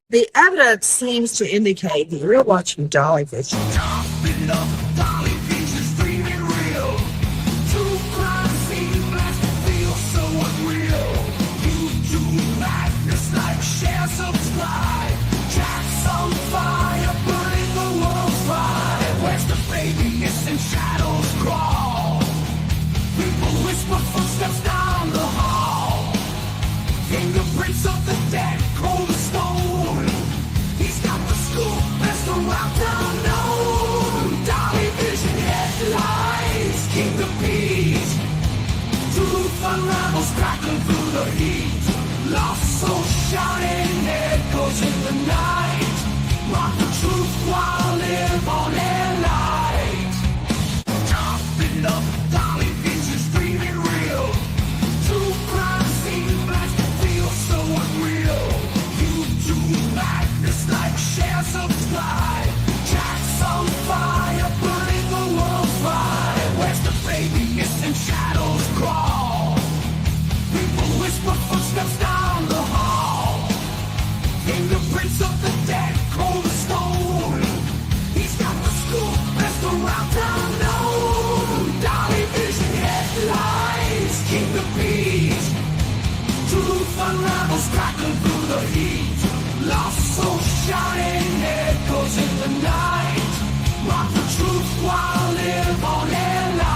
The evidence seems to indicate that you're watching dolly vision. Footsteps down the hall, fingerprints of the dead, cold as stone. He's got the scoop, best around town known. Dolly vision headlines, king of peace. Truth unravels, crackling through the heat. Lost soul shouting, echoes in the night. Rock the truth while live on air light. Top it up, Dolly vision's dreaming real. True crime scene blast feels so unreal. YouTube madness like share, subscribe. Tracks on fire, burning the world fire. Where's the baby missing shadows crawl? People whisper footsteps down the hall. Fingerprints of the dead, cold as stone. He's got the scoop, best around town known. Dolly vision headlines, king of peace. Truth unravels, crackling through the heat. Lost soul shouting, echoes in the night. Rock the truth while live on air light.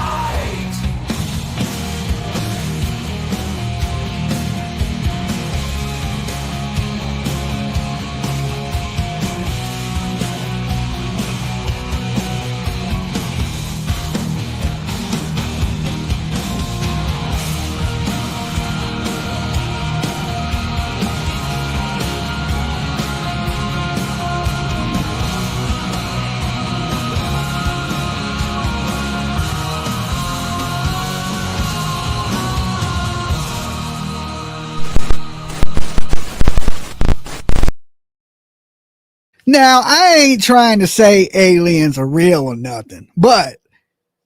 Now, I ain't trying to say aliens are real or nothing, but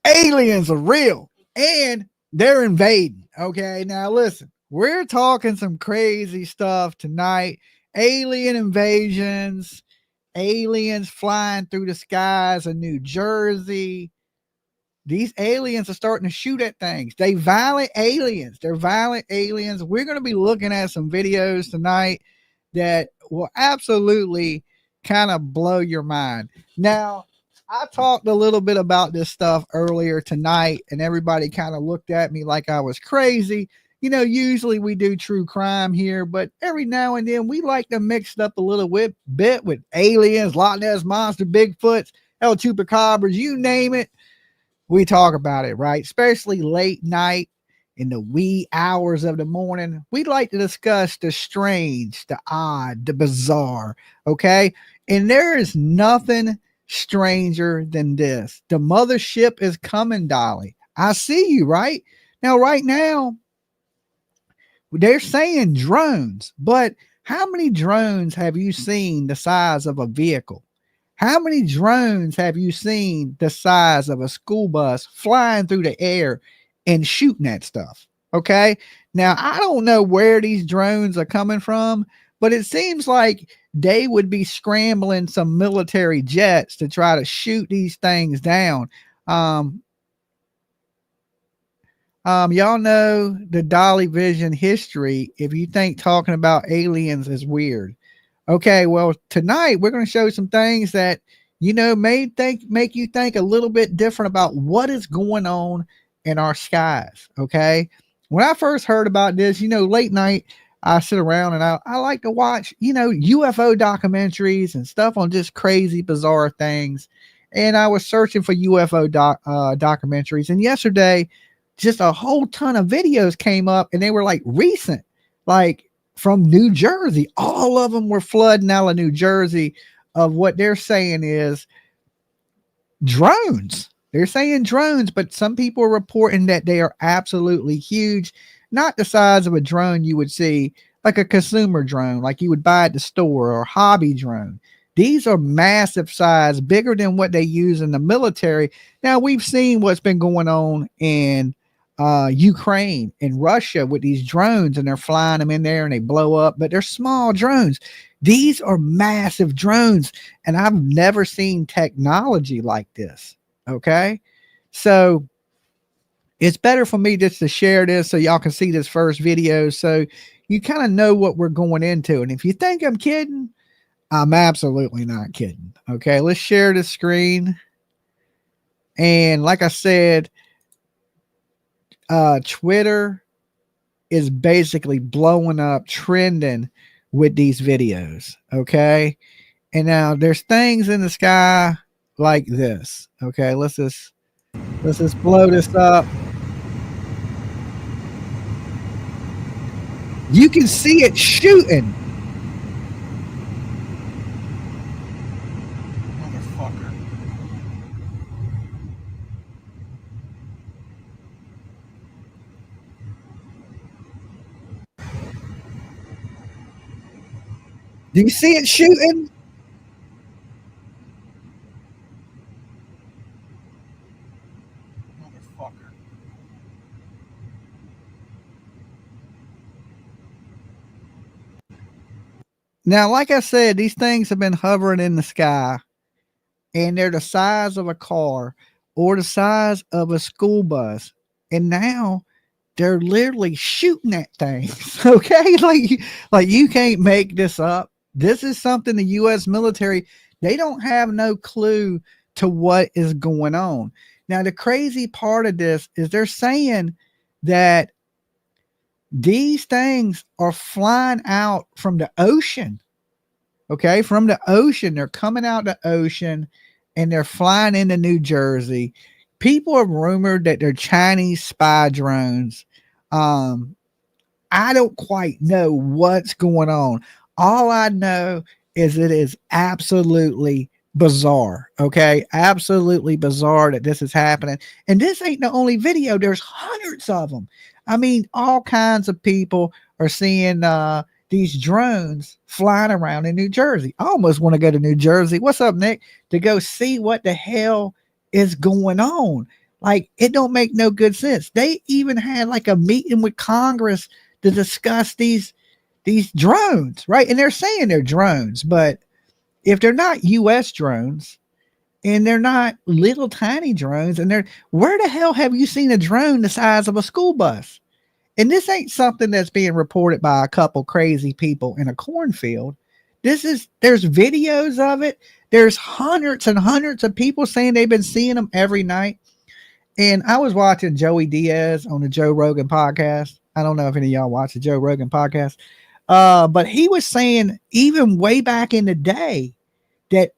aliens are real and they're invading. Okay. Now, listen, we're talking some crazy stuff tonight. Alien invasions, aliens flying through the skies of New Jersey. These aliens are starting to shoot at things. They violent aliens. They're violent aliens. We're going to be looking at some videos tonight that will absolutely kind of blow your mind. Now, I talked a little bit about this stuff earlier tonight, and everybody kind of looked at me like I was crazy. You know, usually we do true crime here, but every now and then we like to mix it up a little bit with aliens, Loch Ness Monster, Bigfoots, El Chupacabras, you name it. We talk about it, right? Especially late night in the wee hours of the morning. We'd like to discuss the strange, the odd, the bizarre, okay? And there is nothing stranger than this. The mothership is coming, Dolly. I see you, right? Now, right now, they're saying drones, but how many drones have you seen the size of a vehicle? How many drones have you seen the size of a school bus flying through the air and shooting at stuff? Okay. Now, I don't know where these drones are coming from, but it seems like they would be scrambling some military jets to try to shoot these things down. Y'all know the Dolly Vision history if you think talking about aliens is weird. Okay, well, tonight we're going to show some things that, you know, make you think a little bit different about what is going on in our skies. Okay. When I first heard about this, you know, late night, I sit around and I like to watch, you know, UFO documentaries and stuff on just crazy, bizarre things. And I was searching for UFO documentaries. And yesterday, just a whole ton of videos came up and they were like recent, like from New Jersey. All of them were flooding out of New Jersey of what they're saying is drones. They're saying drones, but some people are reporting that they are absolutely huge, not the size of a drone you would see, like a consumer drone, like you would buy at the store, or hobby drone. These are massive size, bigger than what they use in the military. Now, we've seen what's been going on in Ukraine and Russia with these drones, and they're flying them in there and they blow up, but they're small drones. These are massive drones, and I've never seen technology like this. Okay. So it's better for me just to share this so y'all can see this first video so you kind of know what we're going into. And if you think I'm kidding, I'm absolutely not kidding. Okay, let's share the screen. And like I said, Twitter is basically blowing up, trending with these videos. Okay, and now there's things in the sky like this. Okay, let's just blow this up. You can see it shooting. Motherfucker. Do you see it shooting? Motherfucker. Now, like I said, these things have been hovering in the sky, and they're the size of a car or the size of a school bus. And now they're literally shooting at things. Okay. Like you can't make this up. This is something the US military, they don't have no clue to what is going on. Now, the crazy part of this is they're saying that these things are flying out from the ocean. Okay. From the ocean. They're coming out the ocean and they're flying into New Jersey. People have rumored that they're Chinese spy drones. I don't quite know what's going on. All I know is it is absolutely bizarre. Okay. Absolutely bizarre that this is happening. And this ain't the only video. There's hundreds of them. I mean, all kinds of people are seeing these drones flying around in New Jersey. I almost want to go to New Jersey. What's up, Nick? To go see what the hell is going on. Like, it don't make no good sense. They even had like a meeting with Congress to discuss these drones, right? And they're saying they're drones, but if they're not US drones and they're not little tiny drones, and they're, where the hell have you seen a drone the size of a school bus? And this ain't something that's being reported by a couple crazy people in a cornfield. There's videos of it. There's hundreds and hundreds of people saying they've been seeing them every night. And I was watching Joey Diaz on the Joe Rogan podcast. I don't know if any of y'all watch the Joe Rogan podcast. But he was saying even way back in the day that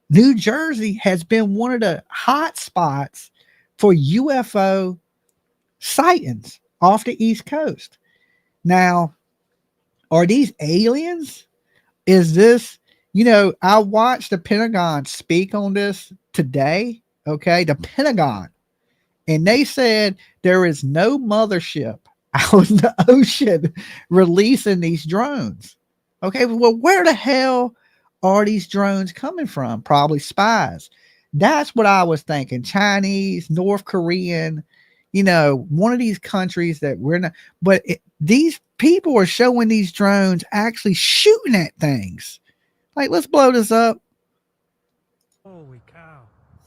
New Jersey has been one of the hot spots for UFO sightings off the East Coast. Now, are these aliens? Is this, I watched the Pentagon speak on this today. Okay. The Pentagon. And they said there is no mothership out in the ocean releasing these drones. Okay. Well, where the hell are these drones coming from? Probably spies. That's what I was thinking. Chinese, North Korean, one of these countries that we're not, but these people are showing these drones actually shooting at things. Like, let's blow this up. Holy cow.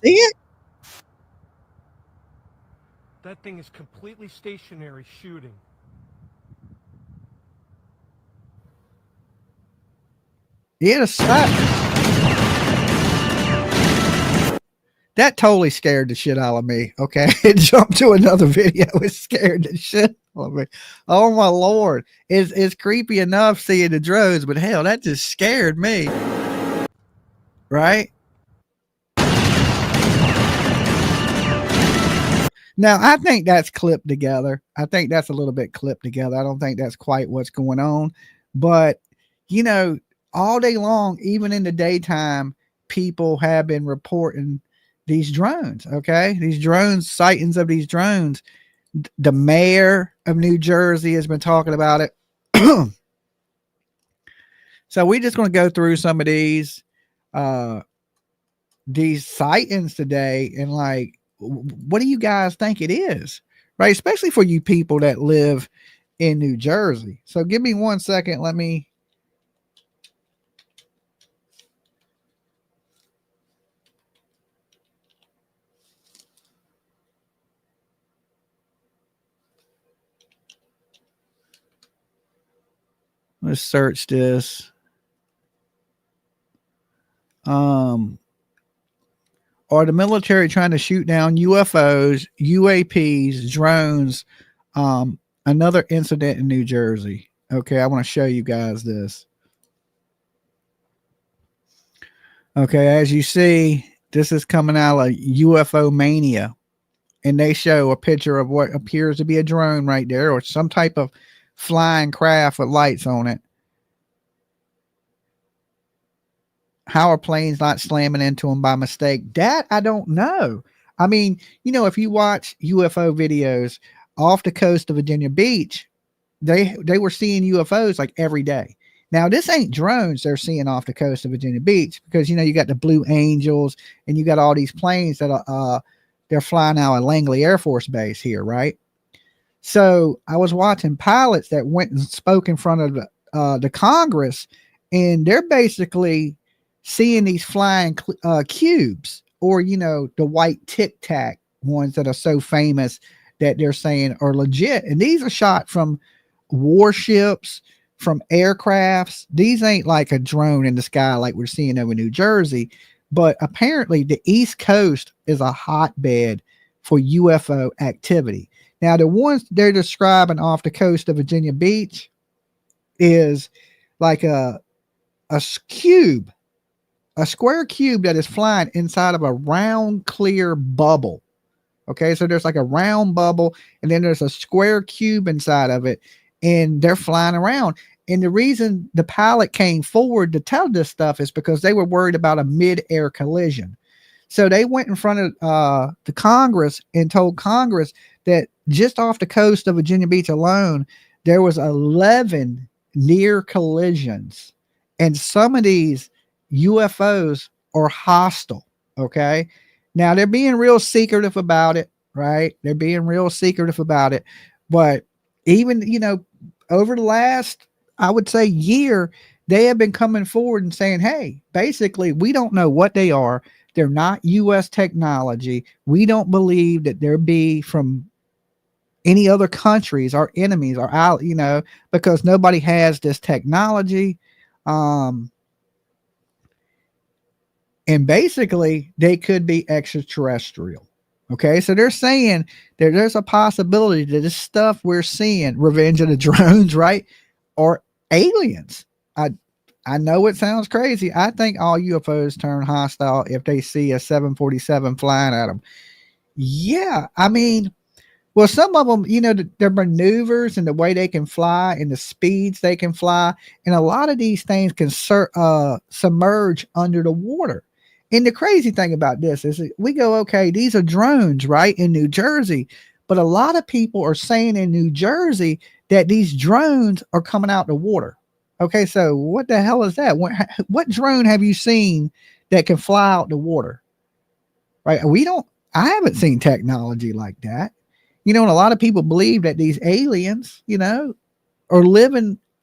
See it? That thing is completely stationary shooting. Yeah, that totally scared the shit out of me. Okay. It jumped to another video. It scared the shit out of me. Oh my Lord. It's creepy enough seeing the drones, but hell, that just scared me. Right? Now, I think that's clipped together. I think that's a little bit clipped together. I don't think that's quite what's going on. But, all day long, even in the daytime, people have been reporting these drones. Okay. These drones, sightings of these drones. The mayor of New Jersey has been talking about it. So we're just going to go through some of these sightings today, and like, what do you guys think it is? right? Especially for you people that live in New Jersey. So give me 1 second. Let's search this. Are the military trying to shoot down UFOs, UAPs, drones? Another incident in New Jersey. Okay, I want to show you guys this. Okay, as you see, this is coming out of UFO Mania, and they show a picture of what appears to be a drone right there, or some type of flying craft with lights on it. How are planes not slamming into them by mistake? That I don't know. I mean, if you watch UFO videos off the coast of Virginia Beach, they were seeing UFOs like every day. Now, this ain't drones they're seeing off the coast of Virginia Beach, because you got the Blue Angels and you got all these planes that they're flying out of Langley Air Force Base here, right? So I was watching pilots that went and spoke in front of the Congress, and they're basically seeing these flying cubes, or the white Tic Tac ones that are so famous that they're saying are legit. And these are shot from warships, from aircrafts. These ain't like a drone in the sky like we're seeing over New Jersey. But apparently the East Coast is a hotbed for UFO activity. Now, the ones they're describing off the coast of Virginia Beach is like a cube, a square cube that is flying inside of a round, clear bubble. Okay, so there's like a round bubble, and then there's a square cube inside of it, and they're flying around. And the reason the pilot came forward to tell this stuff is because they were worried about a mid-air collision. So they went in front of the Congress and told Congress that just off the coast of Virginia Beach alone, there was 11 near collisions. And some of these UFOs are hostile. Okay. Now they're being real secretive about it, right? They're being real secretive about it. But even, over the last, I would say, year, they have been coming forward and saying, hey, basically, we don't know what they are. They're not U.S. technology. We don't believe that they're be from any other countries, our enemies are out, because nobody has this technology. And basically they could be extraterrestrial. Okay. So they're saying that there's a possibility that this stuff we're seeing, Revenge of the Drones, right, or aliens. I know it sounds crazy. I think all UFOs turn hostile if they see a 747 flying at them. Yeah. I mean, well, some of them, their maneuvers and the way they can fly and the speeds they can fly. And a lot of these things can submerge under the water. And the crazy thing about this is we go, okay, these are drones, right, in New Jersey. But a lot of people are saying in New Jersey that these drones are coming out the water. Okay, so what the hell is that? What drone have you seen that can fly out the water? Right? I haven't seen technology like that. And a lot of people believe that these aliens, are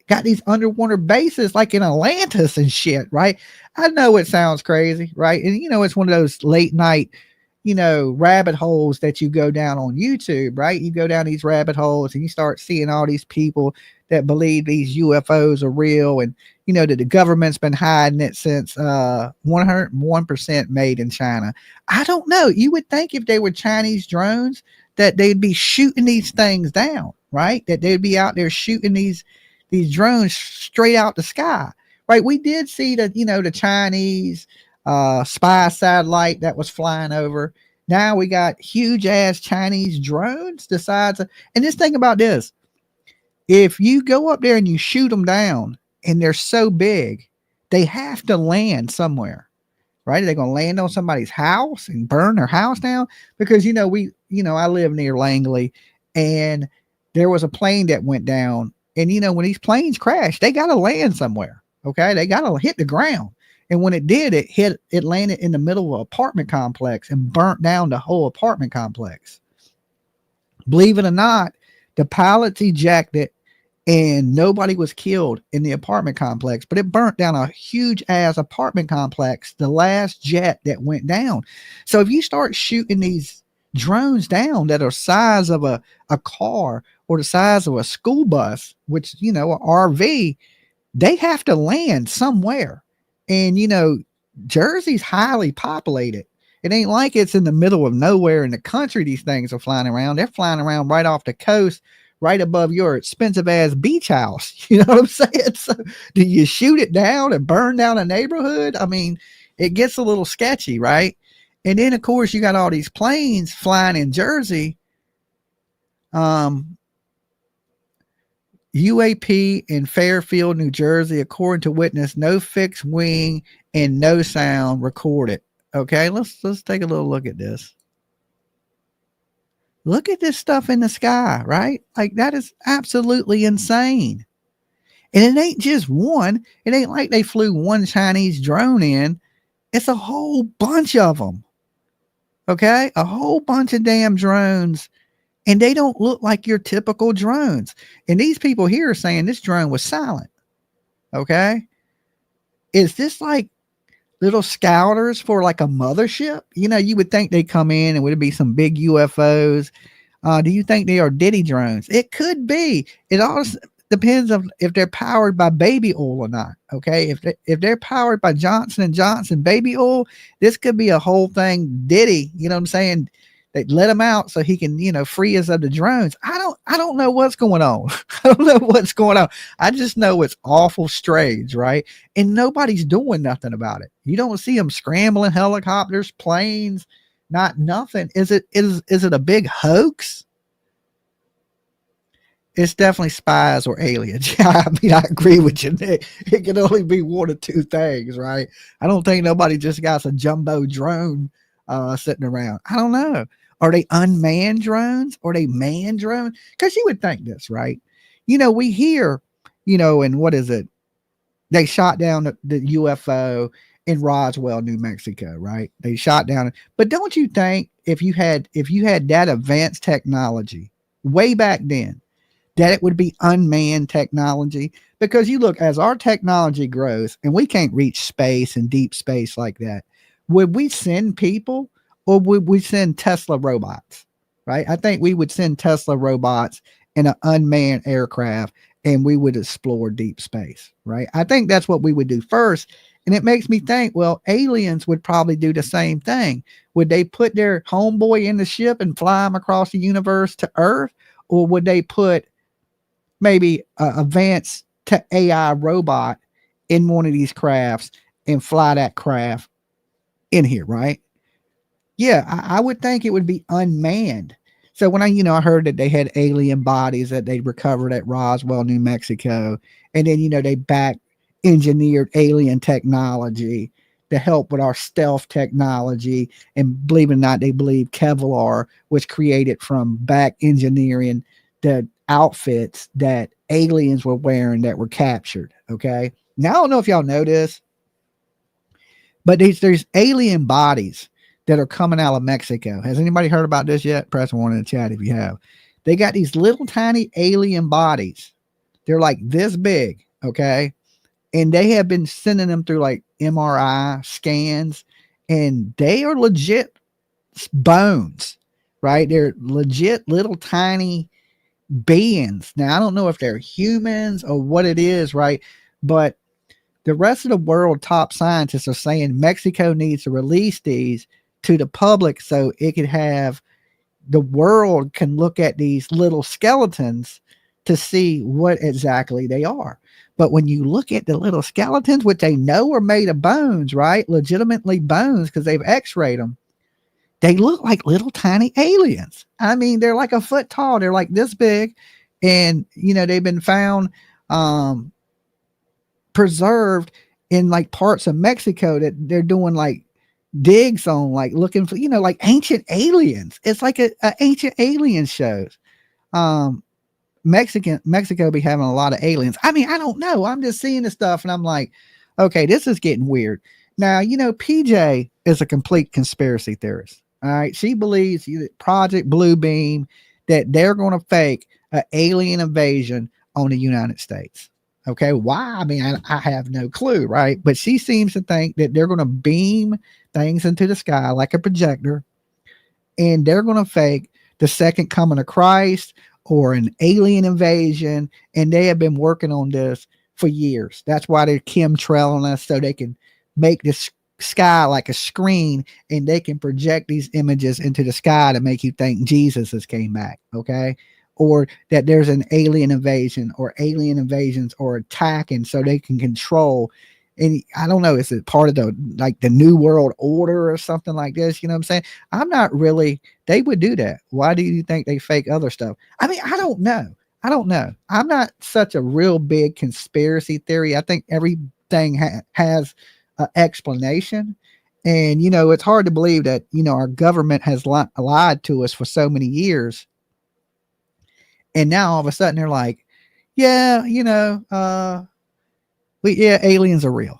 got these underwater bases like in Atlantis and shit, right? I know it sounds crazy, right? And, it's one of those late night, rabbit holes that you go down on YouTube, right? You go down these rabbit holes and you start seeing all these people that believe these UFOs are real, and, that the government's been hiding it since 101% made in China. I don't know. You would think if they were Chinese drones that they'd be shooting these things down, right? That they'd be out there shooting these drones straight out the sky, right? We did see that, the Chinese spy satellite that was flying over. Now we got huge ass Chinese drones and just think about this. If you go up there and you shoot them down and they're so big, they have to land somewhere, right? Are they going to land on somebody's house and burn their house down? Because, I live near Langley, and there was a plane that went down. And, when these planes crash, they got to land somewhere. Okay. They got to hit the ground. And when it did, it landed in the middle of an apartment complex and burnt down the whole apartment complex. Believe it or not, the pilots ejected and nobody was killed in the apartment complex, but it burnt down a huge ass apartment complex, the last jet that went down. So if you start shooting these drones down that are size of a car or the size of a school bus, which, you know, an RV, they have to land somewhere. And, you know, Jersey's highly populated. It ain't like it's in the middle of nowhere in the country. These things are flying around. They're flying around right off the coast, right above your expensive ass beach house. You know what I'm saying? So do you shoot it down and burn down a neighborhood? I mean, it gets a little sketchy, right? And then of course you got all these planes flying in Jersey. UAP in Fairfield, New Jersey, according to witness, no fixed wing and no sound recorded. Okay, let's take a little look at this. Look at this stuff in the sky, right? Like, that is absolutely insane. And it ain't just one. It ain't like they flew one Chinese drone in. It's a whole bunch of them. Okay, a whole bunch of damn drones. And they don't look like your typical drones. And these people here are saying this drone was silent. Okay. Is this like little scouters for like a mothership? You know, you would think they come in and would be some big UFOs. Do you think they are Diddy drones? It could be. It also depends on if they're powered by baby oil or not. Okay. If they're powered by Johnson & Johnson baby oil, this could be a whole thing. Diddy, you know what I'm saying? They let him out so he can, you know, free us of the drones. I don't know what's going on. I don't know what's going on. I just know it's awful strange, right? And nobody's doing nothing about it. You don't see them scrambling helicopters, planes, not nothing. Is it a big hoax? It's definitely spies or aliens. I mean, I agree with you, Nick. It can only be one of two things, right? I don't think nobody just got a jumbo drone sitting around. I don't know. Are they unmanned drones? Or are they manned drones? Because you would think this, right? You know, we hear, you know, and what is it? They shot down the UFO in Roswell, New Mexico, right? They shot down. But don't you think if you had that advanced technology way back then, that it would be unmanned technology? Because you look, as our technology grows and we can't reach space and deep space like that, would we send people or would we send Tesla robots? Right? I think we would send Tesla robots in an unmanned aircraft and we would explore deep space. Right? I think that's what we would do first. And it makes me think, well, aliens would probably do the same thing. Would they put their homeboy in the ship and fly him across the universe to Earth? Or would they put maybe an advanced AI robot in one of these crafts and fly that craft in here, right? Yeah, I would think it would be unmanned. So when I heard that they had alien bodies that they recovered at Roswell, New Mexico, and then, they back engineered alien technology to help with our stealth technology. And believe it or not, they believe Kevlar was created from back engineering the outfits that aliens were wearing that were captured. Okay. Now, I don't know if y'all know this, but there's alien bodies that are coming out of Mexico. Has anybody heard about this yet? Press 1 in the chat if you have. They got these little tiny alien bodies. They're like this big, okay? And they have been sending them through like MRI scans, and they are legit bones, right? They're legit little tiny beings. Now, I don't know if they're humans or what it is, right? But the rest of the world top scientists are saying Mexico needs to release these to the public so it could have the world can look at these little skeletons to see what exactly they are. But when you look at the little skeletons, which they know are made of bones, right? Legitimately bones, because they've x-rayed them. They look like little tiny aliens. I mean, they're like a foot tall. They're like this big. And, they've been found preserved in like parts of Mexico that they're doing like digs on, like looking for, like ancient aliens. It's like a ancient alien shows. Mexico be having a lot of aliens. I mean, I don't know. I'm just seeing this stuff and I'm like, okay, this is getting weird. Now, PJ is a complete conspiracy theorist. All right. She believes Project Blue Beam, that they're going to fake an alien invasion on the United States. Okay, why? I mean, I have no clue, right? But she seems to think that they're going to beam things into the sky like a projector, and they're going to fake the second coming of Christ or an alien invasion. And they have been working on this for years. That's why they're chemtrailing us, so they can make this sky like a screen, and they can project these images into the sky to make you think Jesus has came back. Okay. Or that there's an alien invasion or alien invasions or attacking, so they can control. And I don't know, is it part of the like the New World Order or something like this? You know what I'm saying? I'm not really, they would do that. Why do you think they fake other stuff? I mean, I don't know. I'm not such a real big conspiracy theory. I think everything has an explanation. And, you know, it's hard to believe that, you know, our government has lied to us for so many years. And now all of a sudden they're like, yeah, you know, aliens are real.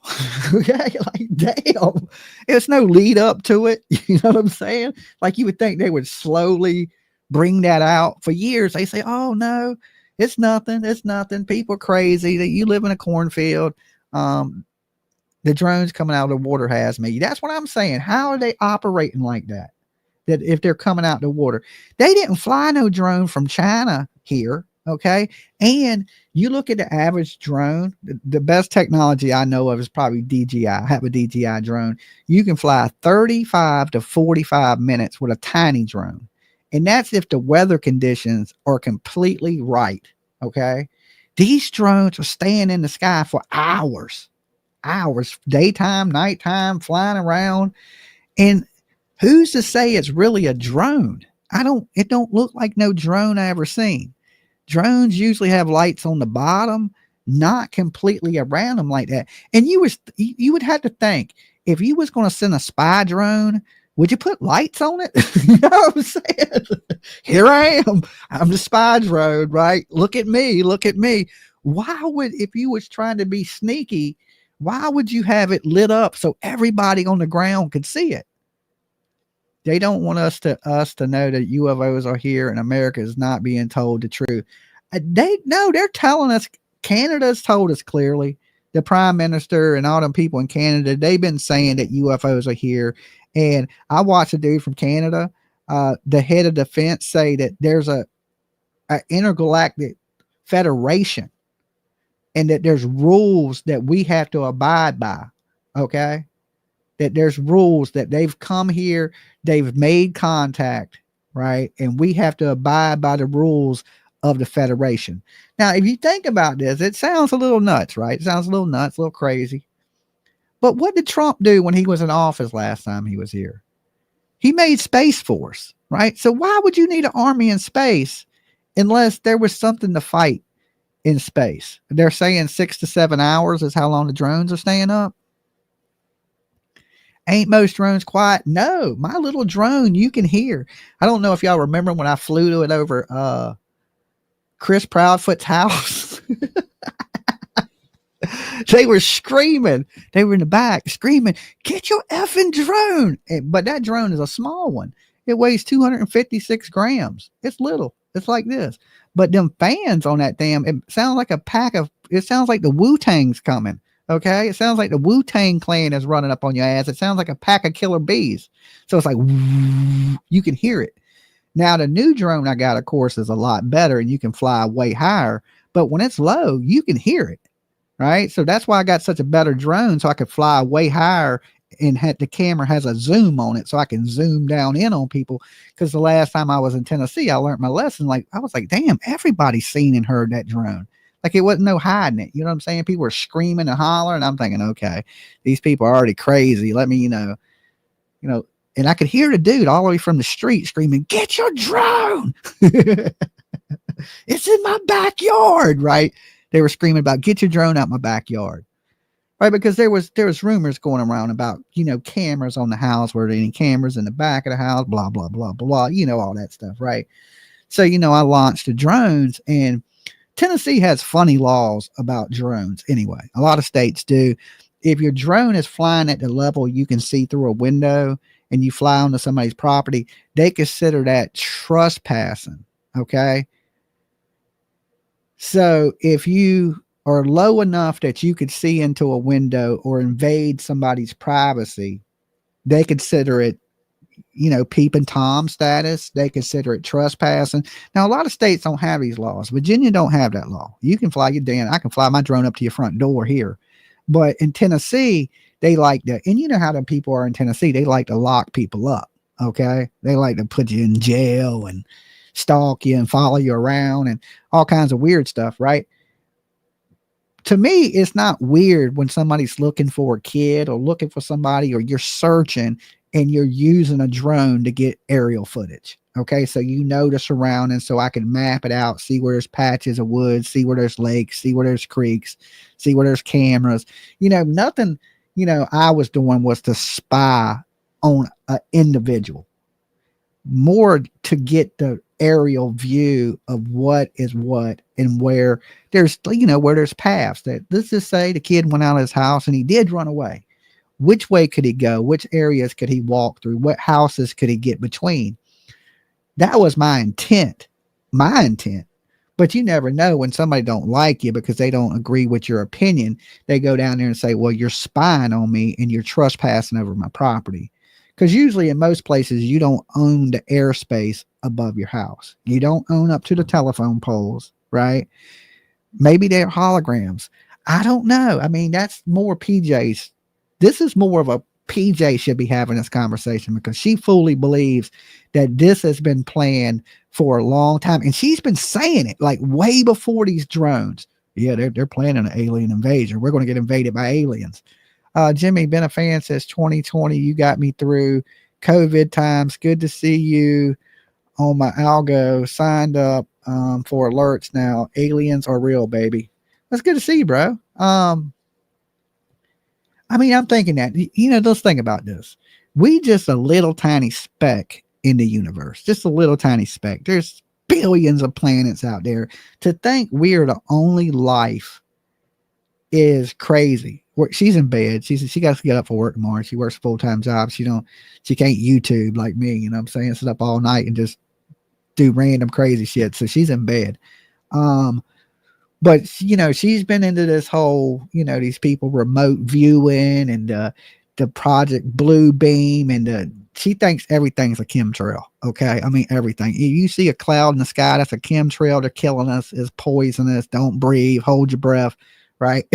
Okay, like damn, it's no lead up to it. You know what I'm saying? Like you would think they would slowly bring that out. For years they say, oh no, it's nothing. People are crazy. That you live in a cornfield. The drones coming out of the water has me. That's what I'm saying. How are they operating like that? That if they're coming out the water, they didn't fly no drone from China here. Okay. And you look at the average drone, the best technology I know of is probably DJI. I have a DJI drone. You can fly 35 to 45 minutes with a tiny drone. And that's if the weather conditions are completely right. Okay. These drones are staying in the sky for hours, daytime, nighttime, flying around. And who's to say it's really a drone? It don't look like no drone I ever seen. Drones usually have lights on the bottom, not completely around them like that. And you would have to think, if you was going to send a spy drone, would you put lights on it? You know what I'm saying? Here I am. I'm the spy drone, right? Look at me. Why would, if you was trying to be sneaky, why would you have it lit up so everybody on the ground could see it? They don't want us to know that UFOs are here and America is not being told the truth. They're telling us. Canada's told us clearly. The prime minister and all them people in Canada, they've been saying that UFOs are here. And I watched a dude from Canada, the head of defense, say that there's a intergalactic federation and that there's rules that we have to abide by. Okay. That there's rules that they've come here, they've made contact, right? And we have to abide by the rules of the Federation. Now, if you think about this, it sounds a little nuts, right? It sounds a little nuts, a little crazy. But what did Trump do when he was in office last time he was here? He made Space Force, right? So why would you need an army in space unless there was something to fight in space? They're saying 6 to 7 hours is how long the drones are staying up. Ain't most drones quiet? No, my little drone, you can hear. I don't know if y'all remember when I flew to it over Chris Proudfoot's house. They were screaming. They were in the back screaming, get your effing drone. But that drone is a small one. It weighs 256 grams. It's little. It's like this. But them fans on that damn, it sounds like it sounds like the Wu-Tang's coming. Okay, it sounds like the Wu-Tang Clan is running up on your ass. It sounds like a pack of killer bees. So it's like, you can hear it. Now, the new drone I got, of course, is a lot better and you can fly way higher. But when it's low, you can hear it, right? So that's why I got such a better drone, so I could fly way higher, and the camera has a zoom on it so I can zoom down in on people. Because the last time I was in Tennessee, I learned my lesson. Like, I was like, damn, everybody's seen and heard that drone. Like, it wasn't no hiding it. You know what I'm saying? People were screaming and hollering. I'm thinking, okay, these people are already crazy. Let me, you know, and I could hear the dude all the way from the street screaming, get your drone. It's in my backyard, right? They were screaming about, get your drone out my backyard. Right? Because there was rumors going around about, cameras on the house. Were there any cameras in the back of the house? Blah, blah, blah, blah, all that stuff. Right. So, I launched the drones, and Tennessee has funny laws about drones anyway. A lot of states do. If your drone is flying at the level you can see through a window and you fly onto somebody's property, they consider that trespassing. Okay. So if you are low enough that you could see into a window or invade somebody's privacy, they consider it, peeping Tom status. They consider it trespassing. Now, a lot of states don't have these laws. Virginia don't have that law. You can fly your Dan. I can fly my drone up to your front door here. But in Tennessee, they like that. And you know how the people are in Tennessee. They like to lock people up. Okay. They like to put you in jail and stalk you and follow you around and all kinds of weird stuff, right? To me, it's not weird when somebody's looking for a kid or looking for somebody, or you're searching and you're using a drone to get aerial footage. Okay. So the surroundings, so I can map it out, see where there's patches of woods, see where there's lakes, see where there's creeks, see where there's cameras. Nothing, I was doing was to spy on an individual, more to get the aerial view of what is what and where there's paths. That, let's just say the kid went out of his house and he did run away. Which way could he go? Which areas could he walk through? What houses could he get between? That was my intent. But you never know when somebody don't like you because they don't agree with your opinion. They go down there and say, well, you're spying on me and you're trespassing over my property. Because usually in most places, you don't own the airspace above your house. You don't own up to the telephone poles, right? Maybe they're holograms. I don't know. I mean, that's more PJ's. This is more of a PJ should be having this conversation, because she fully believes that this has been planned for a long time. And she's been saying it like way before these drones. Yeah, they're planning an alien invasion. We're going to get invaded by aliens. Jimmy, been a fan since 2020. You got me through COVID times. Good to see you on my algo. Signed up for alerts now. Aliens are real, baby. That's good to see you, bro. I'm thinking that, let's think about this. We just a little tiny speck in the universe, just a little tiny speck. There's billions of planets out there. To think we're the only life is crazy. She's in bed. She got to get up for work tomorrow. She works a full-time job. She can't YouTube like me, you know what I'm saying? Sit up all night and just do random crazy shit. So she's in bed. But she's been into this whole, these people remote viewing and the Project Blue Beam, and she thinks everything's a chemtrail. Okay. Everything. You see a cloud in the sky, that's a chemtrail. They're killing us. It's poisonous. Don't breathe. Hold your breath. Right.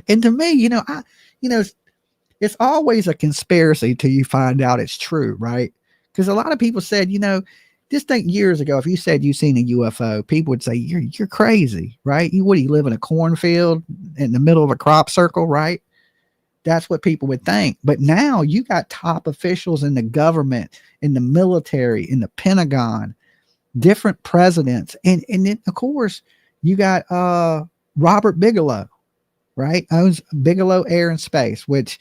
And to me, it's always a conspiracy till you find out it's true. Right. Because a lot of people said, just think years ago, if you said you seen a UFO, people would say you're crazy, right? You live in a cornfield in the middle of a crop circle, right? That's what people would think. But now you got top officials in the government, in the military, in the Pentagon, different presidents, and then of course you got Robert Bigelow, right? Owns Bigelow Air and Space, which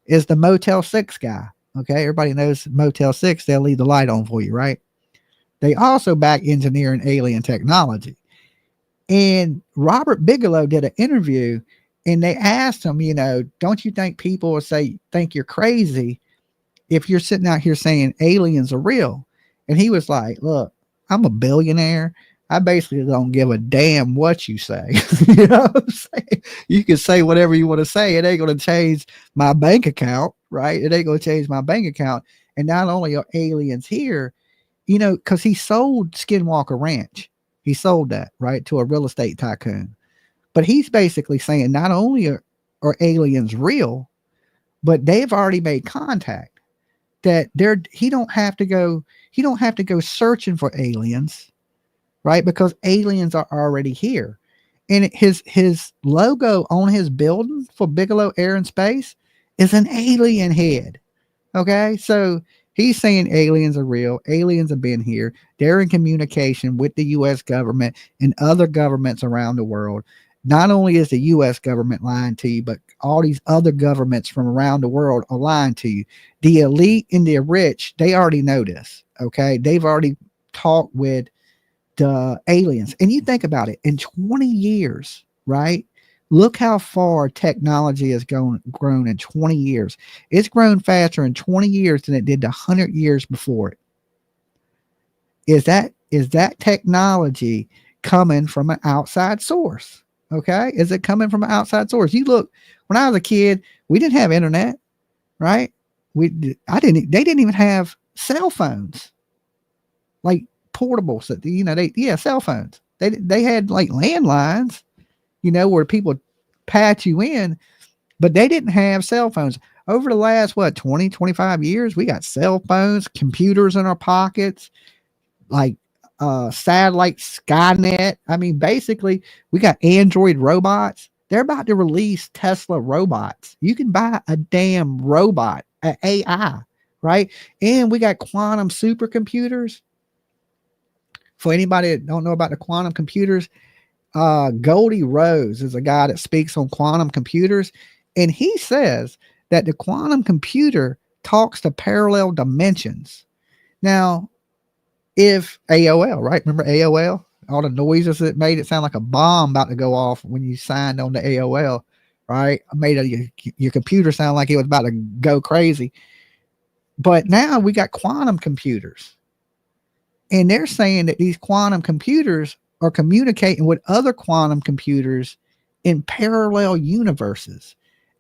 is the Motel 6 guy. Okay, everybody knows Motel 6. They'll leave the light on for you, right? They also back engineering alien technology. And Robert Bigelow did an interview, and they asked him, don't you think people will think you're crazy if you're sitting out here saying aliens are real? And he was like, look, I'm a billionaire. I basically don't give a damn what you say. You know what I'm saying? You can say whatever you want to say. It ain't going to change my bank account, right? It ain't going to change my bank account. And not only are aliens here, because he sold Skinwalker Ranch. He sold that, right, to a real estate tycoon. But he's basically saying not only are aliens real, but they've already made contact. That he don't have to go searching for aliens, right? Because aliens are already here. And his logo on his building for Bigelow Air and Space is an alien head. Okay, so he's saying aliens are real. Aliens have been here. They're in communication with the U.S. government and other governments around the world. Not only is the U.S. government lying to you, but all these other governments from around the world are lying to you. The elite and the rich, they already know this. Okay, they've already talked with the aliens. And you think about it, in 20 years, right? Look how far technology has grown in 20 years. It's grown faster in 20 years than it did the 100 years before it. is that technology coming from an outside source? Okay, is it coming from an outside source? You look, when I was a kid, we didn't have internet, right? They didn't even have cell phones, like portables that, cell phones. They had like landlines, where people patch you in, but they didn't have cell phones. Over the last, 20, 25 years, we got cell phones, computers in our pockets, like satellite Skynet. I mean, basically, we got Android robots. They're about to release Tesla robots. You can buy a damn robot, an AI, right? And we got quantum supercomputers. For anybody that don't know about the quantum computers, Goldie Rose is a guy that speaks on quantum computers, and he says that the quantum computer talks to parallel dimensions. Now, if AOL, right? Remember AOL? All the noises that made it sound like a bomb about to go off when you signed on to AOL, right? Made your computer sound like it was about to go crazy. But now we got quantum computers, and they're saying that these quantum computers are communicating with other quantum computers in parallel universes.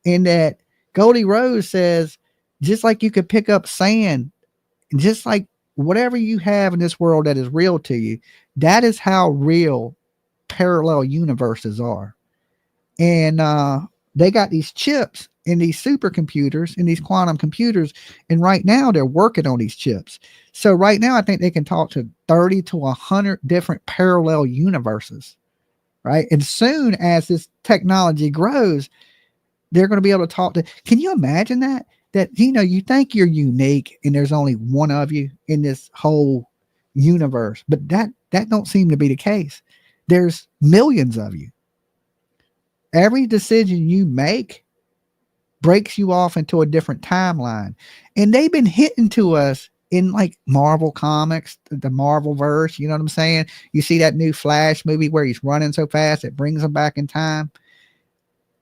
And that Goldie Rose says, just like you could pick up sand, just like whatever you have in this world that is real to you, that is how real parallel universes are. And they got these chips in these supercomputers, in these quantum computers, and right now they're working on these chips. So right now I think they can talk to 30 to 100 different parallel universes, right? And soon as this technology grows, they're going to be able to talk to, can you imagine that? That, you think you're unique and there's only one of you in this whole universe, but that don't seem to be the case. There's millions of you. Every decision you make breaks you off into a different timeline. And they've been hitting to us in like Marvel comics, the Marvel verse, you know what I'm saying? You see that new Flash movie where he's running so fast, it brings him back in time.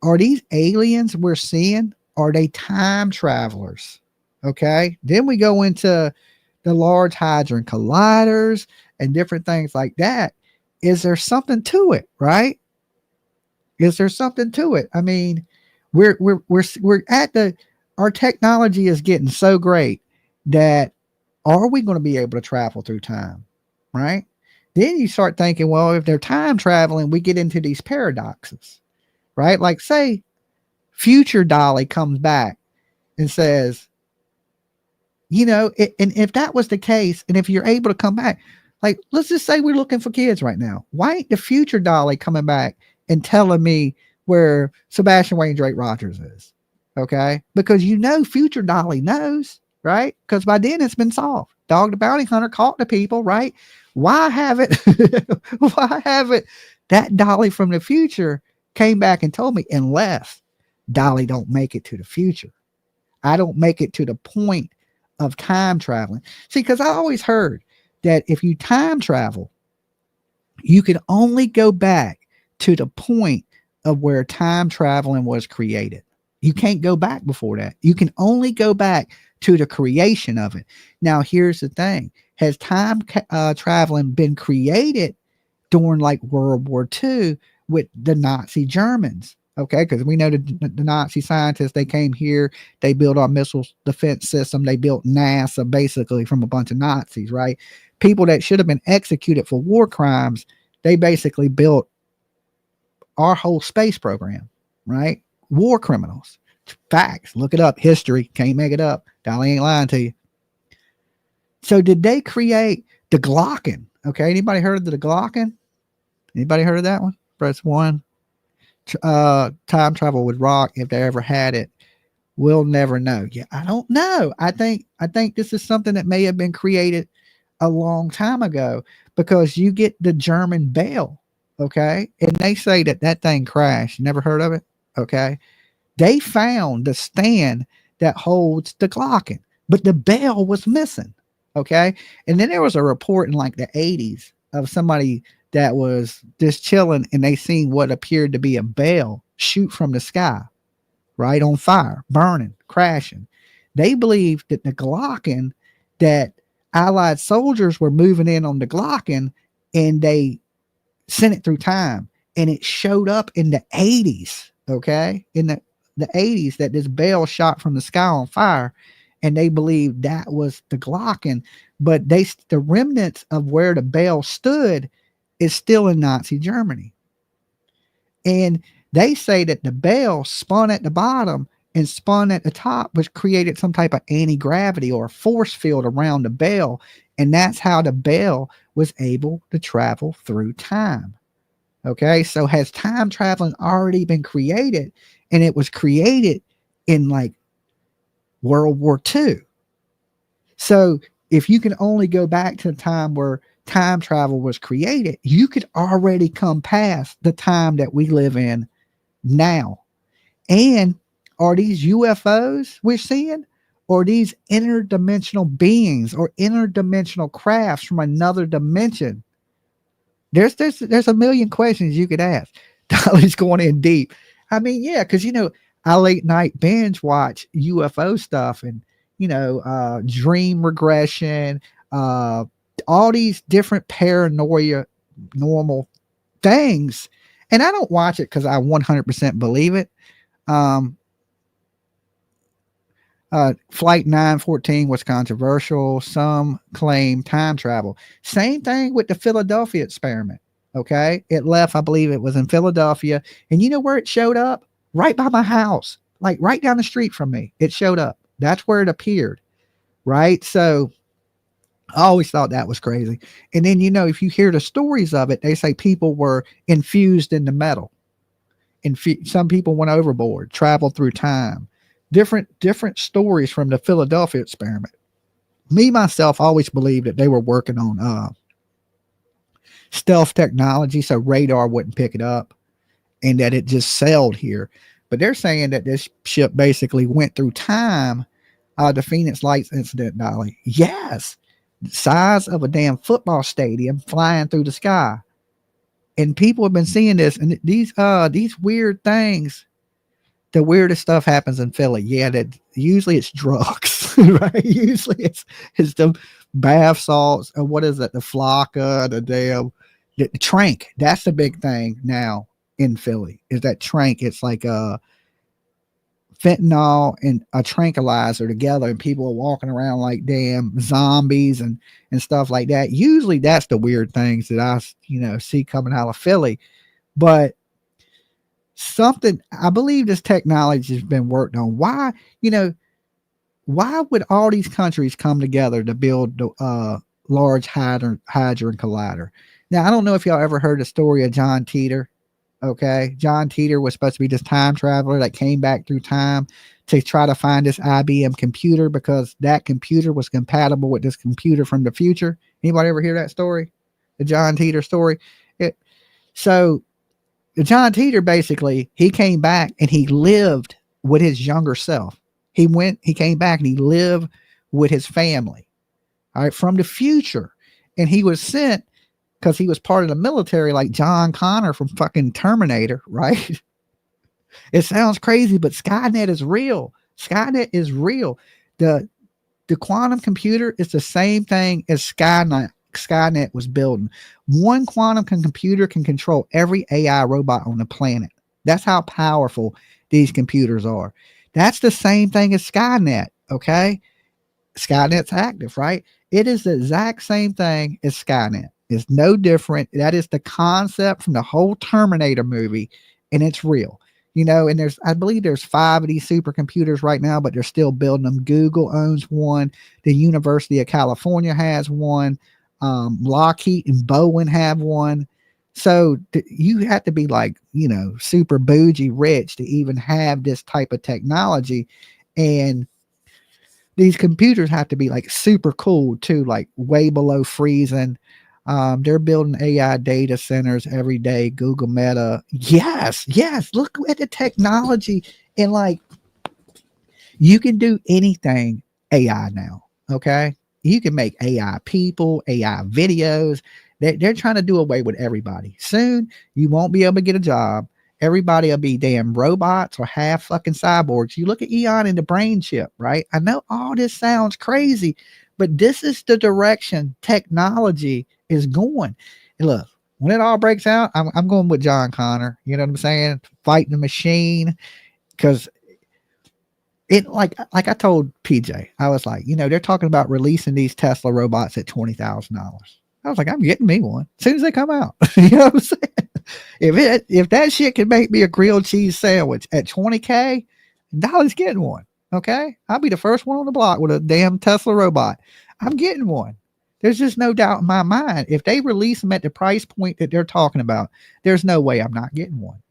Are these aliens we're seeing? Are they time travelers? Okay. Then we go into the Large Hadron Colliders and different things like that. Is there something to it, right? Is there something to it? I mean, we're at our technology is getting so great that are we going to be able to travel through time, right? Then you start thinking, well, if they're time traveling, we get into these paradoxes, right? Like say future Dolly comes back and says, and if that was the case, and if you're able to come back, like, let's just say we're looking for kids right now. Why ain't the future Dolly coming back and telling me where Sebastian Wayne Drake Rogers is? Okay. Because future Dolly knows, right? Because by then it's been solved. Dog the Bounty Hunter caught the people, right? Why haven't that Dolly from the future came back and told me, unless Dolly don't make it to the future. I don't make it to the point of time traveling. See, because I always heard that if you time travel, you can only go back to the point of where time traveling was created. You can't go back before that. You can only go back to the creation of it. Now, here's the thing. Has time traveling been created during like World War II with the Nazi Germans? Okay, because we know the Nazi scientists, they came here, they built our missile defense system, they built NASA basically from a bunch of Nazis, right? People that should have been executed for war crimes, they basically built our whole space program, right? War criminals. Facts. Look it up. History. Can't make it up. Dolly ain't lying to you. So did they create the Glocken? Okay, anybody heard of the Glocken? Anybody heard of that one? Press 1. Time travel with rock, if they ever had it, we'll never know. Yeah, I don't know. I think this is something that may have been created a long time ago, because you get the German bell, okay, and they say that thing crashed. Never heard of it? Okay, they found the stand that holds the Glocken, but the bell was missing. Okay, and then there was a report in like the 80s of somebody that was just chilling, and they seen what appeared to be a bell shoot from the sky, right, on fire, burning, crashing. They believe that the Glocken that Allied soldiers were moving in on the Glocken, and they sent it through time, and it showed up in the 80s. Okay, in the 80s, that this bell shot from the sky on fire, and they believed that was the Glocken. But the remnants of where the bell stood is still in Nazi Germany, and they say that the bell spun at the bottom and spun at the top, which created some type of anti-gravity or a force field around the bell. And that's how the bell was able to travel through time. Okay, so has time traveling already been created? And it was created in like World War II. So if you can only go back to the time where time travel was created, you could already come past the time that we live in now. And are these UFOs we're seeing, or these interdimensional beings or interdimensional crafts from another dimension? There's a million questions you could ask. Dolly's going in deep. I mean, yeah, because I late night binge watch UFO stuff, and dream regression, all these different paranoia normal things, and I don't watch it because I 100% believe it. Flight 914 was controversial. Some claim time travel. Same thing with the Philadelphia experiment. Okay. It left, I believe it was in Philadelphia. And you know where it showed up? Right by my house, like right down the street from me. It showed up. That's where it appeared. Right. So I always thought that was crazy. And then, if you hear the stories of it, they say people were infused in the metal. Some people went overboard, traveled through time. Different stories from the Philadelphia experiment. Me, myself, always believed that they were working on stealth technology so radar wouldn't pick it up, and that it just sailed here. But they're saying that this ship basically went through time. The Phoenix Lights incident, Dolly. Yes. The size of a damn football stadium flying through the sky. And people have been seeing this, and these weird things. The weirdest stuff happens in Philly. Yeah, that usually it's drugs, right? Usually it's the bath salts, or what is it? The Flocka, the Trank. That's the big thing now in Philly, is that Trank. It's like fentanyl and a tranquilizer together, and people are walking around like damn zombies and stuff like that. Usually that's the weird things that I see coming out of Philly. But something, I believe this technology has been worked on. Why would all these countries come together to build the Large Hadron Collider? Now, I don't know if y'all ever heard the story of John Titor. Okay, John Titor was supposed to be this time traveler that came back through time to try to find this IBM computer, because that computer was compatible with this computer from the future. Anybody ever hear that story? The John Titor story? So John Titor, basically, he came back and he lived with his younger self. He came back and he lived with his family, all right, from the future. And he was sent because he was part of the military, like John Connor from fucking Terminator, right? It sounds crazy, but Skynet is real. Skynet is real. The quantum computer is the same thing as Skynet was building. One quantum computer can control every AI robot on the planet. That's how powerful these computers are. That's the same thing as Skynet. Okay. Skynet's active, right? It is the exact same thing as Skynet. It's no different. That is the concept from the whole Terminator movie, and it's real. And I believe there's 5 of these supercomputers right now, but they're still building them. Google owns one. The University of California has one. Lockheed and Bowen have one. So you have to be like, super bougie rich to even have this type of technology. And these computers have to be like super cool too, like way below freezing. They're building AI data centers every day. Google, Meta. Yes. Look at the technology, and like, you can do anything AI now. Okay. You can make AI people, AI videos. They're trying to do away with everybody. Soon, you won't be able to get a job. Everybody will be damn robots or half fucking cyborgs. You look at Eon and the brain chip, right? I know all this sounds crazy, But this is the direction technology is going. And look, when it all breaks out, I'm going with John Connor. You know what I'm saying? Fighting the machine. Because it, like I told PJ, I was like, they're talking about releasing these Tesla robots at $20,000. I was like, I'm getting me one as soon as they come out. You know what I'm saying? If that shit can make me a grilled cheese sandwich at $20K, Dolly's getting one. Okay, I'll be the first one on the block with a damn Tesla robot. I'm getting one. There's just no doubt in my mind. If they release them at the price point that they're talking about, there's no way I'm not getting one.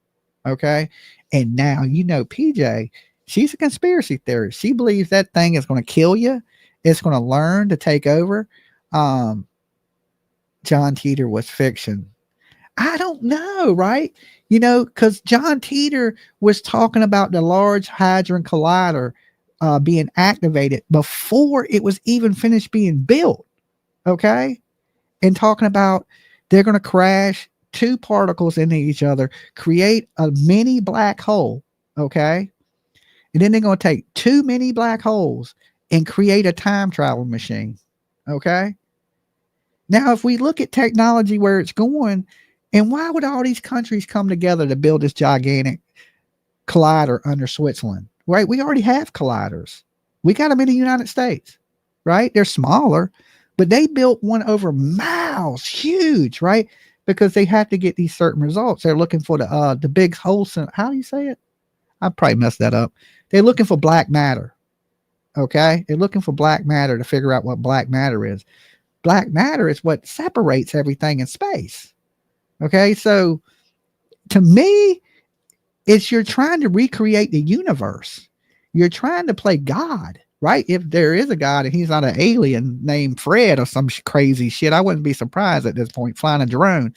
Okay, and now PJ, she's a conspiracy theorist. She believes that thing is going to kill you. It's going to learn to take over. John Teeter was fiction. I don't know, right? Because John Teeter was talking about the Large Hadron Collider being activated before it was even finished being built. Okay. And talking about they're going to crash two particles into each other, create a mini black hole. Okay. And then they're going to take two mini black holes and create a time travel machine. Okay. Now, if we look at technology where it's going, and why would all these countries come together to build this gigantic collider under Switzerland? Right? We already have colliders. We got them in the United States, right? They're smaller, but they built one over miles, huge, right? Because they have to get these certain results. They're looking for the big hole. How do you say it? I probably messed that up. They're looking for black matter. Okay? They're looking for black matter to figure out what black matter is. Black matter is what separates everything in space. Okay? So to me, you're trying to recreate the universe. You're trying to play God, right? If there is a God and he's not an alien named Fred or some crazy shit, I wouldn't be surprised at this point, flying a drone.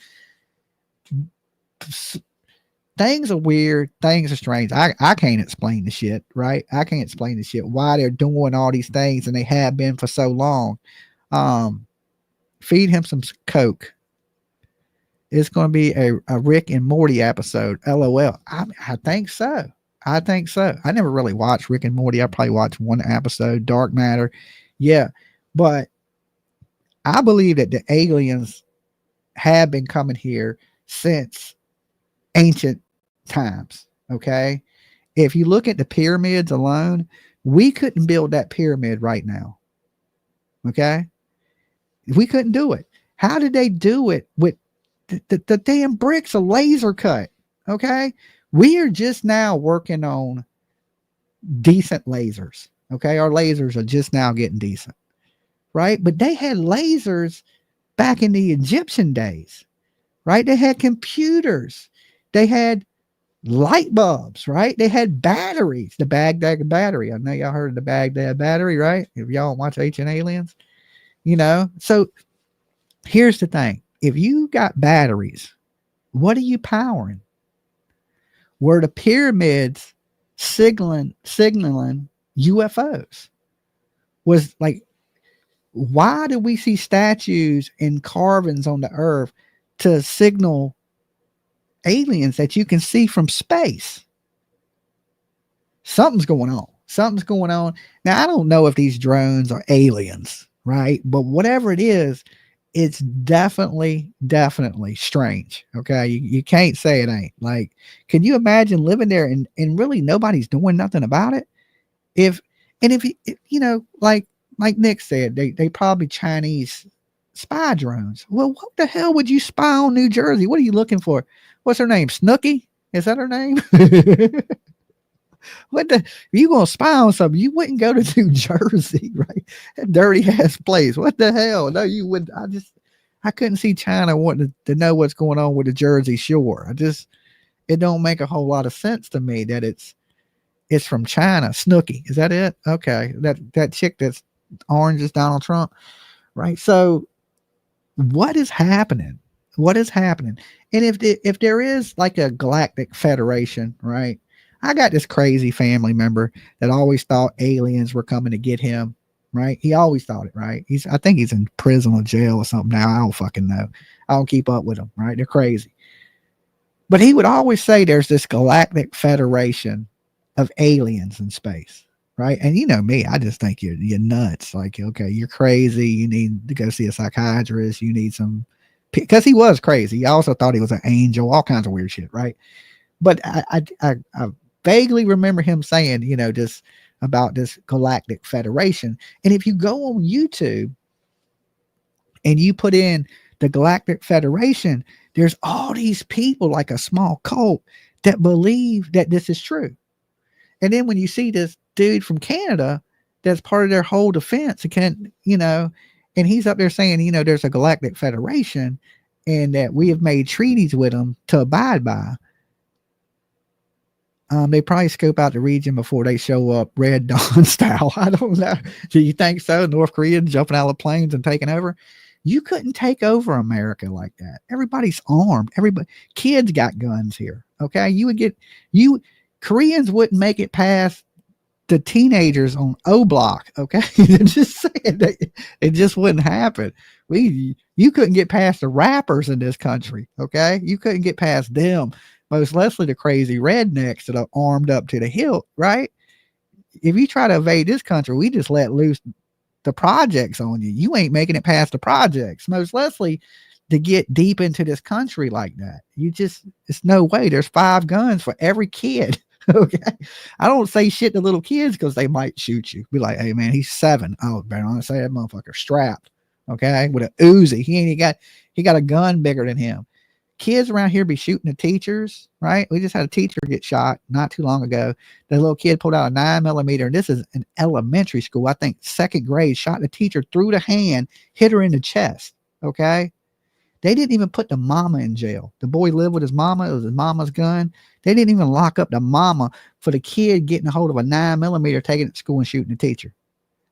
Things are weird. Things are strange. I can't explain the shit, right? I can't explain the shit, why they're doing all these things, and they have been for so long. Feed him some Coke. It's going to be a Rick and Morty episode. LOL. I think so. I think so. I never really watched Rick and Morty. I probably watched one episode, Dark Matter. Yeah. But I believe that the aliens have been coming here since ancient times. Okay. If you look at the pyramids alone, we couldn't build that pyramid right now. Okay. We couldn't do it. How did they do it with the damn bricks are laser cut? Okay. We are just now working on decent lasers. Okay. Our lasers are just now getting decent. Right. But they had lasers back in the Egyptian days. Right. They had computers. They had light bulbs. Right. They had batteries. The Baghdad battery. I know y'all heard of the Baghdad battery, right? If y'all watch Ancient Aliens, so here's the thing. If you got batteries, what are you powering? Were the pyramids signaling UFOs? Was like, why do we see statues and carvings on the earth to signal aliens that you can see from space? Something's going on. Something's going on. Now, I don't know if these drones are aliens, right? But whatever it is, it's definitely strange. Okay. You can't say it ain't. Like, can you imagine living there and really nobody's doing nothing about it? If like Nick said, they probably Chinese spy drones. Well, what the hell would you spy on New Jersey? What are you looking for? What's her name? Snooki? Is that her name? What the, you gonna spy on something? You wouldn't go to New Jersey, right? That dirty ass place. What the hell? No, you wouldn't. I couldn't see China wanting to know what's going on with the Jersey Shore. It don't make a whole lot of sense to me that it's from China. Snooki, is that it? Okay, that chick that's orange is Donald Trump, right? So, what is happening? What is happening? And if there is like a galactic federation, right? I got this crazy family member that always thought aliens were coming to get him, right? He always thought it, right? I think he's in prison or jail or something now. I don't fucking know. I don't keep up with them, right? They're crazy. But he would always say there's this galactic federation of aliens in space. right? And you know me, I just think you're nuts. Like, okay, you're crazy. You need to go see a psychiatrist. You need some, because he was crazy. He also thought he was an angel, all kinds of weird shit, right? But I vaguely remember him saying, you know, just about this galactic federation. And if you go on YouTube and you put in the Galactic Federation, there's all these people, like a small cult, that believe that this is true. And then when you see this dude from Canada, that's part of their whole defense, and you know, and he's up there saying, you know, there's a Galactic Federation and that we have made treaties with them to abide by. They probably scope out the region before they show up Red Dawn style. I don't know. Do you think so? North Korea jumping out of planes and taking over? You couldn't take over America like that. Everybody's armed. Everybody, kids got guns here. Okay. Koreans wouldn't make it past the teenagers on O Block. Okay. Just saying that it just wouldn't happen. You couldn't get past the rappers in this country. Okay. You couldn't get past them. Most lessly the crazy rednecks that are armed up to the hilt, right? If you try to invade this country, we just let loose the projects on you. You ain't making it past the projects. Most lessly to get deep into this country like that. It's no way. There's 5 guns for every kid. Okay. I don't say shit to little kids because they might shoot you. Be like, hey man, he's 7. Oh, better not say that motherfucker strapped. Okay. With an Uzi. He got a gun bigger than him. Kids around here be shooting the teachers, right? We just had a teacher get shot not too long ago. The little kid pulled out a 9mm, and this is an elementary school, I think 2nd grade, shot the teacher through the hand, hit her in the chest. Okay. They didn't even put the mama in jail. The boy lived with his mama. It was his mama's gun. They didn't even lock up the mama for the kid getting a hold of a 9mm, taking it to school and shooting the teacher.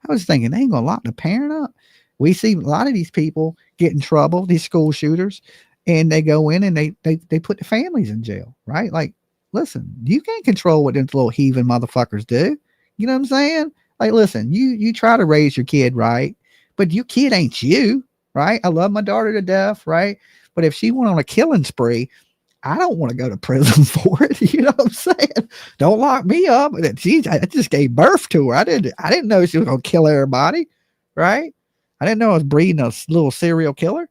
I was thinking, they ain't gonna lock the parent up. We see a lot of these people get in trouble, these school shooters, and they go in and they put the families in jail, right? Like, listen, you can't control what them little heathen motherfuckers do. You know what I'm saying? Like, listen, you try to raise your kid right, but your kid ain't you, right? I love my daughter to death, right? But if she went on a killing spree, I don't want to go to prison for it. You know what I'm saying? Don't lock me up. I just gave birth to her. I didn't know she was gonna kill everybody, right? I didn't know I was breeding a little serial killer.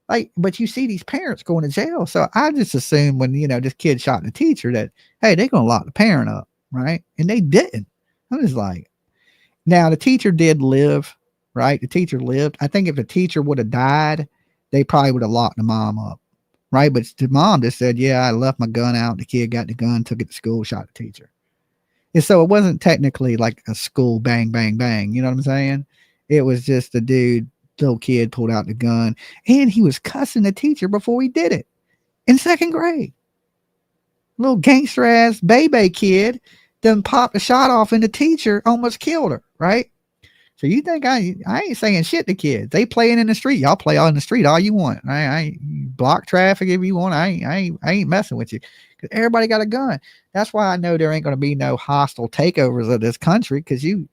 Like, but you see these parents going to jail. So I just assumed when, you know, this kid shot the teacher that, hey, they're going to lock the parent up. Right. And they didn't. I was like, now the teacher did live, right? The teacher lived. I think if the teacher would have died, they probably would have locked the mom up. Right. But the mom just said, yeah, I left my gun out. The kid got the gun, took it to school, shot the teacher. And so it wasn't technically like a school bang, bang, bang. You know what I'm saying? It was just a dude. Little kid pulled out the gun and he was cussing the teacher before he did it in 2nd grade. Little gangster ass baby kid then popped a shot off and the teacher almost killed her, right? So you think I ain't saying shit to kids. They playing in the street. Y'all play out in the street all you want. I block traffic if you want. I ain't messing with you because everybody got a gun. That's why I know there ain't going to be no hostile takeovers of this country, because you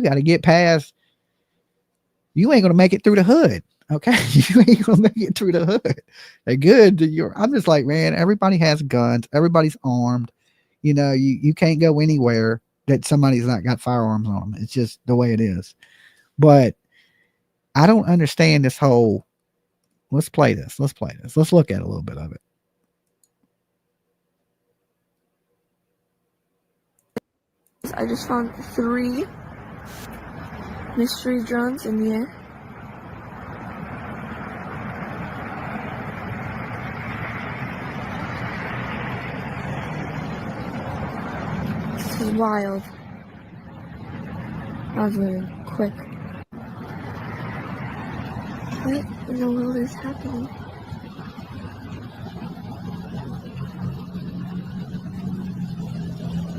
got to get past. You ain't going to make it through the hood. Okay. You ain't going to make it through the hood. They're good. I'm just like, man, everybody has guns. Everybody's armed. You know, you can't go anywhere that somebody's not got firearms on them. It's just the way it is. But I don't understand this whole, let's play this. Let's look at a little bit of it. I just found 3 mystery drones in the air. This is wild. That was really quick. What in the world is happening?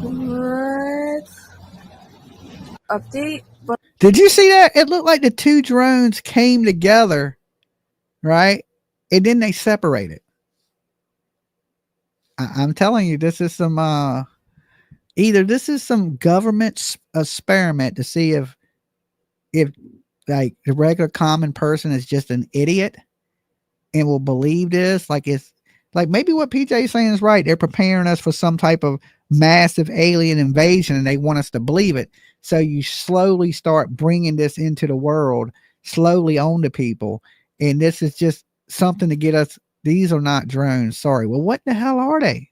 What? Update? But did you see that? It looked like the 2 drones came together, right? And then they separated. I'm telling you, this is some either this is some government experiment to see if like the regular common person is just an idiot and will believe this. Like, it's like maybe what PJ is saying is right. They're preparing us for some type of massive alien invasion and they want us to believe it. So you slowly start bringing this into the world, slowly onto people. And this is just something to get us. These are not drones. Sorry. Well, what the hell are they?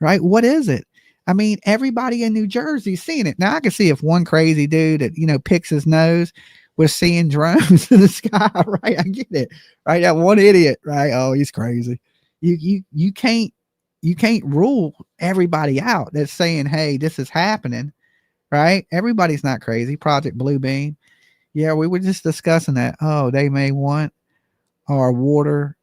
Right? What is it? I mean, everybody in New Jersey seeing it. Now I can see if one crazy dude that, picks his nose was seeing drones in the sky, right? I get it. Right. That one idiot, right? Oh, he's crazy. You can't rule everybody out that's saying, hey, this is happening, right? Everybody's not crazy. Project Bluebeam. Yeah, we were just discussing that. Oh, they may want our water.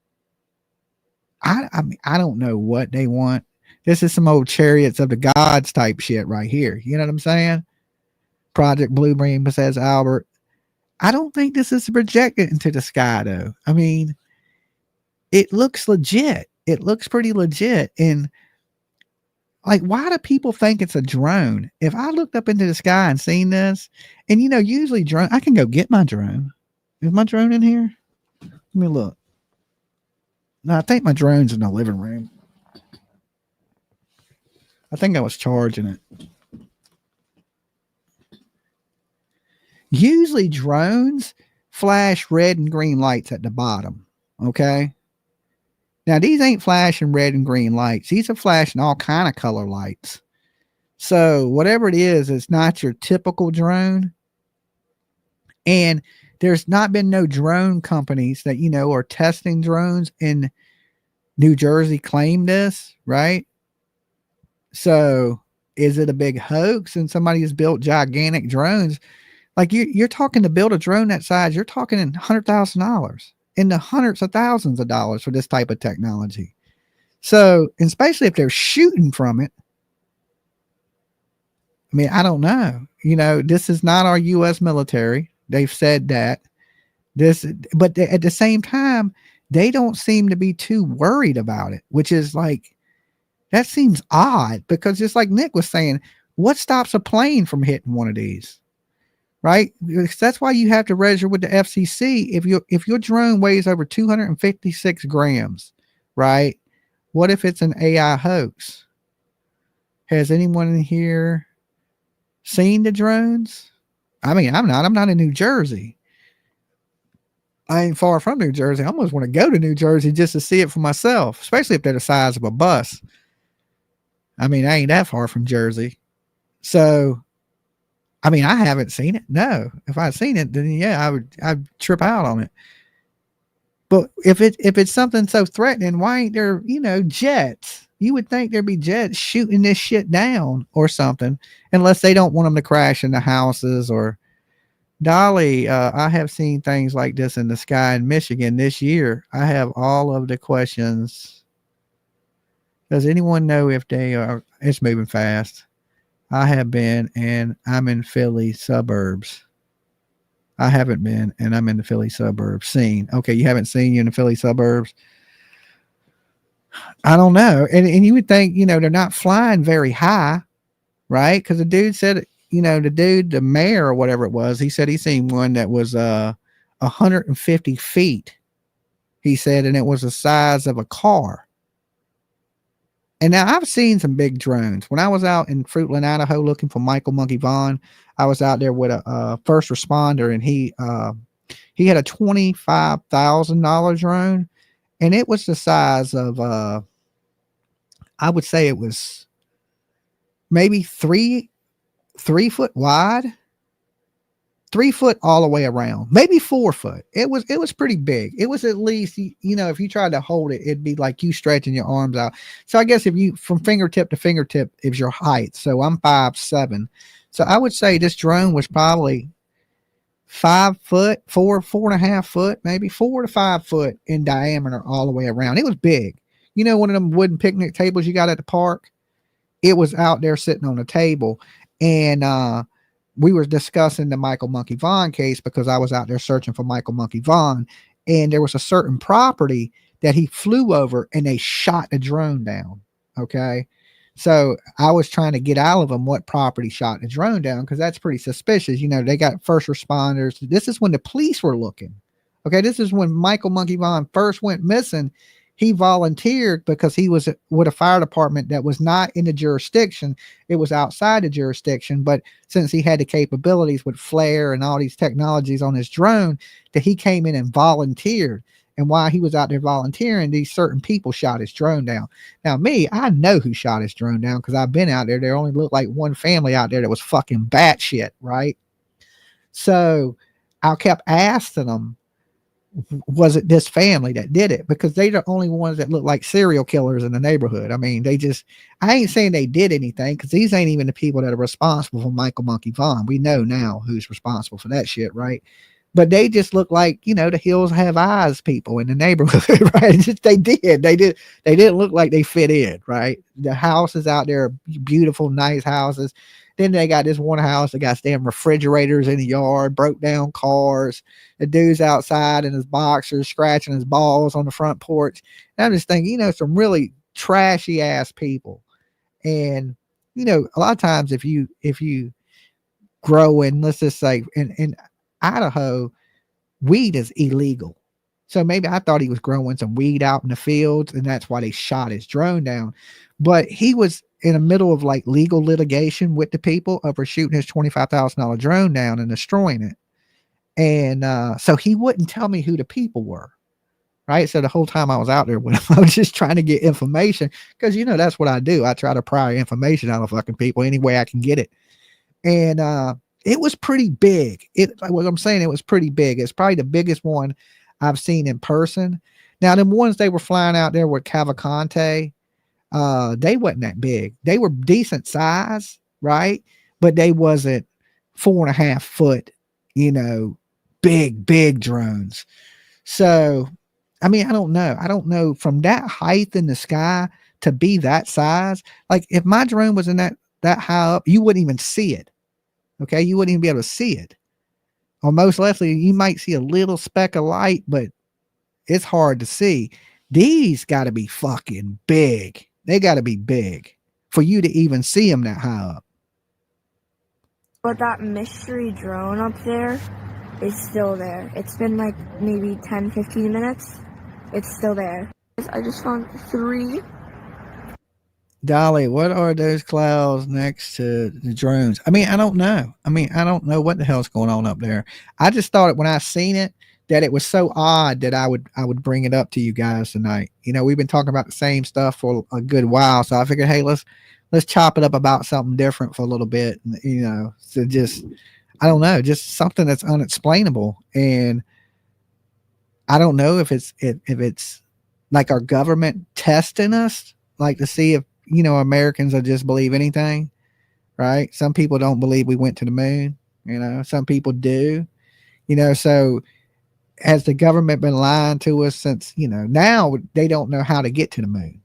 I mean, I don't know what they want. This is some old Chariots of the Gods type shit right here. You know what I'm saying? Project Bluebeam, says Albert. I don't think this is projected into the sky, though. I mean, it looks legit. It looks pretty legit. And like, why do people think it's a drone? If I looked up into the sky and seen this, and usually drone, I can go get my drone. Is my drone in here? Let me look. No, I think my drone's in the living room. I think I was charging it. Usually drones flash red and green lights at the bottom. Okay. Now these ain't flashing red and green lights. These are flashing all kind of color lights. So whatever it is, it's not your typical drone. And there's not been no drone companies that, are testing drones in New Jersey claim this, right? So is it a big hoax and somebody has built gigantic drones? Like you're talking to build a drone that size, you're talking in $100,000, in the hundreds of thousands of dollars for this type of technology. So, and especially if they're shooting from it. I mean, I don't know. This is not our U.S. military. They've said that. But at the same time, they don't seem to be too worried about it, which is like, that seems odd because just like Nick was saying, what stops a plane from hitting one of these? Right? Because that's why you have to register with the FCC. If your drone weighs over 256 grams, right? What if it's an AI hoax? Has anyone in here seen the drones? I mean, I'm not in New Jersey. I ain't far from New Jersey. I almost want to go to New Jersey just to see it for myself, especially if they're the size of a bus. I mean, I ain't that far from Jersey. So, I mean, I haven't seen it. No. If I'd seen it, then yeah, I'd trip out on it. But if it's something so threatening, why ain't there, jets? You would think there'd be jets shooting this shit down or something, unless they don't want them to crash into houses or Dolly. I have seen things like this in the sky in Michigan this year. I have all of the questions. Does anyone know if they are? It's moving fast. I have been, and I'm in Philly suburbs. I haven't been, and I'm in the Philly suburbs. Seen. Okay, you haven't seen you in the Philly suburbs? I don't know. And you would think, they're not flying very high, right? Because the dude said, the mayor or whatever it was, he said he seen one that was 150 feet. He said, and it was the size of a car. And now I've seen some big drones. When I was out in Fruitland, Idaho, looking for Michael Monkey Vaughn, I was out there with a first responder, and he had a $25,000 drone, and it was the size of I would say it was maybe three foot wide, 3 foot all the way around, maybe 4 foot. It was pretty big. It was at least, if you tried to hold it, it'd be like you stretching your arms out. So I guess if you, from fingertip to fingertip is your height. So I'm 5'7". So I would say this drone was probably 5 foot, 4.5 foot, maybe 4 to 5 foot in diameter all the way around. It was big. One of them wooden picnic tables you got at the park? It was out there sitting on a table. And, we were discussing the Michael Monkey Vaughn case because I was out there searching for Michael Monkey Vaughn, and there was a certain property that he flew over and they shot the drone down. Okay. So I was trying to get out of them what property shot the drone down, because that's pretty suspicious. They got first responders. This is when the police were looking. Okay. This is when Michael Monkey Vaughn first went missing. he volunteered because he was with a fire department that was not in the jurisdiction. It was outside the jurisdiction. But since he had the capabilities with flare and all these technologies on his drone, that he came in and volunteered. And while he was out there volunteering, these certain people shot his drone down. Now, me, I know who shot his drone down because I've been out there. There only looked like one family out there that was fucking batshit, right? So I kept asking them, was it this family that did it? Because they're the only ones that look like serial killers in the neighborhood. I mean, I ain't saying they did anything because these ain't even the people that are responsible for Michael Monkey Vaughn. We know now who's responsible for that shit, right? But they just look like, the Hills Have Eyes people in the neighborhood, right? They didn't look like they fit in, right? The houses out there are beautiful, nice houses. Then they got this one house that got damn refrigerators in the yard, broke down cars. The dude's outside in his boxers, scratching his balls on the front porch. And I'm just thinking, some really trashy ass people. And, a lot of times if you grow in, let's just say in Idaho, weed is illegal. So maybe I thought he was growing some weed out in the fields and that's why they shot his drone down. But he was in the middle of like legal litigation with the people over shooting his $25,000 drone down and destroying it. And so he wouldn't tell me who the people were. Right. So the whole time I was out there with him, I was just trying to get information because, that's what I do. I try to pry information out of fucking people any way I can get it. And it was pretty big. What I'm saying, it was pretty big. It's probably the biggest one I've seen in person. Now, them ones they were flying out there with Cavalcante, they wasn't that big. They were decent size, right? But they wasn't 4.5 foot, big drones. So, I mean, I don't know. I don't know from that height in the sky to be that size. Like if my drone was in that high up, you wouldn't even see it. Okay. You wouldn't even be able to see it. Or most likely you might see a little speck of light, but it's hard to see. These got to be fucking big. They got to be big for you to even see them that high up. But that mystery drone up there is still there. It's been like maybe 10, 15 minutes. It's still there. I just found 3. Dolly, what are those clouds next to the drones? I mean, I don't know. I don't know what the hell's going on up there. I just thought when I seen it that it was so odd that I would bring it up to you guys tonight. We've been talking about the same stuff for a good while, so I figured, hey, let's chop it up about something different for a little bit. So just I don't know, just something that's unexplainable, and I don't know if it's like our government testing us, like to see if Americans will just believe anything, right? Some people don't believe we went to the moon, some people do, so has the government been lying to us since, now they don't know how to get to the moon,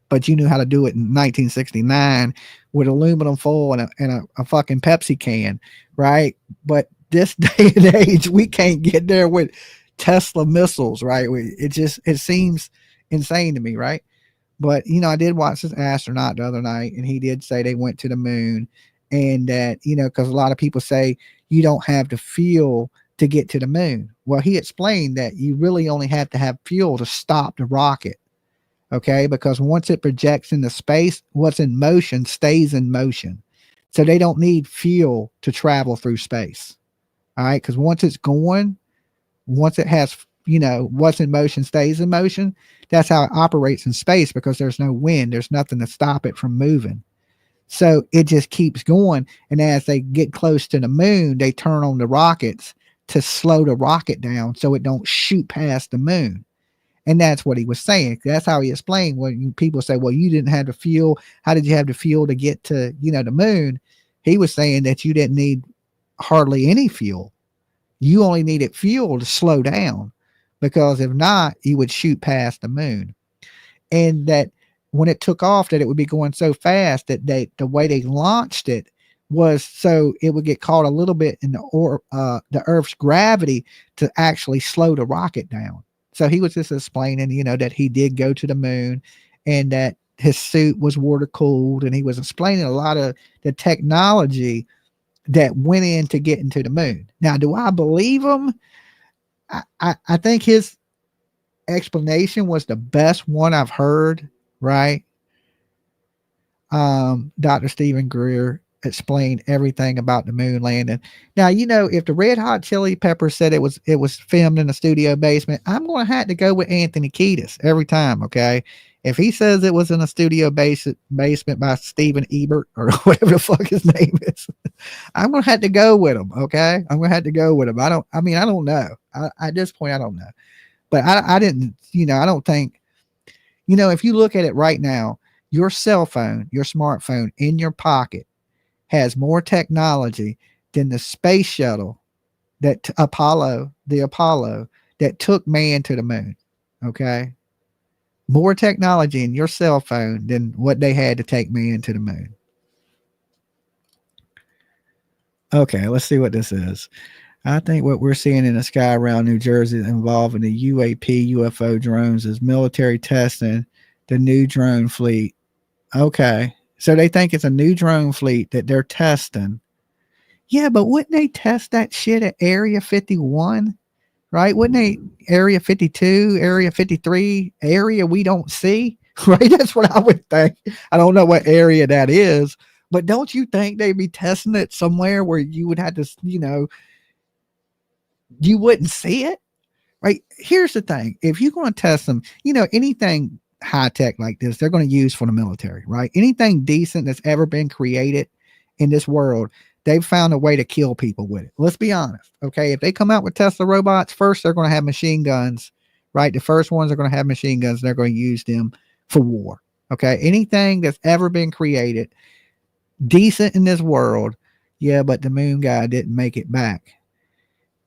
but you knew how to do it in 1969 with aluminum foil and a fucking Pepsi can, right? But this day and age, we can't get there with Tesla missiles, right? It seems insane to me, right? But I did watch this astronaut the other night, and he did say they went to the moon, and that because a lot of people say you don't have the fuel to get to the moon. Well, he explained that you really only have to have fuel to stop the rocket, okay? Because once it projects into space, what's in motion stays in motion, so they don't need fuel to travel through space. All right, because once it's going. Once it has, what's in motion stays in motion. That's how it operates in space because there's no wind. There's nothing to stop it from moving. So it just keeps going. And as they get close to the moon, they turn on the rockets to slow the rocket down so it don't shoot past the moon. And that's what he was saying. That's how he explained when people say, well, you didn't have the fuel. How did you have the fuel to get to, the moon? He was saying that you didn't need hardly any fuel. You only needed fuel to slow down, because if not, you would shoot past the moon. And that when it took off, that it would be going so fast that the way they launched it was so it would get caught a little bit in the Earth's gravity to actually slow the rocket down. So he was just explaining, that he did go to the moon and that his suit was water cooled, and he was explaining a lot of the technology that went into getting to the moon. Now, do I believe him? I think his explanation was the best one I've heard, right? Dr. Stephen Greer explained everything about the moon landing. Now, you know, if the Red Hot Chili Peppers said it was filmed in a studio basement, I'm going to have to go with Anthony Kiedis every time. Okay, if he says it was in a studio basement by Steven Ebert or whatever the fuck his name is, I'm going to have to go with him. Okay, I'm going to have to go with him. I don't know. At this point, I don't know, but I didn't. You know, I don't think. You know, if you look at it right now, your cell phone, your smartphone in your pocket has more technology than the space shuttle the Apollo that took man to the moon. Okay. More technology in your cell phone than what they had to take man to the moon. Okay, let's see what this is. I think what we're seeing in the sky around New Jersey involving the UAP UFO drones is military testing the new drone fleet. Okay. So they think it's a new drone fleet that they're testing. Yeah, but wouldn't they test that shit at Area 51? Right? Wouldn't they Area 52, Area 53, area we don't see? Right? That's what I would think. I don't know what area that is, but don't you think they'd be testing it somewhere where you would have to, you know, you wouldn't see it? Right? Here's the thing. If you're going to test them, you know, anything high tech like this, they're going to use for the military, right? Anything decent that's ever been created in this world, they've found a way to kill people with it. Let's be honest. Okay. If they come out with Tesla robots, first, they're going to have machine guns, right? The first ones are going to have machine guns. And they're going to use them for war. Okay. Anything that's ever been created decent in this world. Yeah. But the moon guy didn't make it back.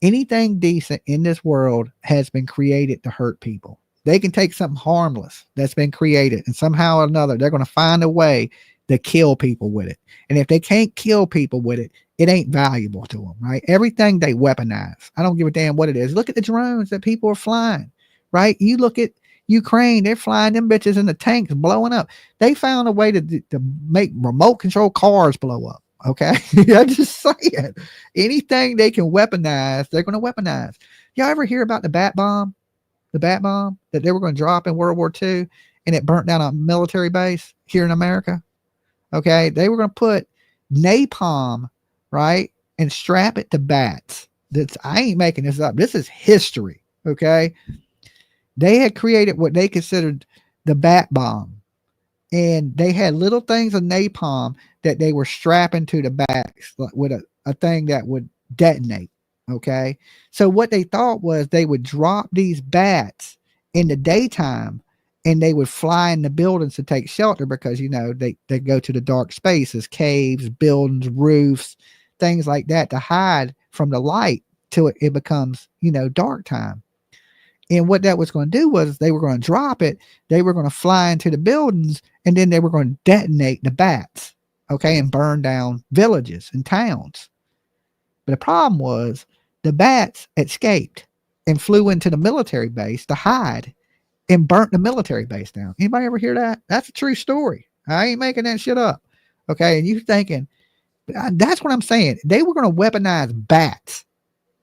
Anything decent in this world has been created to hurt people. They can take something harmless that's been created and somehow or another, they're going to find a way to kill people with it. And if they can't kill people with it, it ain't valuable to them, right? Everything they weaponize. I don't give a damn what it is. Look at the drones that people are flying, right? You look at Ukraine, they're flying them bitches in the tanks blowing up. They found a way to make remote control cars blow up. Okay. I'm just saying anything they can weaponize, they're going to weaponize. Y'all ever hear about the bat bomb? The bat bomb that they were going to drop in World War II and it burnt down a military base here in America. Okay. They were going to put napalm, right, and strap it to bats. I ain't making this up. This is history. Okay. They had created what they considered the bat bomb. And they had little things of napalm that they were strapping to the backs with a thing that would detonate. Okay. So what they thought was they would drop these bats in the daytime and they would fly in the buildings to take shelter because, you know, they go to the dark spaces, caves, buildings, roofs, things like that to hide from the light till it becomes, you know, dark time. And what that was going to do was they were going to drop it. They were going to fly into the buildings and then they were going to detonate the bats. Okay. And burn down villages and towns. But the problem was the bats escaped and flew into the military base to hide and burnt the military base down. Anybody ever hear that? That's a true story. I ain't making that shit up. Okay. And you thinking, that's what I'm saying. They were going to weaponize bats.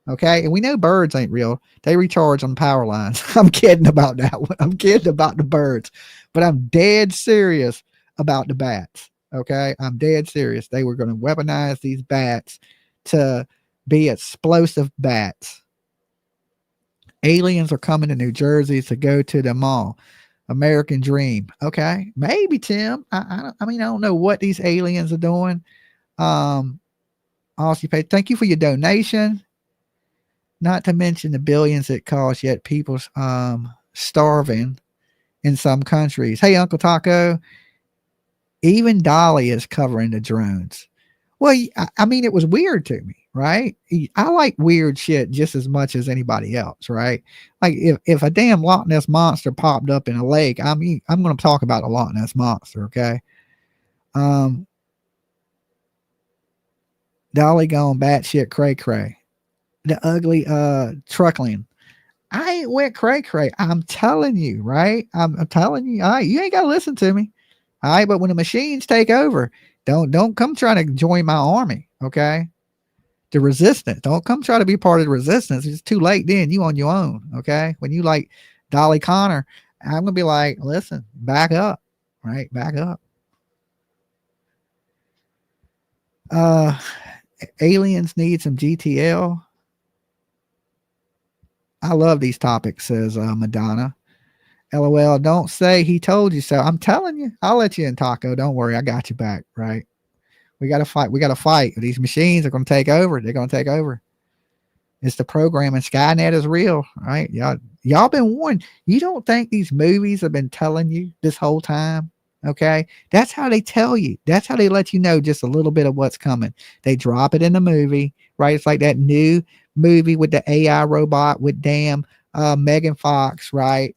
Okay. And we know birds ain't real. They recharge on power lines. I'm kidding about that one. I'm kidding about the birds, but I'm dead serious about the bats. Okay. I'm dead serious. They were going to weaponize these bats to be explosive bats. Aliens are coming to New Jersey to go to the mall. American dream. Okay. Maybe, Tim. I mean, I don't know what these aliens are doing. Also, thank you for your donation. Not to mention the billions it costs, yet people's starving in some countries. Hey, Uncle Taco, even Dolly is covering the drones. Well, I mean, it was weird to me, right? I like weird shit just as much as anybody else, right? Like if a damn Loch Ness monster popped up in a lake, I mean, I'm going to talk about a Loch Ness monster, okay? Dolly gone batshit cray cray. The ugly truckling. I ain't went cray cray. I'm telling you, right? I'm telling you. All right, you ain't gotta listen to me. All right, but when the machines take over, don't come trying to join my army, okay? The resistance. Don't come try to be part of the resistance. It's too late then. You on your own, okay? When you like Dolly Connor, I'm gonna be like, listen, back up, right? Back up. Aliens need some GTL. I love these topics, says Madonna. LOL, don't say he told you so. I'm telling you, I'll let you in, Taco. Don't worry, I got you back, right? We got to fight. We got to fight. These machines are going to take over. They're going to take over. It's the program, and Skynet is real, right? Y'all been warned. You don't think these movies have been telling you this whole time? Okay, that's how they tell you. That's how they let you know just a little bit of what's coming. They drop it in the movie, right? It's like that new movie with the AI robot with damn Megan Fox, right?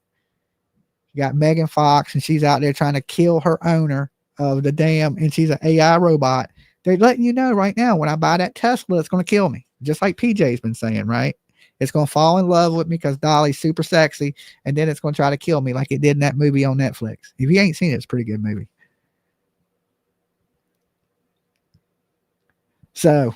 You got Megan Fox, and she's out there trying to kill her owner of the damn, and she's an AI robot. They're letting you know right now, when I buy that Tesla, it's going to kill me. Just like PJ's been saying, right? It's going to fall in love with me because Dolly's super sexy, and then it's going to try to kill me like it did in that movie on Netflix. If you ain't seen it, it's a pretty good movie. So,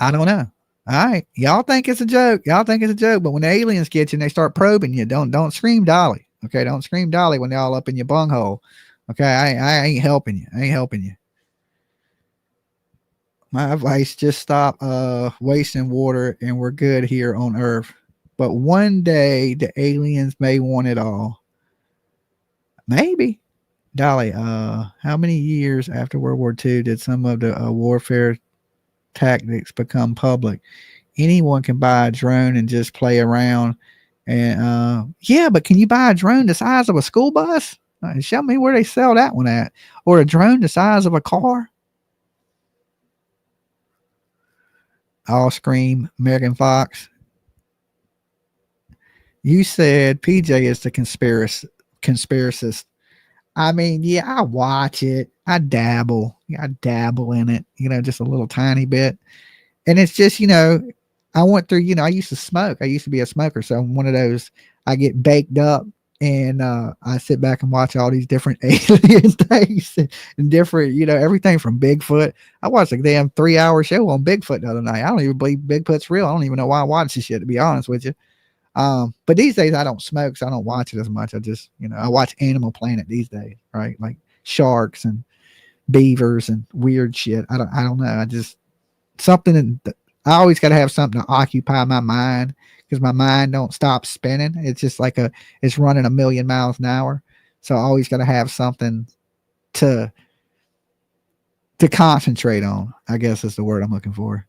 I don't know. All right. Y'all think it's a joke. Y'all think it's a joke, but when the aliens get you and they start probing you, don't scream Dolly. Okay, don't scream Dolly when they're all up in your bunghole. Okay, I ain't helping you. I ain't helping you. My advice, just stop wasting water and we're good here on Earth. But one day the aliens may want it all. Maybe. Dolly, how many years after World War II did some of the warfare tactics become public? Anyone can buy a drone and just play around. And yeah, but can you buy a drone the size of a school bus? Show me where they sell that one at. Or a drone the size of a car? I'll scream Megan Fox. You said PJ is the conspiracist. I mean, yeah, I watch it. I dabble in it, just a little tiny bit. And it's just, I went through, I used to smoke. I used to be a smoker. So I'm one of those, I get baked up and I sit back and watch all these different alien things and different, everything from Bigfoot. I watched a damn 3-hour show on Bigfoot the other night. I don't even believe Bigfoot's real. I don't even know why I watch this shit, to be honest with you. But these days I don't smoke, so I don't watch it as much. I just, I watch Animal Planet these days, right? Like sharks and beavers and weird shit. I don't know. I just, something that I always got to have something to occupy my mind because my mind don't stop spinning. It's just like it's running 1,000,000 miles an hour. So I always got to have something to concentrate on, I guess is the word I'm looking for.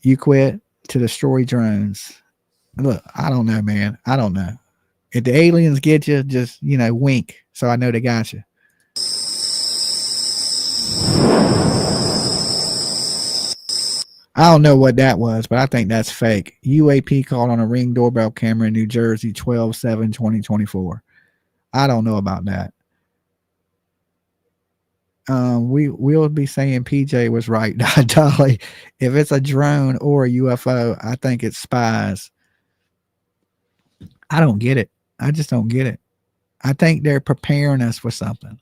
You quit to destroy drones. Look, I don't know, man. I don't know. If the aliens get you, just, wink so I know they got you. I don't know what that was, but I think that's fake. UAP called on a Ring doorbell camera in New Jersey, 12/7/2024. I don't know about that. We'll be saying PJ was right, Dolly. If it's a drone or a UFO, I think it's spies. I don't get it. I just don't get it. I think they're preparing us for something,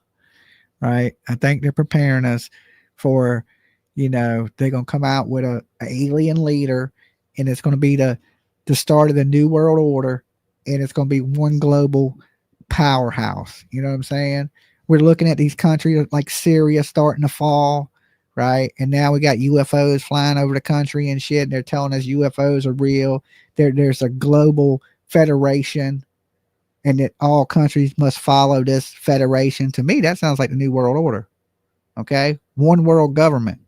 right? I think they're preparing us for, they're going to come out with a alien leader, and it's going to be the start of the new world order, and it's going to be one global powerhouse. You know what I'm saying? We're looking at these countries like Syria starting to fall, right? And now we got UFOs flying over the country and shit, and they're telling us UFOs are real. There's a global federation, and that all countries must follow this federation. To me, that sounds like the new world order. Okay? One world government.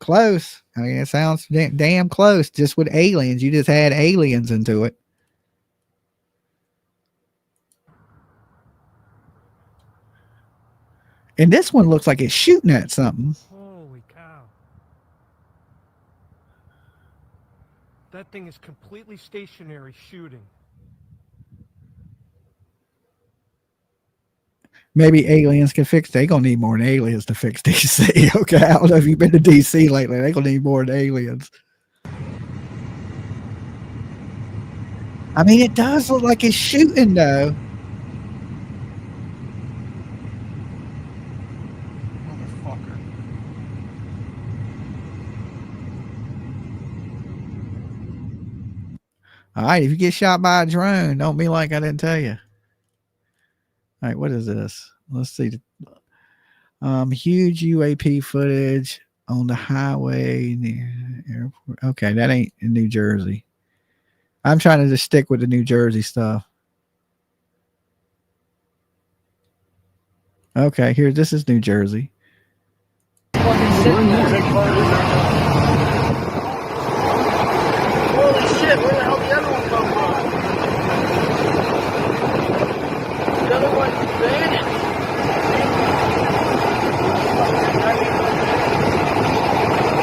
Close. I mean, it sounds damn close. Just with aliens. You just add aliens into it. And this one looks like it's shooting at something. Holy cow. That thing is completely stationary shooting. Maybe aliens can fix it. They're going to need more than aliens to fix DC. Okay, I don't know if you've been to DC lately. They're going to need more than aliens. I mean, it does look like it's shooting, though. Motherfucker. All right, if you get shot by a drone, don't be like I didn't tell you. All right, what is this? Let's see. Huge UAP footage on the highway near the airport. Okay, that ain't in New Jersey. I'm trying to just stick with the New Jersey stuff. Okay, here, this is New Jersey. Holy shit, where the hell did the other one come from? The other one vanished.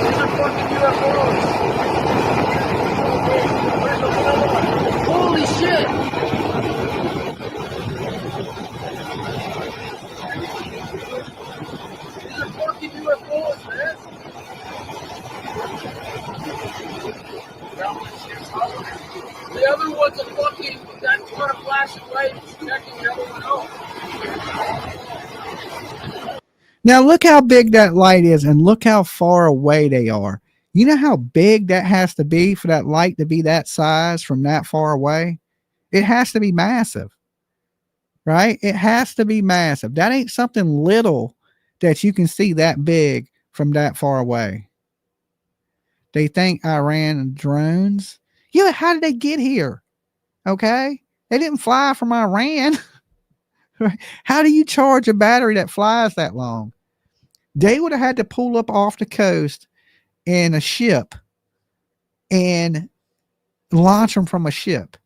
These are fucking UFOs. Where's the other one? Holy shit! These are fucking UFOs, man. The other one's a fucking, that's got a flashing light, it's checking the other one out. Now look how big that light is and look how far away they are. You know how big that has to be for that light to be that size from that far away? It has to be massive, right? It has to be massive. That ain't something little that you can see that big from that far away. They think Iran drones. Yeah, how did they get here? Okay. They didn't fly from Iran. How do you charge a battery that flies that long? They would have had to pull up off the coast in a ship and launch them from a ship,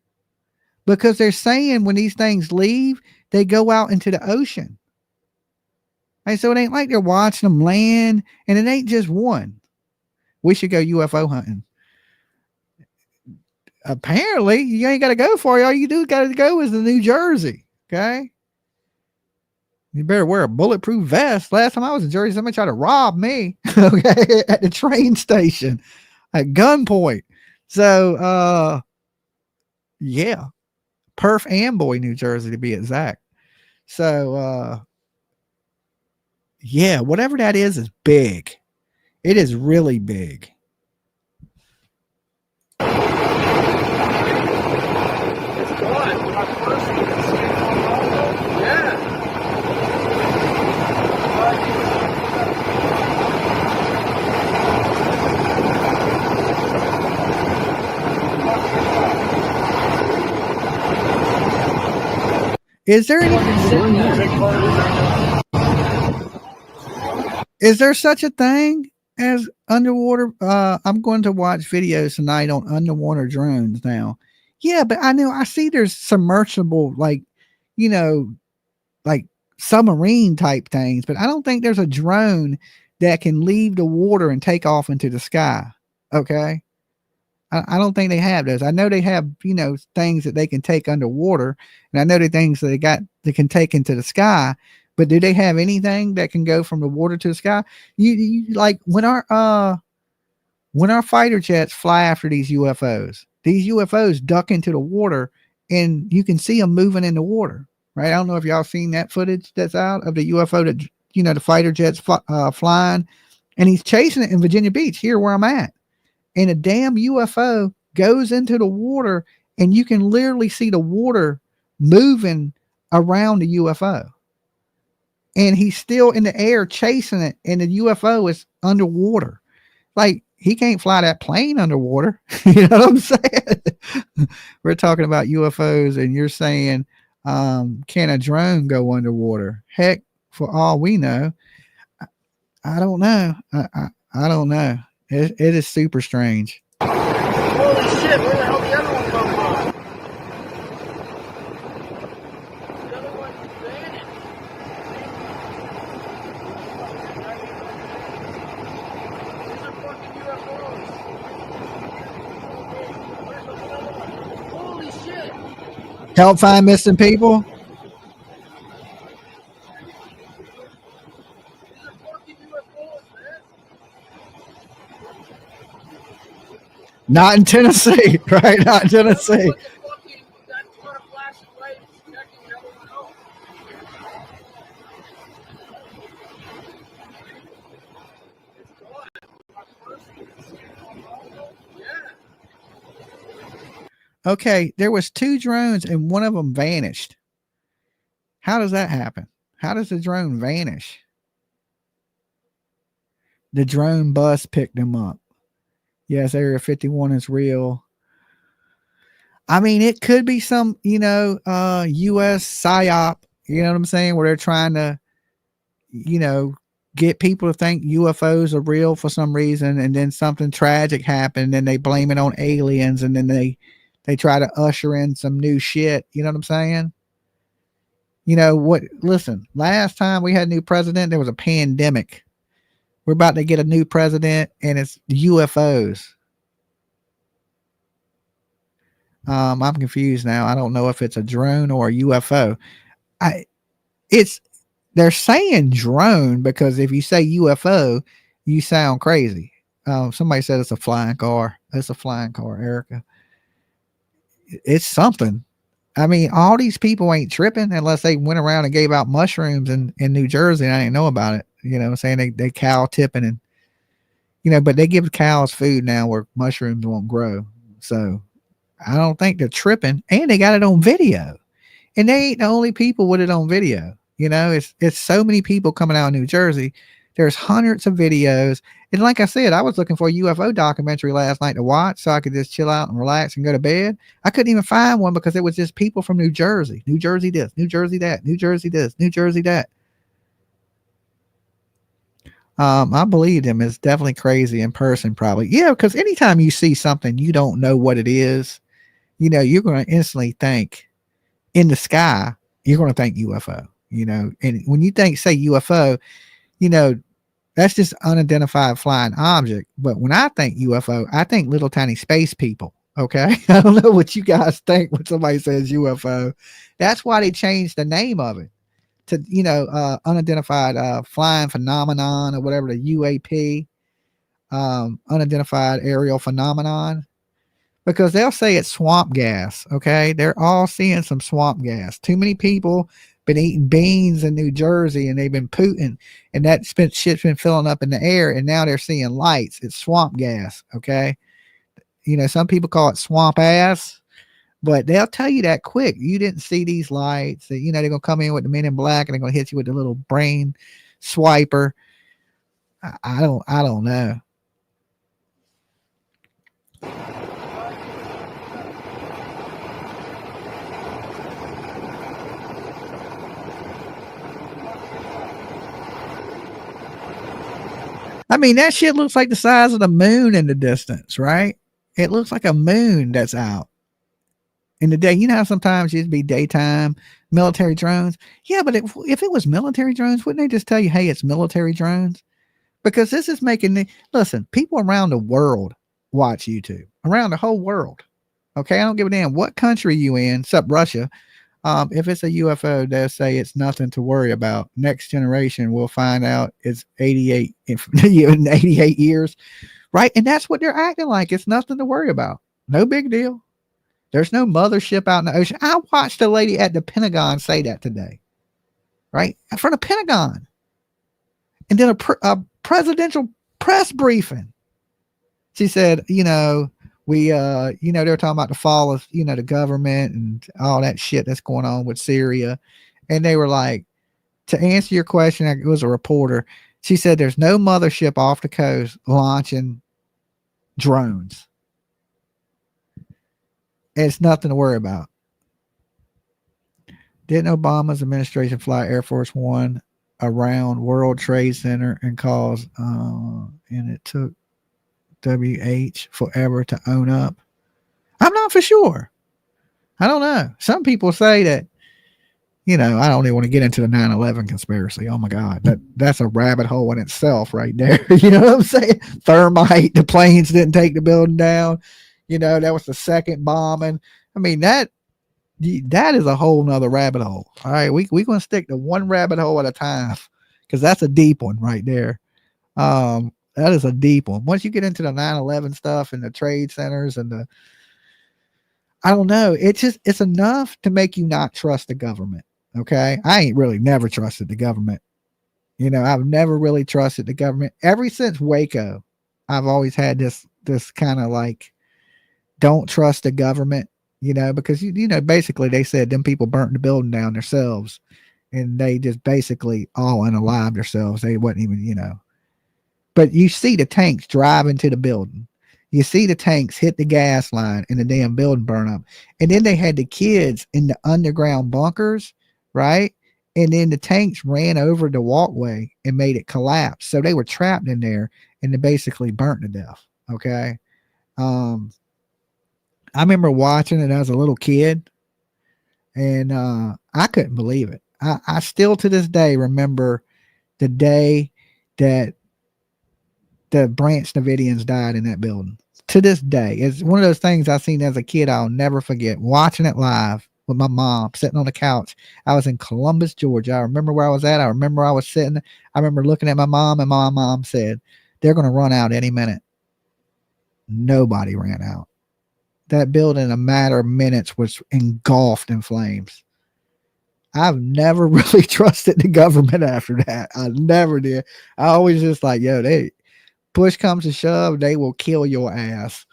because they're saying when these things leave, they go out into the ocean. And so it ain't like they're watching them land, and it ain't just one. We should go UFO hunting. Apparently, you ain't got to go for it. All you do got to go is the New Jersey. Okay. You better wear a bulletproof vest. Last time I was in Jersey, somebody tried to rob me. Okay. At the train station at gunpoint. So, yeah. Perth Amboy, New Jersey, to be exact. So, yeah, whatever that is big. It is really big. Is there is there such a thing as underwater? I'm going to watch videos tonight on underwater drones now. Yeah, but I see there's submersible, like, you know, like submarine type things, but I don't think there's a drone that can leave the water and take off into the sky. Okay. I don't think they have those. I know they have, you know, things that they can take underwater, and I know the things that they can take into the sky, but do they have anything that can go from the water to the sky? You like when our fighter jets fly after these UFOs duck into the water, and you can see them moving in the water, right? I don't know if y'all seen that footage that's out of the UFO that, you know, the fighter jets flying, and he's chasing it in Virginia Beach, here where I'm at. And a damn UFO goes into the water, and you can literally see the water moving around the UFO. And he's still in the air chasing it, and the UFO is underwater. Like, he can't fly that plane underwater. You know what I'm saying? We're talking about UFOs, and you're saying, can a drone go underwater? Heck, for all we know, I don't know. I don't know. It is super strange. Holy shit, where the hell did the other one come from? The other one vanished. These are fucking UFOs. Where's the other one? Holy shit. Help find missing people. Not in Tennessee, right? Not in Tennessee. Okay, there was 2 drones and one of them vanished. How does that happen? How does the drone vanish? The drone bus picked them up. Yes, Area 51 is real. I mean, it could be some, US psyop, you know what I'm saying, where they're trying to, get people to think UFOs are real for some reason, and then something tragic happened, and they blame it on aliens, and then they try to usher in some new shit. You know what I'm saying? Listen, last time we had a new president, there was a pandemic. We're about to get a new president, and it's UFOs. I'm confused now. I don't know if it's a drone or a UFO. They're saying drone because if you say UFO, you sound crazy. Somebody said it's a flying car. It's a flying car, Erica. It's something. I mean, all these people ain't tripping unless they went around and gave out mushrooms in New Jersey and I didn't know about it. You know what I'm saying? They cow tipping and, but they give cows food now where mushrooms won't grow. So I don't think they're tripping, and they got it on video, and they ain't the only people with it on video. It's so many people coming out of New Jersey. There's hundreds of videos. And like I said, I was looking for a UFO documentary last night to watch so I could just chill out and relax and go to bed. I couldn't even find one because it was just people from New Jersey. New Jersey this, New Jersey that, New Jersey this, New Jersey that. I believe him. It's definitely crazy in person, probably. Yeah, because anytime you see something you don't know what it is, you're going to instantly think in the sky, you're going to think UFO, and when you say UFO, that's just unidentified flying object. But when I think UFO, I think little tiny space people. Okay. I don't know what you guys think when somebody says UFO. That's why they changed the name of it to, unidentified flying phenomenon or whatever, the UAP, unidentified aerial phenomenon, because they'll say it's swamp gas. Okay. They're all seeing some swamp gas. Too many people been eating beans in New Jersey and they've been pooting, and that shit's been filling up in the air, and now they're seeing lights. It's swamp gas. Okay. Some people call it swamp ass, but they'll tell you that quick. You didn't see these lights. They're going to come in with the Men in Black and they're going to hit you with the little brain swiper. I don't know. I mean, that shit looks like the size of the moon in the distance, right? It looks like a moon that's out in the day. You know how sometimes it'd be daytime military drones? Yeah, but if it was military drones, wouldn't they just tell you, hey, it's military drones? Because this is making listen, people around the world watch YouTube, around the whole world. Okay, I don't give a damn what country you in, except Russia. If it's a UFO, they'll say it's nothing to worry about. Next generation will find out it's 88 in 88 years, right? And that's what they're acting like. It's nothing to worry about. No big deal. There's no mothership out in the ocean. I watched a lady at the Pentagon say that today, right? In front of Pentagon. And then a presidential press briefing. She said, we they're talking about the fall of the government and all that shit that's going on with Syria, and they were like, to answer your question, it was a reporter, she said there's no mothership off the coast launching drones. It's nothing to worry about. Didn't Obama's administration fly Air Force One around World Trade Center and cause and it took WH forever to own up? I'm not for sure. I don't know. Some people say that, I don't even want to get into the 9/11 conspiracy. Oh my God. That's a rabbit hole in itself right there. You know what I'm saying? Thermite, the planes didn't take the building down. That was the second bombing. I mean, that is a whole nother rabbit hole. All right. We're going to stick to one rabbit hole at a time, because that's a deep one right there. That is a deep one. Once you get into the 9/11 stuff and the trade centers and I don't know. It's enough to make you not trust the government. Okay. I ain't really never trusted the government. I've never really trusted the government. Ever since Waco, I've always had this kind of like, don't trust the government. you know, because you know, basically they said them people burnt the building down themselves, and they just basically all unalived themselves. They wasn't even, you know. But you see the tanks drive into the building. You see the tanks hit the gas line and the damn building burn up. And then they had the kids in the underground bunkers, right? And then the tanks ran over the walkway and made it collapse. So they were trapped in there and they basically burnt to death. Okay. I remember watching it as a little kid, and I couldn't believe it. I still to this day remember the day that the Branch Davidians died in that building. To this day, it's one of those things I seen as a kid I'll never forget. Watching it live with my mom sitting on the couch. I was in Columbus, Georgia. I remember where I was at. I remember I was sitting. I remember looking at my mom, and my mom said, "They're going to run out any minute." Nobody ran out. That building, in a matter of minutes, was engulfed in flames. I've never really trusted the government after that. I never did. I always just like, yo, they push comes to shove, they will kill your ass.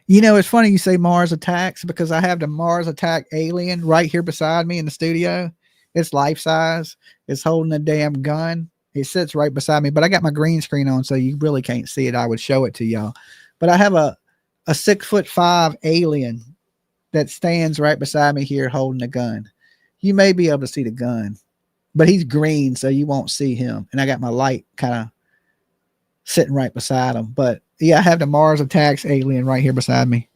You know, it's funny you say Mars Attacks because I have the Mars Attack alien right here beside me in the studio. It's life size. It's holding a damn gun. It sits right beside me, but I got my green screen on, so you really can't see it. I would show it to y'all. But I have a 6'5" alien that stands right beside me here holding a gun. You may be able to see the gun, but he's green, so you won't see him. And I got my light kind of sitting right beside him. But yeah, I have the Mars Attacks alien right here beside me.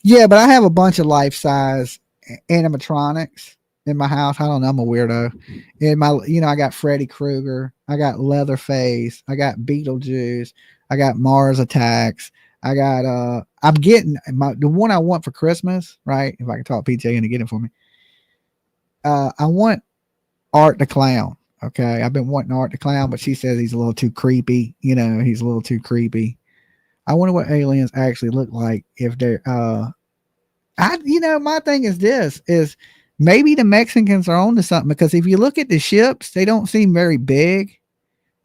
Yeah, but I have a bunch of life-size animatronics in my house. I don't know. I'm a weirdo. In my, you know, I got Freddy Krueger. I got Leatherface. I got Beetlejuice. I got Mars Attacks. I got I'm getting the one I want for Christmas, right? If I can talk PJ into getting it for me. I want Art the Clown. Okay. I've been wanting Art the Clown, but she says he's a little too creepy. You know, he's a little too creepy. I wonder what aliens actually look like if they're you know, my thing is this is maybe the Mexicans are onto something, because if you look at the ships, they don't seem very big,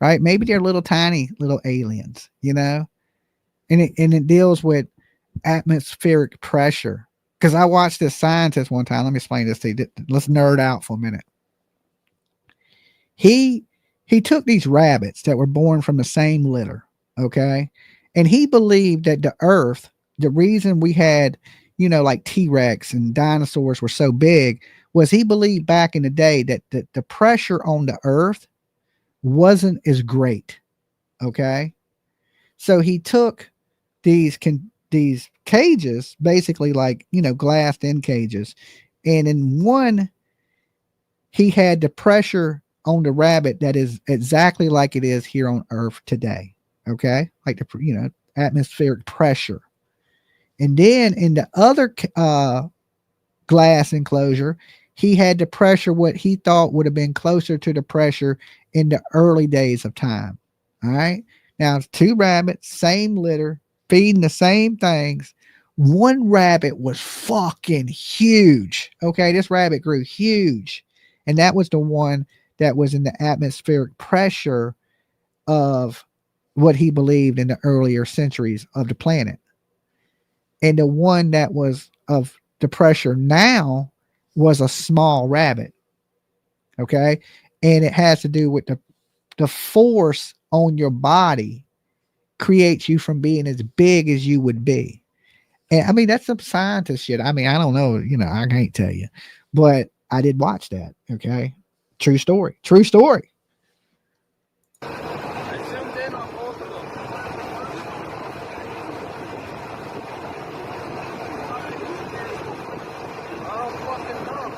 right? Maybe they're little tiny little aliens, you know? And it deals with atmospheric pressure. Because I watched this scientist one time. Let me explain this to you. Let's nerd out for a minute. He took these rabbits that were born from the same litter, okay? And he believed that the Earth, the reason we had, you know, like T-Rex and dinosaurs were so big, was he believed back in the day that the pressure on the Earth wasn't as great, okay? So he took these cages, basically like, you know, glassed in cages. And in one, he had the pressure on the rabbit that is exactly like it is here on Earth today. Okay. Like the, you know, atmospheric pressure. And then in the other glass enclosure, he had the pressure, what he thought would have been closer to the pressure in the early days of time. All right. Now it's two rabbits, same litter, feeding the same things. One rabbit was fucking huge. Okay, this rabbit grew huge. And that was the one that was in the atmospheric pressure of what he believed in the earlier centuries of the planet. And the one that was of the pressure now was a small rabbit. Okay, and it has to do with the force on your body creates you from being as big as you would be. And I mean, that's some scientist shit. I mean, I don't know, you know, I can't tell you, but I did watch that. Okay. True story. True story. I zoomed in on both of them. I don't fucking know.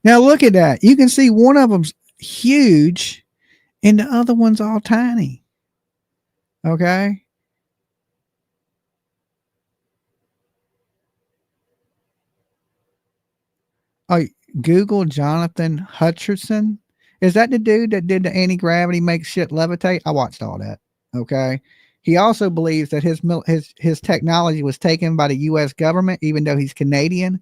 Now look at that. You can see one of them's huge and the other one's all tiny. Okay. Oh, Google Jonathan Hutcherson. Is that the dude that did the anti-gravity make shit levitate? I watched all that. Okay. He also believes that his technology was taken by the U.S. government, even though he's Canadian,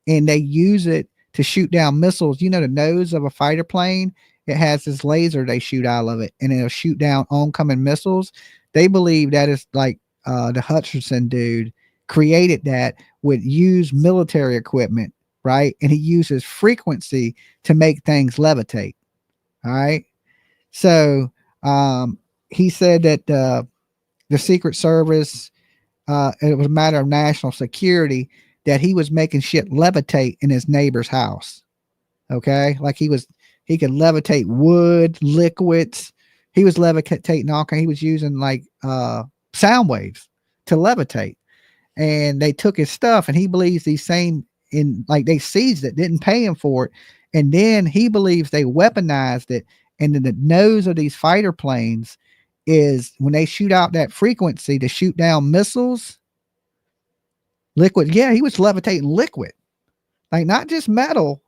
and they use it to shoot down missiles. You know, the nose of a fighter plane, it has this laser they shoot out of it, and it'll shoot down oncoming missiles. They believe that is like the Hutcherson dude created that with used military equipment, right? And he uses frequency to make things levitate. All right. So he said that the Secret Service, it was a matter of national security, that he was making shit levitate in his neighbor's house. Okay. Like he could levitate wood, liquids. He was levitating all kinds. He was using like sound waves to levitate. And they took his stuff, and he believes these same they seized it, didn't pay him for it. And then he believes they weaponized it. And then the nose of these fighter planes is when they shoot out that frequency to shoot down missiles, liquid. Yeah, he was levitating liquid, like not just metal,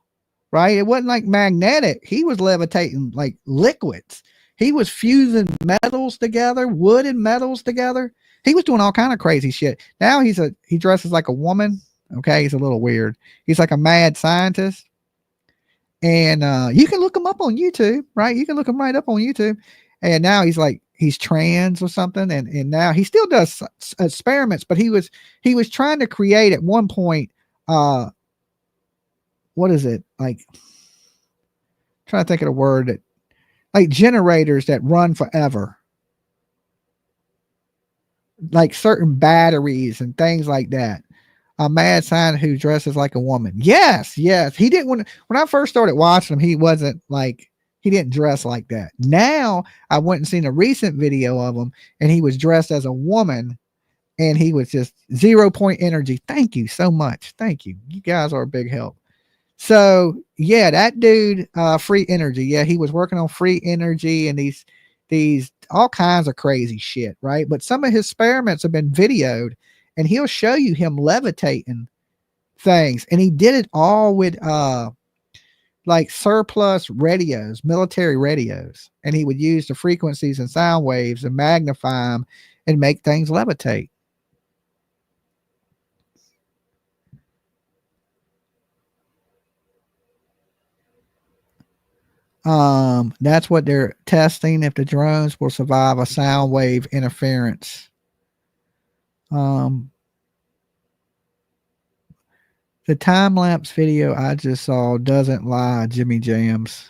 right? It wasn't like magnetic. He was levitating like liquids. He was fusing metals together, wood and metals together. He was doing all kind of crazy shit. Now he dresses like a woman. Okay, he's a little weird. He's like a mad scientist. And you can look him up on YouTube, right? You can look him right up on YouTube. And now he's trans or something. And now he still does experiments, but he was trying to create at one point, what is it? Like, trying to think of a word that, like generators that run forever. Like certain batteries and things like that. A mad scientist who dresses like a woman. Yes. He didn't when I first started watching him, he didn't dress like that. Now I went and seen a recent video of him, and he was dressed as a woman, and he was just 0 point energy. Thank you so much. Thank you. You guys are a big help. So yeah, that dude, free energy. Yeah, he was working on free energy and these all kinds of crazy shit, right? But some of his experiments have been videoed, and he'll show you him levitating things. And he did it all with like surplus radios, military radios. And he would use the frequencies and sound waves and magnify them and make things levitate. That's what they're testing, if the drones will survive a sound wave interference. The time-lapse video I just saw doesn't lie, Jimmy Jams.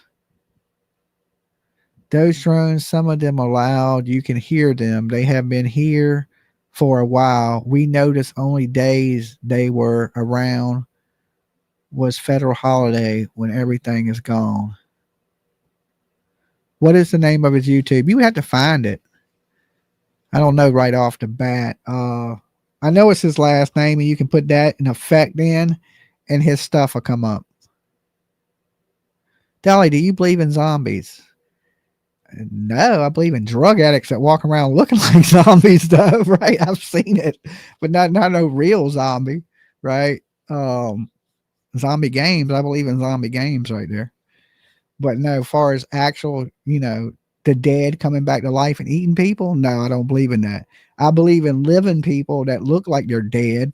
Those drones, some of them are loud. You can hear them. They have been here for a while. We noticed only days they were around was federal holiday when everything is gone. What is the name of his YouTube? You have to find it. I don't know right off the bat. I know it's his last name, and you can put that in effect in, and his stuff will come up. Dolly, do you believe in zombies? No, I believe in drug addicts that walk around looking like zombies, though, right? I've seen it, but not no real zombie, right? Zombie games. I believe in zombie games right there. But no, as far as actual, the dead coming back to life and eating people, no, I don't believe in that. I believe in living people that look like they're dead.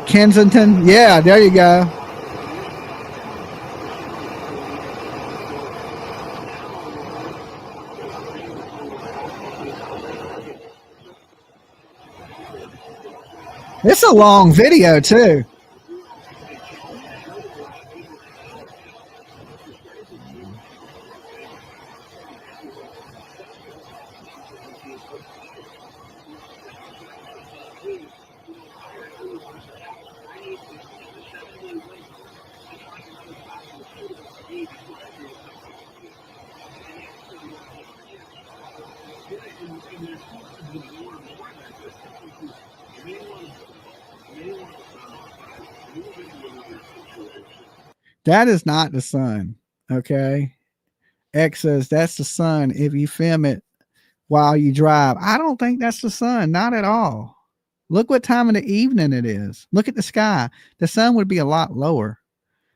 Kensington. Yeah, there you go. It's a long video too. That is not the sun. Okay. X says that's the sun if you film it while you drive. I don't think that's the sun. Not at all. Look what time of the evening it is. Look at the sky. The sun would be a lot lower.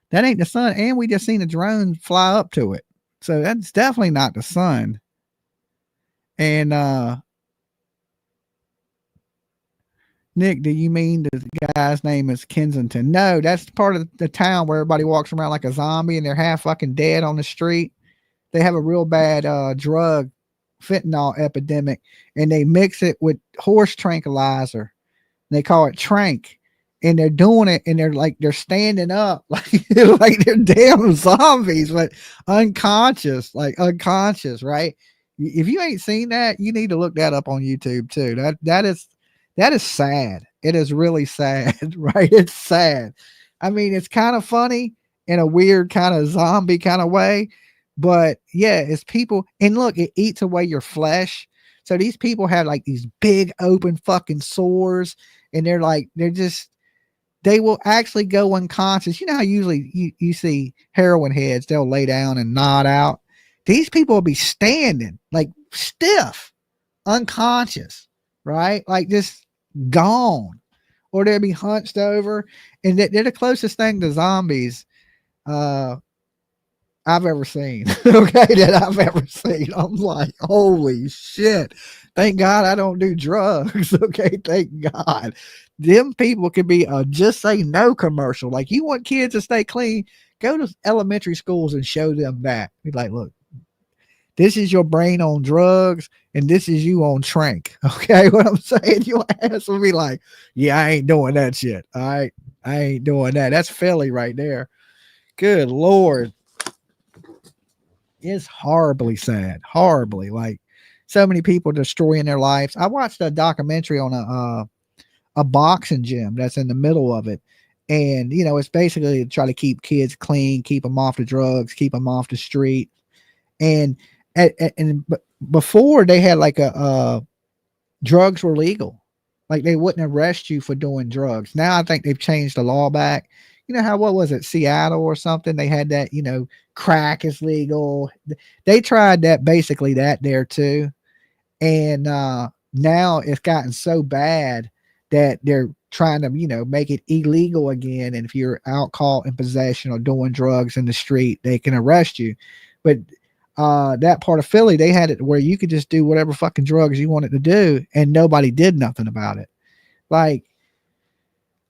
That ain't the sun. And we just seen a drone fly up to it. So that's definitely not the sun. And Nick, do you mean the guy's name is Kensington? No, that's part of the town where everybody walks around like a zombie and they're half fucking dead on the street. They have a real bad drug fentanyl epidemic, and they mix it with horse tranquilizer. They call it trank, and they're doing it, and they're standing up like like they're damn zombies, but unconscious, right? If you ain't seen that, you need to look that up on YouTube too. That is sad. It is really sad, right? It's sad. I mean, it's kind of funny in a weird kind of zombie kind of way, but yeah, it's people. And look, it eats away your flesh. So these people have like these big open fucking sores, and they will actually go unconscious. You know how usually you see heroin heads, they'll lay down and nod out. These people will be standing like stiff, unconscious, right? Like just gone, or they'll be hunched over, and they're the closest thing to zombies I've ever seen. Okay, that I've ever seen. I'm like, holy shit. Thank God I don't do drugs. Okay, thank God. Them people could be a Just Say No commercial. Like, you want kids to stay clean, go to elementary schools and show them that. Be like, look, this is your brain on drugs, and this is you on trank. Okay, what I'm saying? Your ass will be like, yeah, I ain't doing that shit. All right, I ain't doing that. That's Philly right there. Good Lord. It's horribly sad. Horribly. Like, so many people destroying their lives. I watched a documentary on a boxing gym that's in the middle of it. And, you know, it's basically to try to keep kids clean, keep them off the drugs, keep them off the street. And before they had like drugs were legal. Like, they wouldn't arrest you for doing drugs. Now I think they've changed the law back. You know how, what was it, Seattle or something? They had that, you know, crack is legal. They tried that, basically that there too. And now it's gotten so bad that they're trying to, you know, make it illegal again. And if you're out caught in possession or doing drugs in the street, they can arrest you. But that part of Philly, they had it where you could just do whatever fucking drugs you wanted to do, and nobody did nothing about it. Like,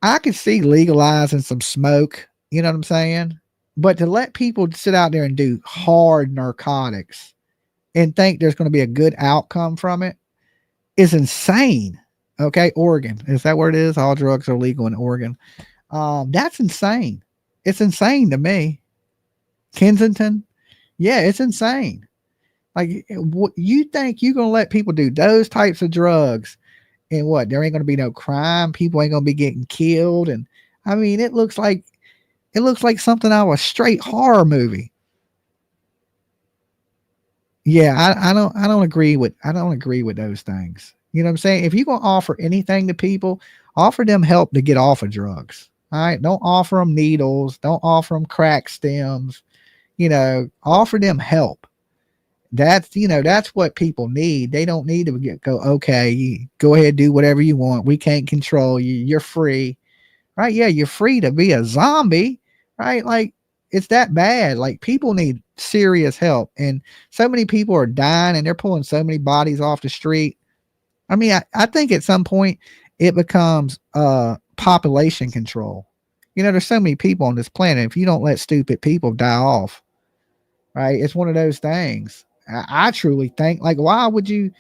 I could see legalizing some smoke, you know what I'm saying? But to let people sit out there and do hard narcotics and think there's going to be a good outcome from it is insane. Okay, Oregon. Is that where it is? All drugs are legal in Oregon. That's insane. It's insane to me. Kensington. Yeah, it's insane. Like, what you think you're going to let people do those types of drugs, and what, there ain't going to be no crime, people ain't going to be getting killed? And I mean, it looks like something out of a straight horror movie. Yeah, I don't agree with those things. You know what I'm saying? If you're going to offer anything to people, offer them help to get off of drugs. All right, don't offer them needles, don't offer them crack stems. You know, offer them help. That's, you know, that's what people need. They don't need to go, okay, you go ahead, do whatever you want. We can't control you. You're free. Right? Yeah, you're free to be a zombie. Right? Like, it's that bad. Like, people need serious help. And so many people are dying, and they're pulling so many bodies off the street. I mean, I think at some point it becomes population control. You know, there's so many people on this planet. If you don't let stupid people die off, right? It's one of those things. I truly think, like, why would you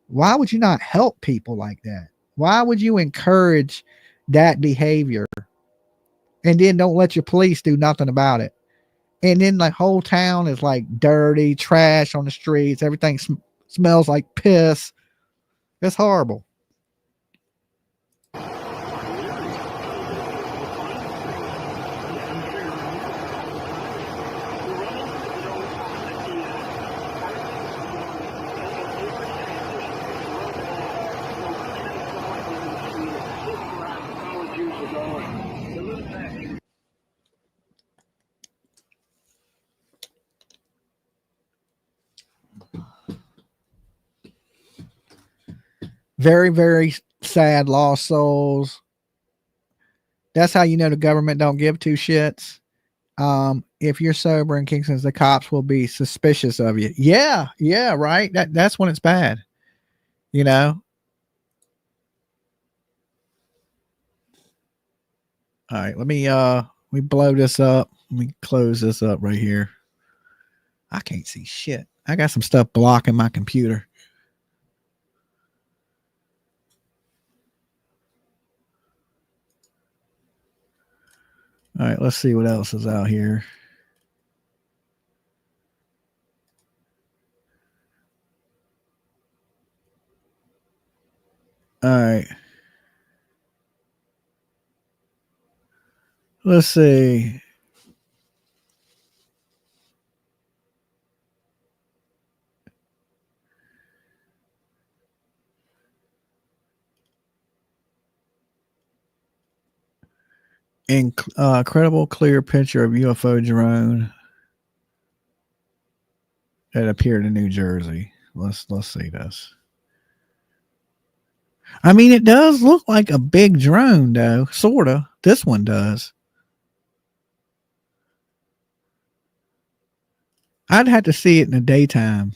not help people like that? Why would you encourage that behavior and then don't let your police do nothing about it? And then the whole town is like dirty, trash on the streets. Everything smells like piss. It's horrible. Very, very sad, lost souls. That's how you know the government don't give two shits. If you're sober in Kingston, the cops will be suspicious of you. Yeah, yeah, right. That's when it's bad. You know. All right, let me blow this up. Let me close this up right here. I can't see shit. I got some stuff blocking my computer. All right, let's see what else is out here. All right. Let's see. Incredible clear picture of UFO drone that appeared in New Jersey. Let's see this. I mean, it does look like a big drone, though. Sorta. This one does. I'd have to see it in the daytime.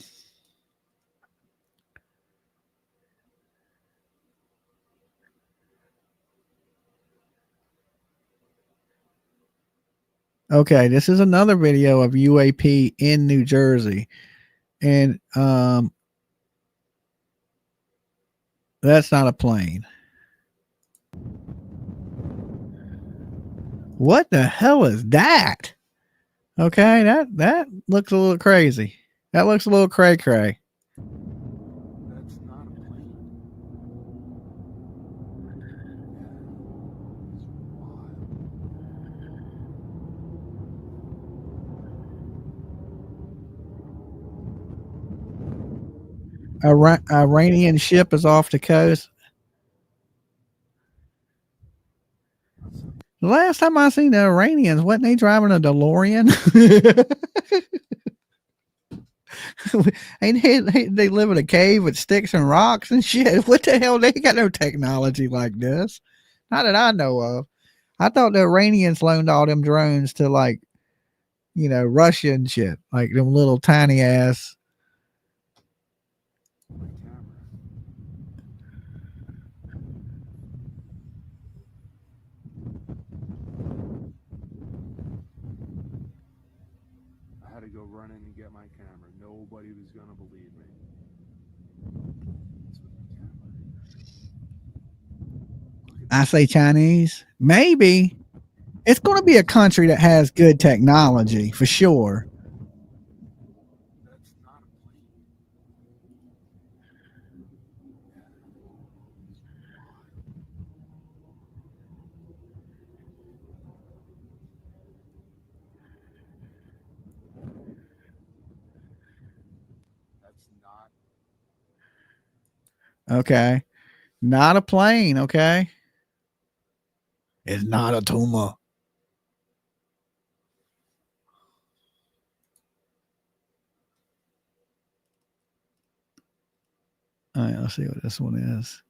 Okay, this is another video of UAP in New Jersey. And that's not a plane. What the hell is that? Okay, that looks a little crazy. That looks a little cray-cray. That's not a plane. Iranian ship is off the coast. The last time I seen the Iranians, wasn't they driving a DeLorean? Ain't they live in a cave with sticks and rocks and shit? What the hell? They got no technology like this. Not that I know of. I thought the Iranians loaned all them drones to, like, you know, Russia and shit. Like them little tiny ass. I had to go run in and get my camera. Nobody was gonna believe me. I say Chinese. Maybe. It's going to be a country that has good technology for sure. That's not a plane. That's not. Okay. Not a plane. Okay. It's not a tumor. All right, let's see what this one is.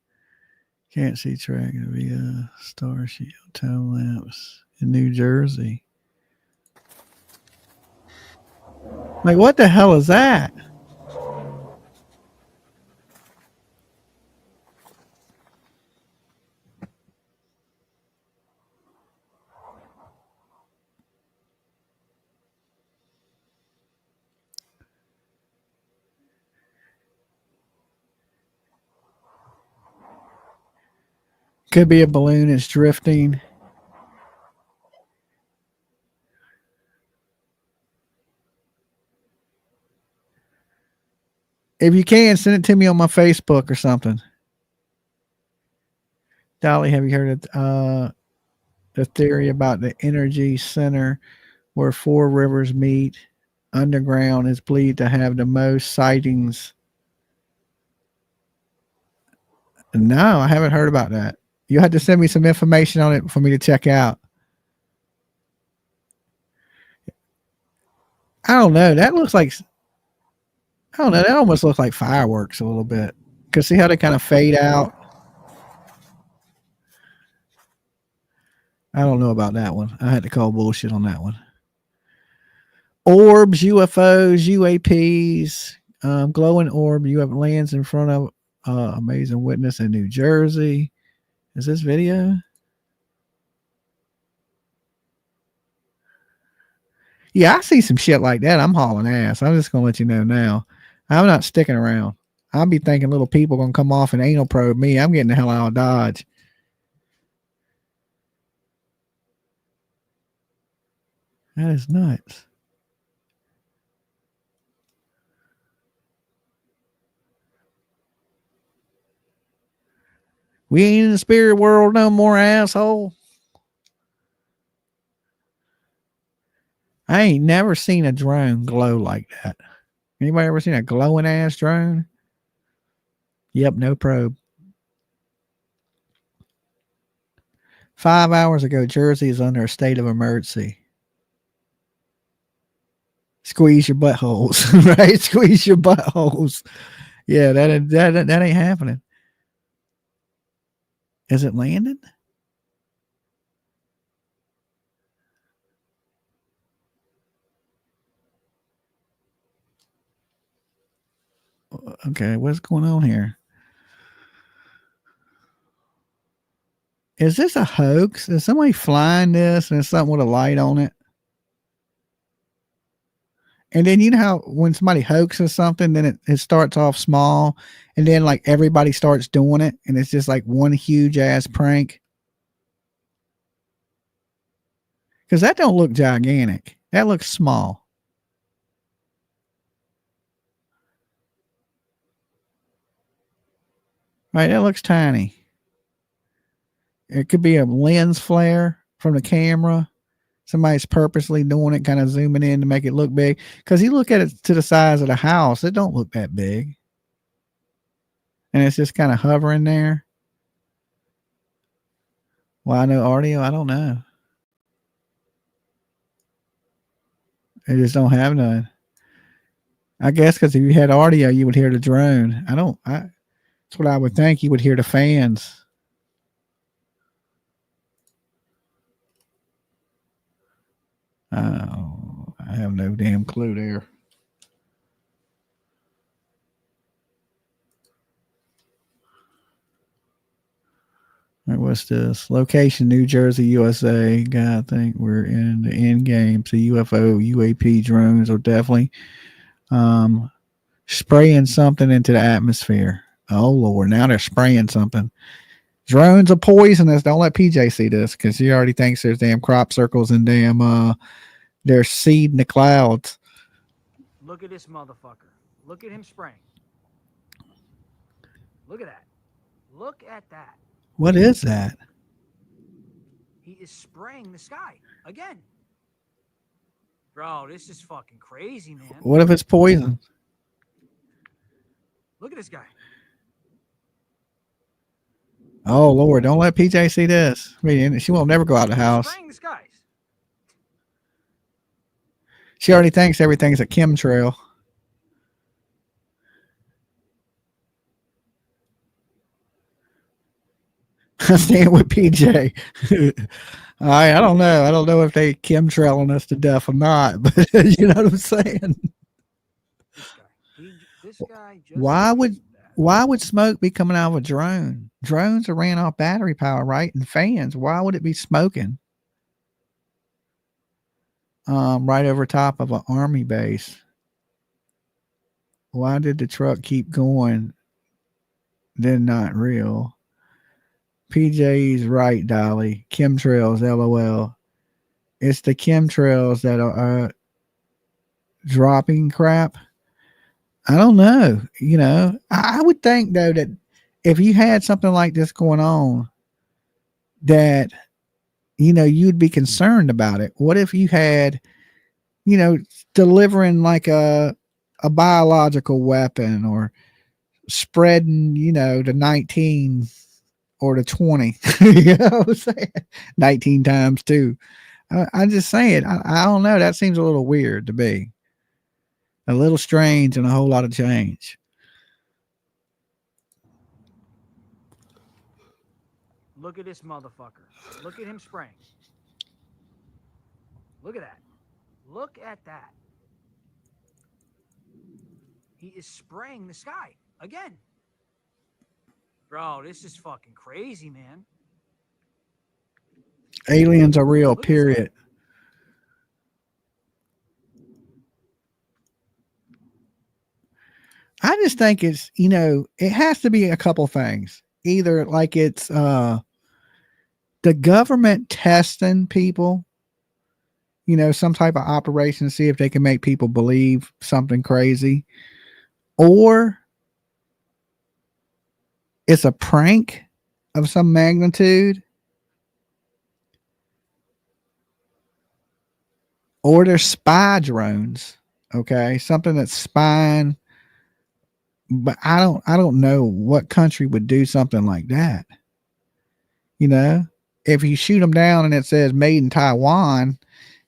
Can't see track via star shield time lapse in New Jersey. Like, what the hell is that? Could be a balloon that's drifting. If you can, send it to me on my Facebook or something. Dolly, have you heard of the theory about the energy center where four rivers meet underground is believed to have the most sightings? No, I haven't heard about that. You had to send me some information on it for me to check out. I don't know. That looks like, I don't know. That almost looks like fireworks a little bit Cause see how they kind of fade out. I don't know about that one. I had to call bullshit on that one. Orbs, UFOs, UAPs, glowing orb. You have lands in front of amazing witness in New Jersey. Is this video? Yeah, I see some shit like that. I'm hauling ass. I'm just gonna let you know now. I'm not sticking around. I'll be thinking little people gonna come off and anal probe me. I'm getting the hell out of Dodge. That is nuts. We ain't in the spirit world no more, asshole. I ain't never seen a drone glow like that. Anybody ever seen a glowing ass drone? Yep, no probe. 5 hours ago, Jersey is under a state of emergency. Squeeze your buttholes, right? Squeeze your buttholes. Yeah, that ain't happening. Is it landed? Okay, what's going on here? Is this a hoax? Is somebody flying this and there's something with a light on it? And then you know how when somebody hoaxes something, then it starts off small and then like everybody starts doing it and it's just like one huge ass prank. Because that don't look gigantic. That looks small. Right, that looks tiny. It could be a lens flare from the camera. Somebody's purposely doing it, kind of zooming in to make it look big. Because you look at it to the size of the house, it don't look that big. And it's just kind of hovering there. Well, I know audio, I don't know. They just don't have none. I guess because if you had audio, you would hear the drone. That's what I would think. You would hear the fans. Oh, I have no damn clue there. All right, what's this? Location, New Jersey, USA. God, I think we're in the end game. So UFO, UAP drones are definitely spraying something into the atmosphere. Oh, Lord. Now they're spraying something. Drones are poisonous. Don't let PJ see this because he already thinks there's damn crop circles and damn there's seed in the clouds. Look at this motherfucker. Look at him spraying. Look at that. Look at that. What is that? He is spraying the sky again. Bro, this is fucking crazy, man. What if it's poison? Look at this guy. Oh, Lord. Don't let PJ see this. I mean, she won't never go out of the house. Spraying the skies. She already thinks everything's a chemtrail. I stand with PJ. I don't know. I don't know if they chemtrailing us to death or not, but you know what I'm saying? This guy just why would smoke be coming out of a drone? Drones are ran off battery power, right? And fans. Why would it be smoking? Right over top of an army base. Why did the truck keep going? Then not real. PJ's right, Dolly. Chemtrails, LOL. It's the chemtrails that are dropping crap. I don't know. You know, I would think though that if you had something like this going on, that you know you'd be concerned about it. What if you had, you know, delivering like a biological weapon or spreading, you know, the 19 or the 20, you know what I'm saying? 19 times 2. I'm just saying, I don't know. That seems a little weird to me. A little strange and a whole lot of change. Look at this motherfucker. Look at him spraying. Look at that. Look at that. He is spraying the sky again. Bro, this is fucking crazy, man. Aliens are real, period. I just think it's, it has to be a couple things. Either like it's the government testing people, some type of operation to see if they can make people believe something crazy, or it's a prank of some magnitude, or they're spy drones. Okay, something that's spying. But I don't know what country would do something like that. If you shoot them down and it says made in Taiwan,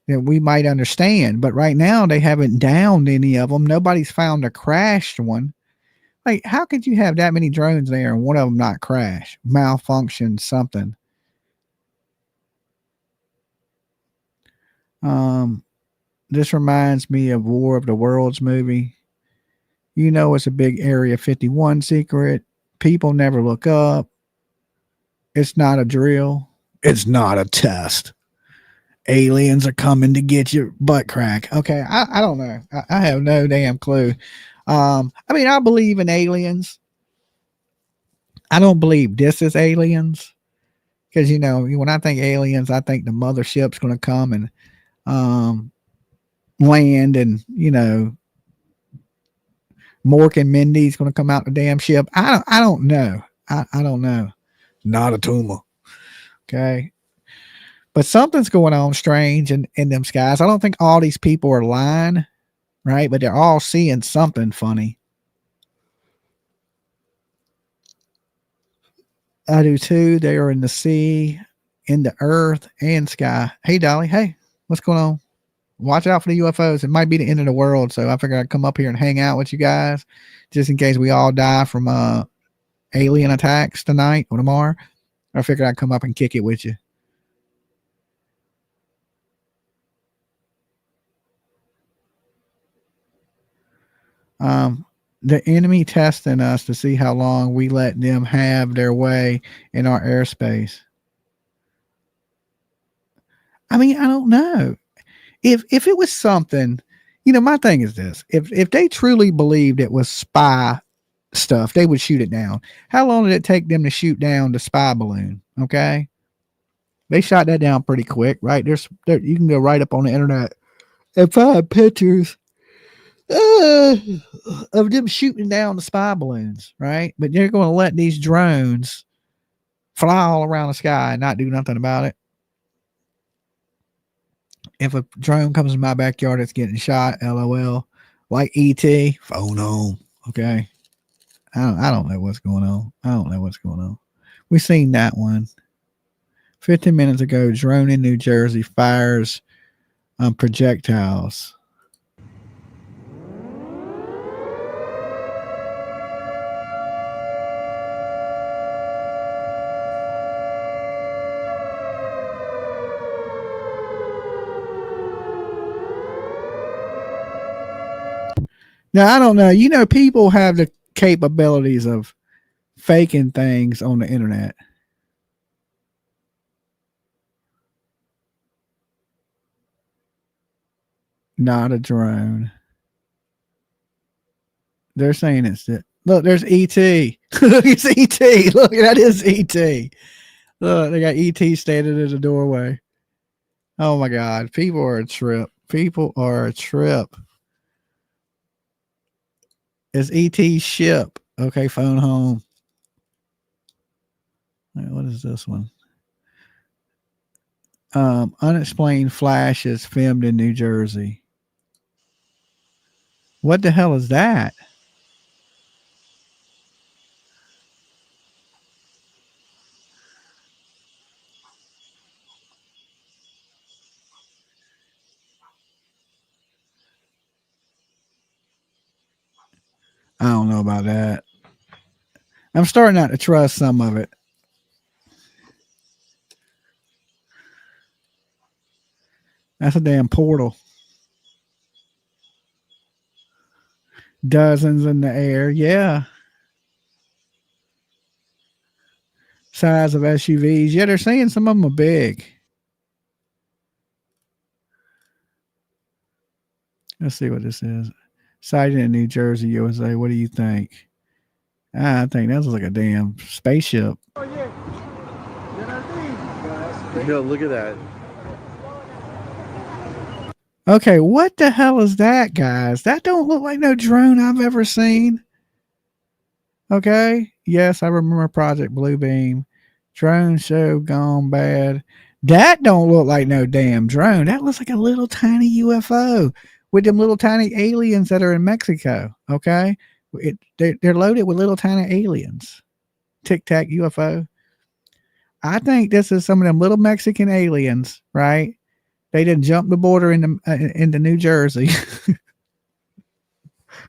then we might understand. But right now they haven't downed any of them. Nobody's found a crashed one. Like, how could you have that many drones there and one of them not crash, malfunction, something? This reminds me of War of the Worlds movie. It's a big Area 51 secret. People never look up. It's not a drill. It's not a test. Aliens are coming to get your butt crack. Okay, I don't know. I have no damn clue. I believe in aliens. I don't believe this is aliens. Because, when I think aliens, I think the mothership's going to come and land and, Mork and Mindy's going to come out the damn ship. I don't know. I don't know. Not a tumor. Okay. But something's going on strange in them skies. I don't think all these people are lying, right? But they're all seeing something funny. I do too. They are in the sea, in the earth, and sky. Hey, Dolly. Hey, what's going on? Watch out for the UFOs. It might be the end of the world. So I figured I'd come up here and hang out with you guys just in case we all die from alien attacks tonight or tomorrow. I figured I'd come up and kick it with you. The enemy testing us to see how long we let them have their way in our airspace. I don't know. If it was something, my thing is this. If they truly believed it was spy stuff, they would shoot it down. How long did it take them to shoot down the spy balloon? Okay. They shot that down pretty quick, right? You can go right up on the internet and find pictures of them shooting down the spy balloons, right? But they're going to let these drones fly all around the sky and not do nothing about it. If a drone comes in my backyard, it's getting shot. LOL. Like ET, phone home. Okay. I don't know what's going on. We seen that one 15 minutes ago. Drone in New Jersey fires projectiles. Now, I don't know. People have the capabilities of faking things on the internet. Not a drone. They're saying it's it. Look, there's ET. Look, it's ET. Look, that is ET. Look, they got ET standing in the doorway. Oh my God. People are a trip. It's ET's ship. Okay, phone home. Right, what is this one? Unexplained flashes filmed in New Jersey. What the hell is that? I don't know about that. I'm starting not to trust some of it. That's a damn portal. Dozens in the air. Yeah. Size of SUVs. Yeah, they're saying some of them are big. Let's see what this is. Sighting in New Jersey, USA. What do you think? I think that looks like a damn spaceship. Yo, look at that. Okay, what the hell is that, guys? That don't look like no drone I've ever seen. Okay. Yes, I remember Project Bluebeam. Drone show gone bad. That don't look like no damn drone. That looks like a little tiny UFO with them little tiny aliens that are in Mexico. Okay. They're loaded with little tiny aliens. Tic Tac UFO. I think this is some of them little Mexican aliens, right? They didn't jump the border into New Jersey.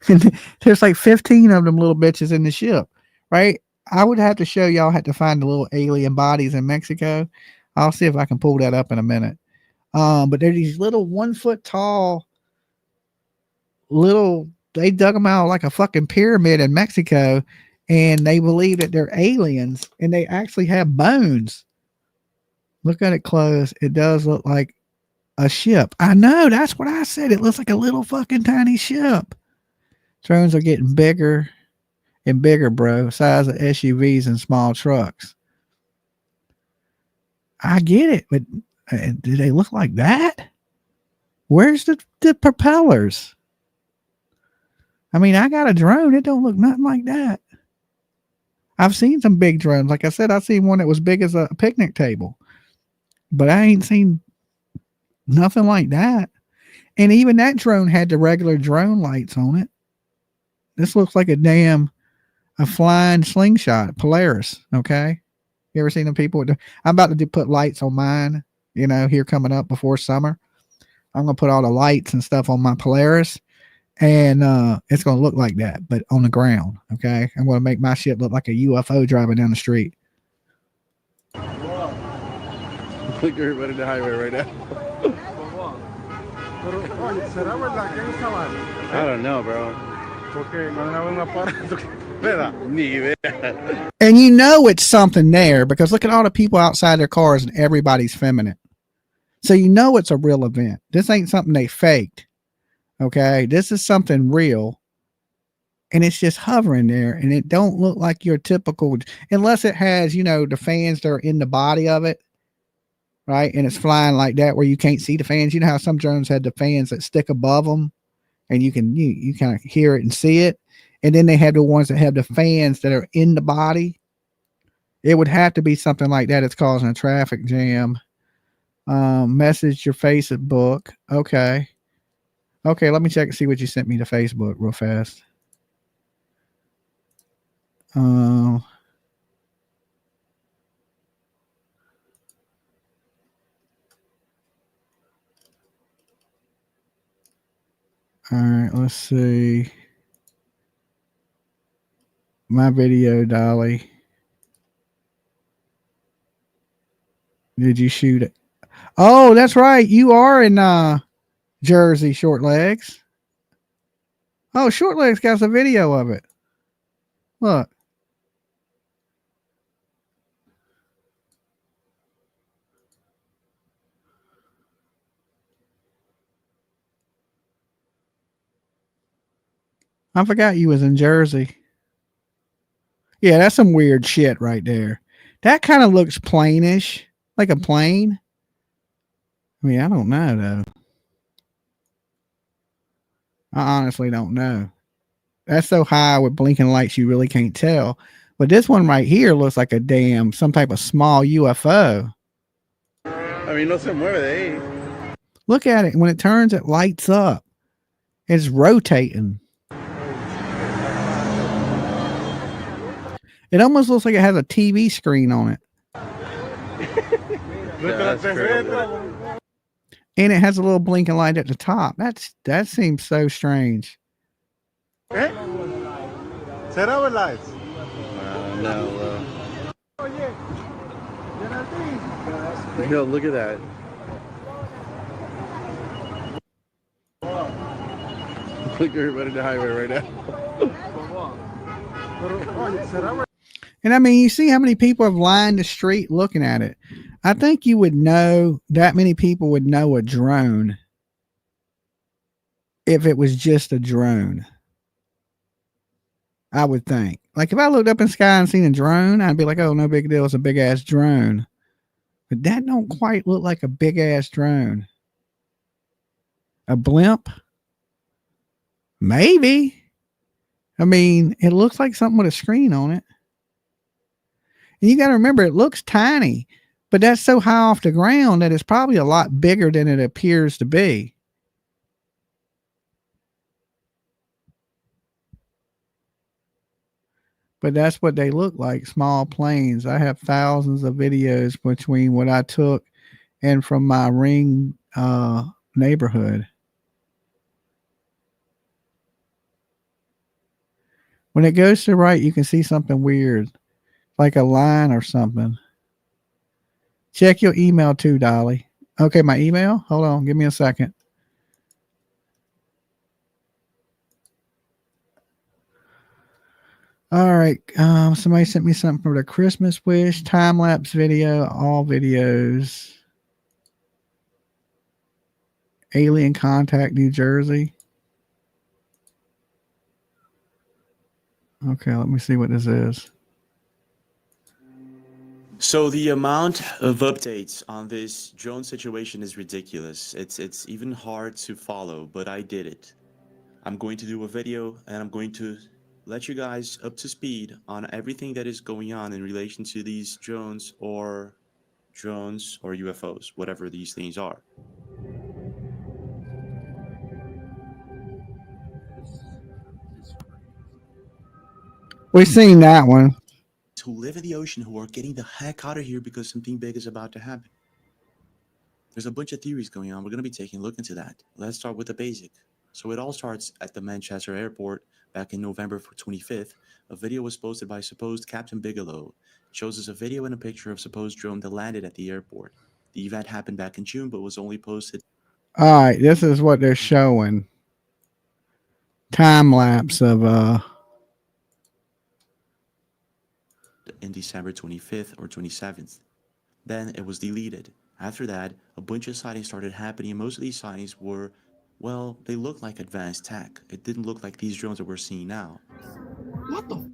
And there's like 15 of them little bitches in the ship, right? I would have to show y'all, had to find the little alien bodies in Mexico. I'll see if I can pull that up in a minute. But they're these little 1 foot tall little, they dug them out like a fucking pyramid in Mexico, and they believe that they're aliens, and they actually have bones. Look at it close. It does look like a ship. I know, that's what I said. It looks like a little fucking tiny ship. Drones are getting bigger and bigger, bro. Size of SUVs and small trucks. I get it, but do they look like that? Where's the propellers? I mean, I got a drone. It don't look nothing like that. I've seen some big drones. Like I said, I seen one that was big as a picnic table. But I ain't seen nothing like that. And even that drone had the regular drone lights on it. This looks like a flying slingshot, Polaris. Okay. You ever seen them people? I'm about to put lights on mine, here coming up before summer. I'm going to put all the lights and stuff on my Polaris, and it's going to look like that, but on the ground. Okay. I'm going to make my shit look like a UFO driving down the street. Look at everybody in the highway right now. I don't know, bro. And it's something there, because look at all the people outside their cars and everybody's feminine. So it's a real event. This ain't something they faked. Okay. This is something real. And it's just hovering there, and it don't look like your typical, unless it has, the fans that are in the body of it. Right. And it's flying like that where you can't see the fans. You know how some drones had the fans that stick above them, and you can, you kind of hear it and see it. And then they have the ones that have the fans that are in the body. It would have to be something like that. It's causing a traffic jam. Message your Facebook. Okay. Okay. Let me check and see what you sent me to Facebook real fast. All right, let's see. My video, Dolly. Did you shoot it? Oh, that's right. You are in Jersey, Short Legs. Oh, Short Legs got a video of it. Look. I forgot you was in Jersey. Yeah, that's some weird shit right there. That kind of looks planish, like a plane. I mean, I don't know, though. I honestly don't know. That's so high with blinking lights, you really can't tell. But this one right here looks like some type of small UFO. I mean, no se mueve, eh? Look at it. When it turns, it lights up. It's rotating. It almost looks like it has a TV screen on it. Yeah, and it has a little blinking light at the top. That seems so strange. no. Yo, look at that. Look, everybody in the highway right now. And I mean, you see how many people have lined the street looking at it. I think you would know that many people would know a drone if it was just a drone. I would think. Like if I looked up in the sky and seen a drone, I'd be like, oh, no big deal. It's a big ass drone. But that don't quite look like a big ass drone. A blimp? Maybe. I mean, it looks like something with a screen on it. And you got to remember, it looks tiny, but that's so high off the ground that it's probably a lot bigger than it appears to be. But that's what they look like, small planes. I have thousands of videos between what I took and from my ring neighborhood. When it goes to the right, you can see something weird, like a line or something. Check your email too, Dolly. Okay, my email? Hold on, give me a second. All right, somebody sent me something for the Christmas wish, time-lapse video, all videos. Alien Contact, New Jersey. Okay, let me see what this is. So the amount of updates on this drone situation is ridiculous. It's even hard to follow, but I did it. I'm going to do a video and I'm going to let you guys up to speed on everything that is going on in relation to these drones or UFOs, whatever these things are. We've seen that one. Who live in the ocean who are getting the heck out of here because something big is about to happen. There's a bunch of theories going on. We're going to be taking a look into that. Let's start with the basic. So it all starts at the Manchester airport back in November 25th. A video was posted by supposed Captain Bigelow. It shows us a video and a picture of supposed drone that landed at the airport. The event happened back in June, but was only posted. All right, this is what they're showing. Time lapse of in December 25th or 27th. Then it was deleted. After that, a bunch of sightings started happening, and most of these sightings were, well, they looked like advanced tech. It didn't look like these drones that we're seeing now. What the?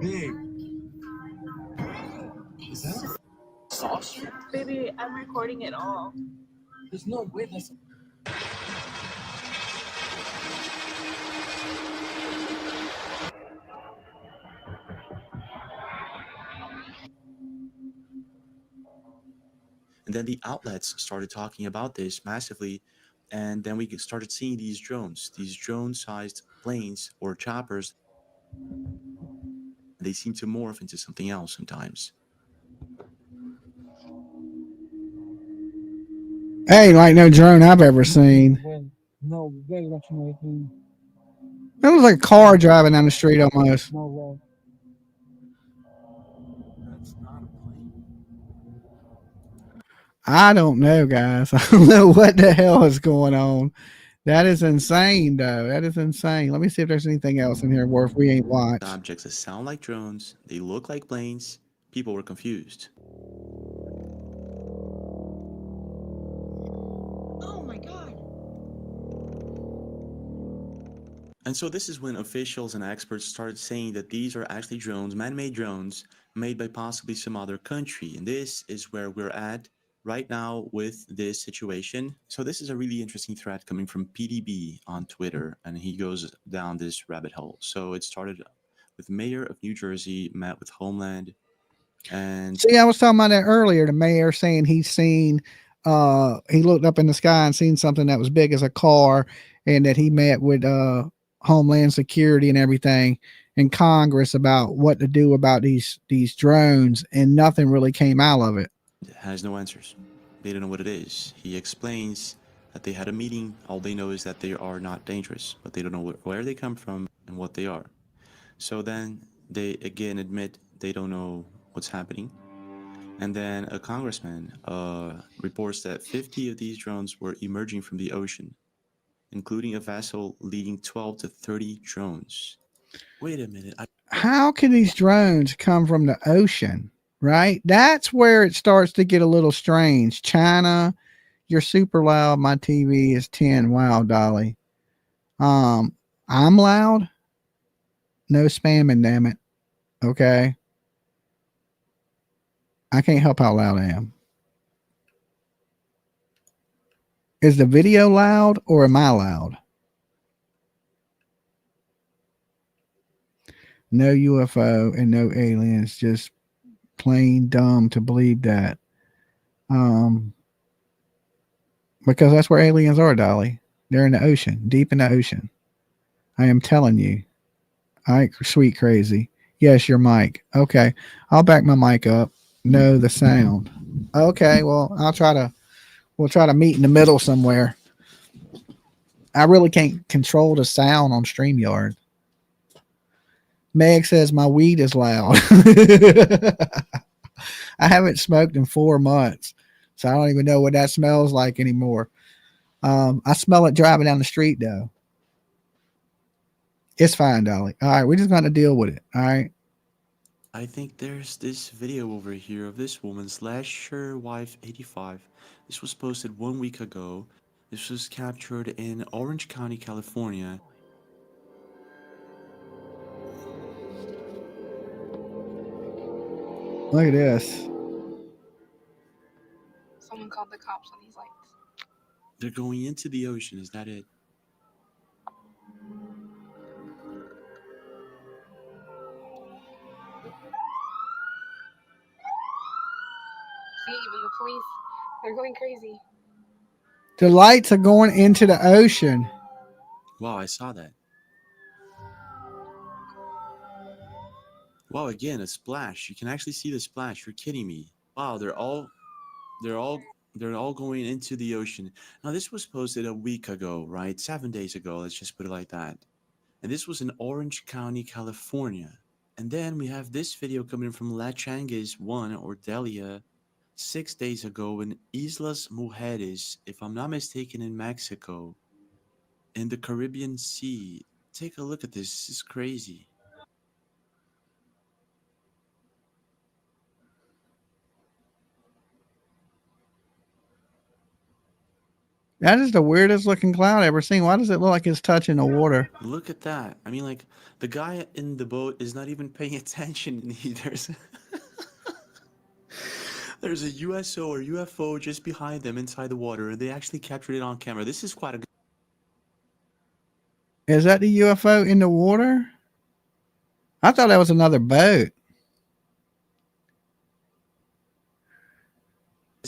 Hey. Is that a saucer? Baby, I'm recording it all. There's no way that's. And then the outlets started talking about this massively, and then we started seeing these drone-sized planes or choppers. They seem to morph into something else sometimes. ain't like no drone I've ever seen. No way that's anything. It was like a car driving down the street almost. No way. That's not a plane. I don't know, guys. I don't know what the hell is going on. That is insane, though. That is insane. Let me see if there's anything else in here worth we ain't watched. Objects that sound like drones, they look like planes. People were confused. Oh my God. And so this is when officials and experts started saying that these are actually drones, man-made drones, made by possibly some other country. And this is where we're at right now with this situation. So this is a really interesting thread coming from PDB on Twitter, and he goes down this rabbit hole. So it started with Mayor of New Jersey met with Homeland. And see, I was talking about that earlier. The mayor saying he's seen, he looked up in the sky and seen something that was big as a car, and that he met with Homeland Security and everything in Congress about what to do about these drones, and nothing really came out of it. Has no answers. They don't know what it is. He explains that they had a meeting. All they know is that they are not dangerous, but they don't know where they come from and what they are. So then they again admit they don't know what's happening. And then a congressman reports that 50 of these drones were emerging from the ocean including a vessel leading 12 to 30 drones. Wait a minute. How can these drones come from the ocean, right? That's where it starts to get a little strange. China, you're super loud. My TV is 10. Wow, Dolly. I'm loud. No spamming, damn it. Okay. I can't help how loud I am. Is the video loud or am I loud? No UFO and no aliens. Just plain dumb to believe that. Because that's where aliens are, Dolly. They're in the ocean, deep in the ocean. I am telling you. All right, sweet crazy. Yes, your mic. Okay. I'll back my mic up. No, the sound. Okay, well, we'll try to meet in the middle somewhere. I really can't control the sound on StreamYard. Meg says my weed is loud. I haven't smoked in 4 months, so I don't even know what that smells like anymore. I smell it driving down the street, though. It's fine, Dolly. All right, we're just going to deal with it. All right. I think there's this video over here of this woman / wife 85. This was posted 1 week ago. This was captured in Orange County, California. Look at this. Someone called the cops on these lights. They're going into the ocean. Is that it? See, even the police, they're going crazy. The lights are going into the ocean. Wow, I saw that. Wow, again, a splash. You can actually see the splash. You're kidding me. Wow, they're all going into the ocean. Now, this was posted a week ago, right? 7 days ago. Let's just put it like that. And this was in Orange County, California. And then we have this video coming from La Changues 1 or Delia 6 days ago in Islas Mujeres, if I'm not mistaken, in Mexico, in the Caribbean Sea. Take a look at this. This is crazy. That is the weirdest looking cloud I've ever seen. Why does it look like it's touching the water? Look at that. I mean, like, the guy in the boat is not even paying attention. There's a USO or UFO just behind them inside the water, and they actually captured it on camera. This is quite a good. Is that the UFO in the water? I thought that was another boat.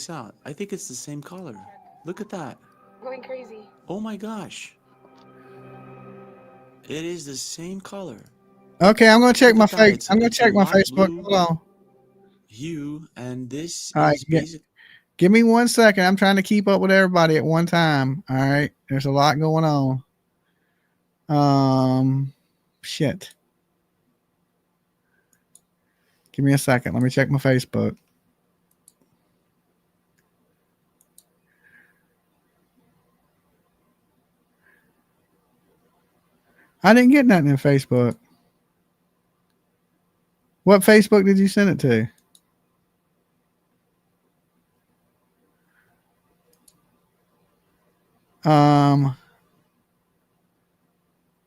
Out. I think it's the same color. Look at that. Going crazy. Oh my gosh. It is the same color. Okay, I'm gonna check my face. I'm gonna check my Facebook. Hold on. Hue, and this all right, is basic. Give me 1 second. I'm trying to keep up with everybody at one time. All right. There's a lot going on. Shit. Give me a second. Let me check my Facebook. I didn't get nothing in Facebook. What Facebook did you send it to?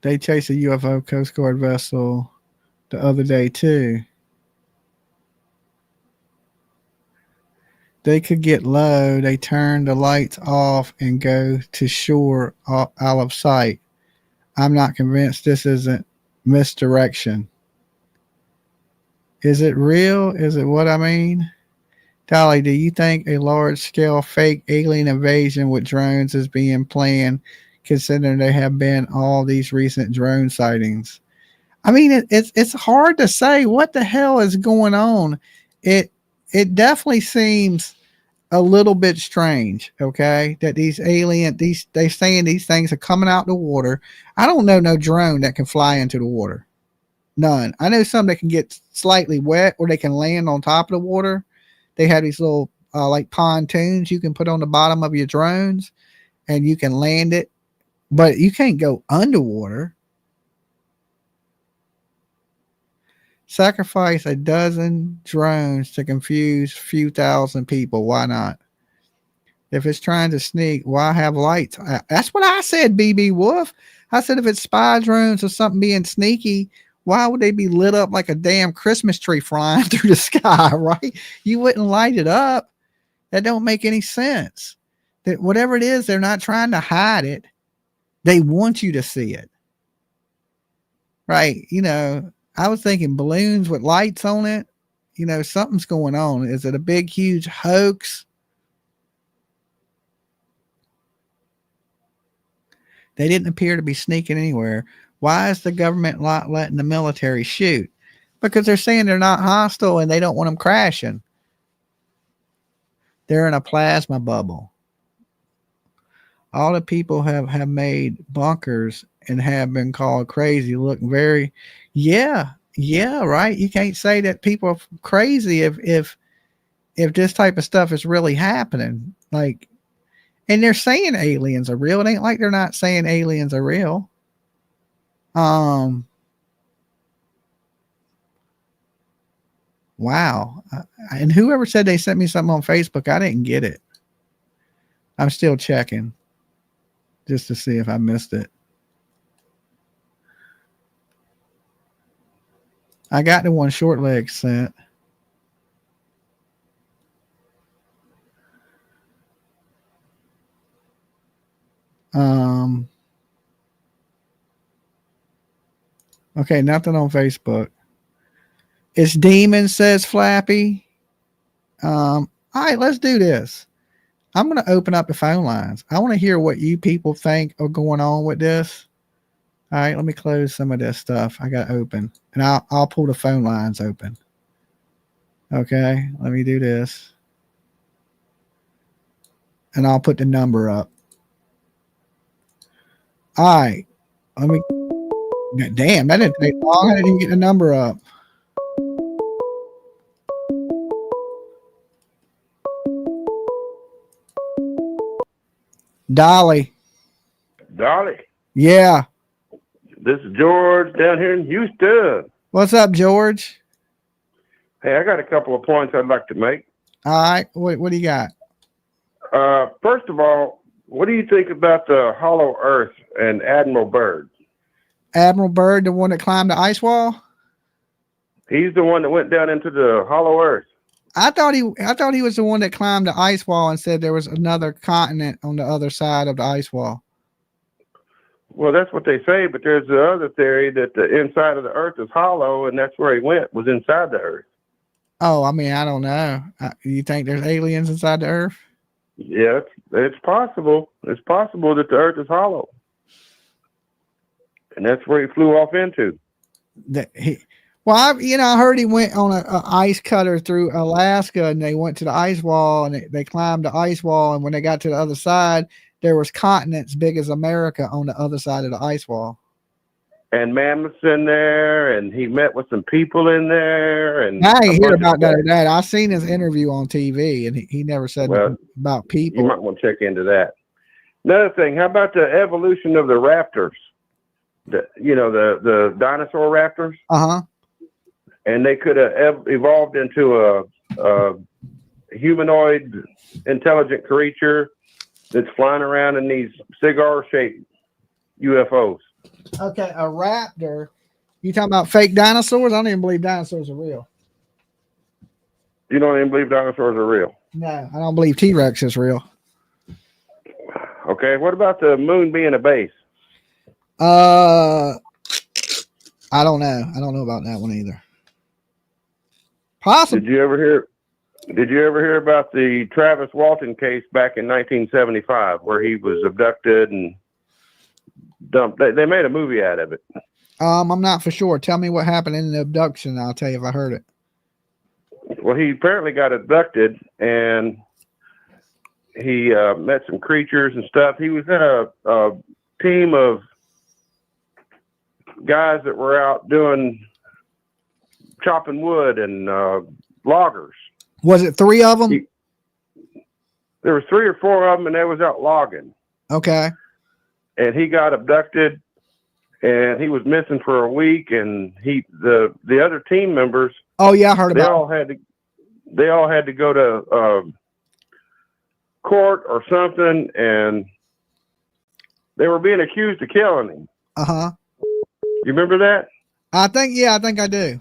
They chased a UFO Coast Guard vessel the other day too. They could get low. They turn the lights off and go to shore out of sight. I'm not convinced this isn't misdirection. Is it real? Is it what I mean? Dolly, do you think a large-scale fake alien invasion with drones is being planned, considering there have been all these recent drone sightings? I mean, it's hard to say what the hell is going on. It definitely seems a little bit strange, okay, that they saying these things are coming out the water. I don't know no drone that can fly into the water. None. I know some that can get slightly wet or they can land on top of the water. They have these little like pontoons you can put on the bottom of your drones and you can land it but you can't go underwater. Sacrifice a dozen drones to confuse few thousand people. Why not? If it's trying to sneak, why have lights? That's what I said, BB Wolf. I said if it's spy drones or something being sneaky, why would they be lit up like a damn Christmas tree flying through the sky, right? You wouldn't light it up. That don't make any sense. That whatever it is, they're not trying to hide it. They want you to see it. Right? I was thinking balloons with lights on it. Something's going on. Is it a big, huge hoax? They didn't appear to be sneaking anywhere. Why is the government not letting the military shoot? Because they're saying they're not hostile and they don't want them crashing. They're in a plasma bubble. All the people have made bunkers and have been called crazy. Look very, yeah, right. You can't say that people are crazy if this type of stuff is really happening. Like, and they're saying aliens are real. It ain't like they're not saying aliens are real. Wow. And whoever said they sent me something on Facebook, I didn't get it. I'm still checking just to see if I missed it. I got the one short leg sent. Okay, nothing on Facebook. It's Demon, says Flappy. All right, let's do this. I'm going to open up the phone lines. I want to hear what you people think are going on with this. All right, let me close some of this stuff I got open, and I'll pull the phone lines open. Okay, let me do this, and I'll put the number up. All right, let me. Damn, that didn't take long. I didn't even get the number up. Dolly. Yeah. This is George down here in Houston. What's up, George? Hey, I got a couple of points I'd like to make. All right. What do you got? First of all, what do you think about the Hollow Earth and Admiral Byrd? Admiral Byrd, the one that climbed the ice wall? He's the one that went down into the Hollow Earth. I thought he was the one that climbed the ice wall and said there was another continent on the other side of the ice wall. Well, that's what they say, but there's the other theory that the inside of the Earth is hollow, and that's where he went, was inside the Earth. Oh, I mean, I don't know. You think there's aliens inside the Earth? Yeah, it's possible. It's possible that the Earth is hollow. And that's where he flew off into. I heard he went on a ice cutter through Alaska, and they went to the ice wall, and they climbed the ice wall, and when they got to the other side, there was continents big as America on the other side of the ice wall. And mammoths in there, and he met with some people in there. And I ain't hear about that. I seen his interview on TV, and he never said about people. You might want to check into that. Another thing, how about the evolution of the raptors? The dinosaur raptors? Uh-huh. And they could have evolved into a humanoid intelligent creature that's flying around in these cigar-shaped UFOs. Okay, a raptor. You talking about fake dinosaurs? I don't even believe dinosaurs are real. You don't even believe dinosaurs are real? No, I don't believe T-Rex is real. Okay, what about the moon being a base? I don't know. I don't know about that one either. Possible. Did you ever hear about the Travis Walton case back in 1975 where he was abducted and dumped? They made a movie out of it. I'm not for sure. Tell me what happened in the abduction. I'll tell you if I heard it. Well, he apparently got abducted and he met some creatures and stuff. He was in a team of guys that were out doing chopping wood and loggers. Was it 3 of them? There was 3 or 4 of them, and they was out logging. Okay. and he got abducted, and he was missing for a week, and the other team members. Oh yeah, I heard about. They all had to go to court or something, and they were being accused of killing him. You remember that? I think I do.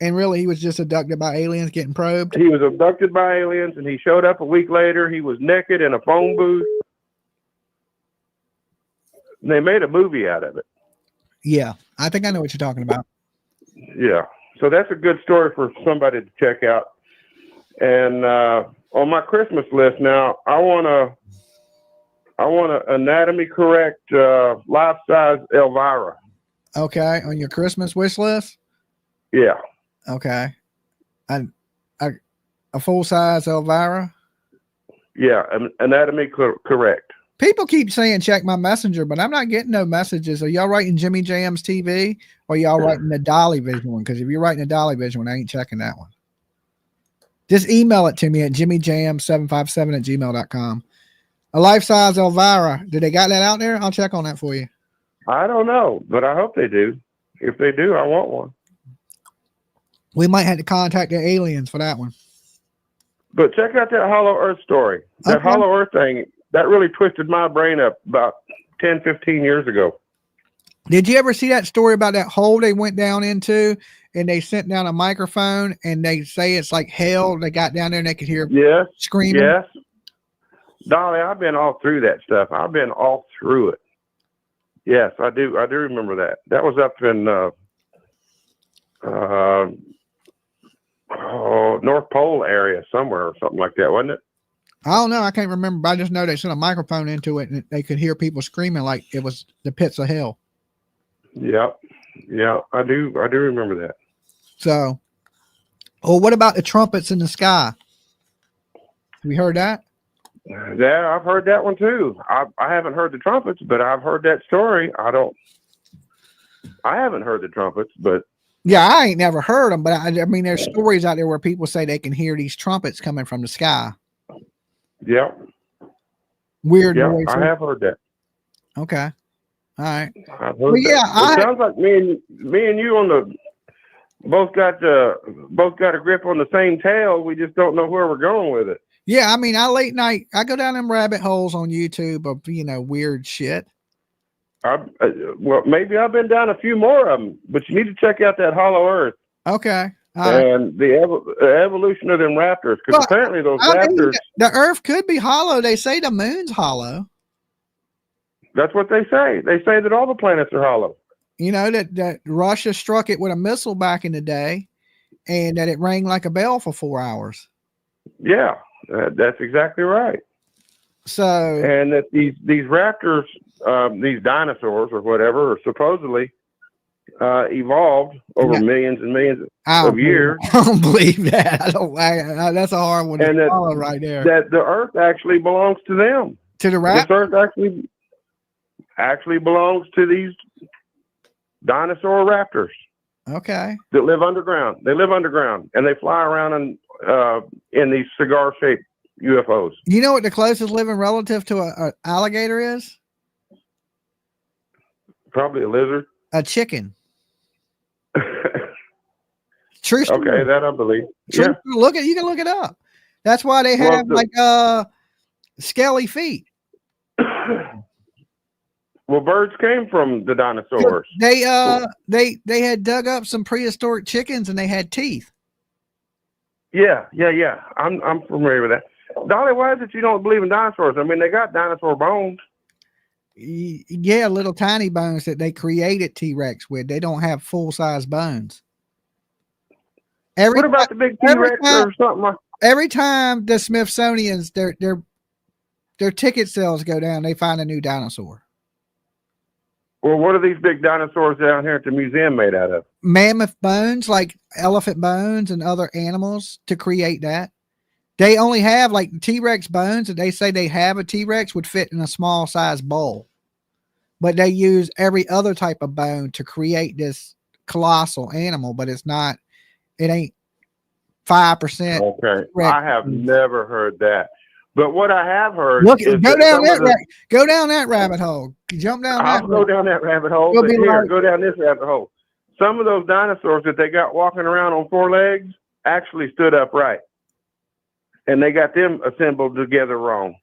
And really, he was just abducted by aliens getting probed. He was abducted by aliens, and he showed up a week later. He was naked in a phone booth. And they made a movie out of it. Yeah, I think I know what you're talking about. Yeah, so that's a good story for somebody to check out. And on my Christmas list now, I want a anatomy correct life-size Elvira. Okay, on your Christmas wish list. Yeah. Okay, a full-size Elvira. Yeah, anatomy correct. People keep saying check my messenger, but I'm not getting no messages. Are y'all writing Jimmy Jams TV or y'all writing the Dolly Vision one? Because if you're writing the Dolly Vision one, I ain't checking that one. Just email it to me at jimmyjam757@gmail.com. A life-size Elvira. Do they got that out there? I'll check on that for you. I don't know, but I hope they do. If they do, I want one. We might have to contact the aliens for that one. But check out that Hollow Earth story. That Hollow Earth thing, that really twisted my brain up about 10, 15 years ago. Did you ever see that story about that hole they went down into and they sent down a microphone and they say it's like hell? They got down there and they could hear screaming. Yes. Dolly, I've been all through that stuff. I've been all through it. Yes, I do. I do remember that. That was up in North Pole area somewhere or something like that, wasn't it? I don't know. I can't remember, but I just know they sent a microphone into it and they could hear people screaming like it was the pits of hell. Yeah. Yeah, I do remember that. So, what about the trumpets in the sky? Have you heard that? Yeah, I've heard that one too. I haven't heard the trumpets, but I've heard that story. I haven't heard the trumpets, but yeah, I ain't never heard them. But I mean, there's stories out there where people say they can hear these trumpets coming from the sky. Yeah. Weird. Yeah, noises. I have heard that. Okay. All right. I've heard that. It sounds like me and you on the both got a grip on the same tail. We just don't know where we're going with it. Yeah, I mean, I go down them rabbit holes on YouTube of weird shit. Well, maybe I've been down a few more of them, but you need to check out that Hollow Earth. Okay. And the evolution of them raptors, because apparently those raptors. The Earth could be hollow. They say the moon's hollow. That's what they say. They say that all the planets are hollow. You know, that Russia struck it with a missile back in the day and that it rang like a bell for 4 hours. Yeah, that's exactly right. So, and that these raptors, these dinosaurs or whatever, are supposedly evolved over millions and millions of years. I don't believe that. That's a hard one to follow right there. That the Earth actually belongs to them. To the raptors? This Earth actually belongs to these dinosaur raptors. Okay. That live underground. They live underground and they fly around in these cigar-shaped UFOs. You know what the closest living relative to an alligator is? Probably a lizard. A chicken. True story. Okay, that I believe. True. Yeah. You can look it up. That's why they have scaly feet. Well, birds came from the dinosaurs. They had dug up some prehistoric chickens and they had teeth. Yeah. I'm familiar with that. Dolly, why is it you don't believe in dinosaurs? I mean, they got dinosaur bones. Yeah, little tiny bones that they created T-Rex with. They don't have full-size bones. What about the big T-Rex or something like? Every time the Smithsonian's their ticket sales go down, they find a new dinosaur. Well, what are these big dinosaurs down here at the museum made out of? Mammoth bones, like elephant bones and other animals to create that. They only have like T-Rex bones that they say they have a T-Rex would fit in a small size bowl. But they use every other type of bone to create this colossal animal, but it ain't 5%. Okay. I have never heard that. But what I have heard Look, is go that down some that of the, go down that rabbit hole. Jump down that. I'll go down that rabbit hole, You'll but be here, like- go down this rabbit hole. Some of those dinosaurs that they got walking around on 4 legs actually stood upright, and they got them assembled together wrong.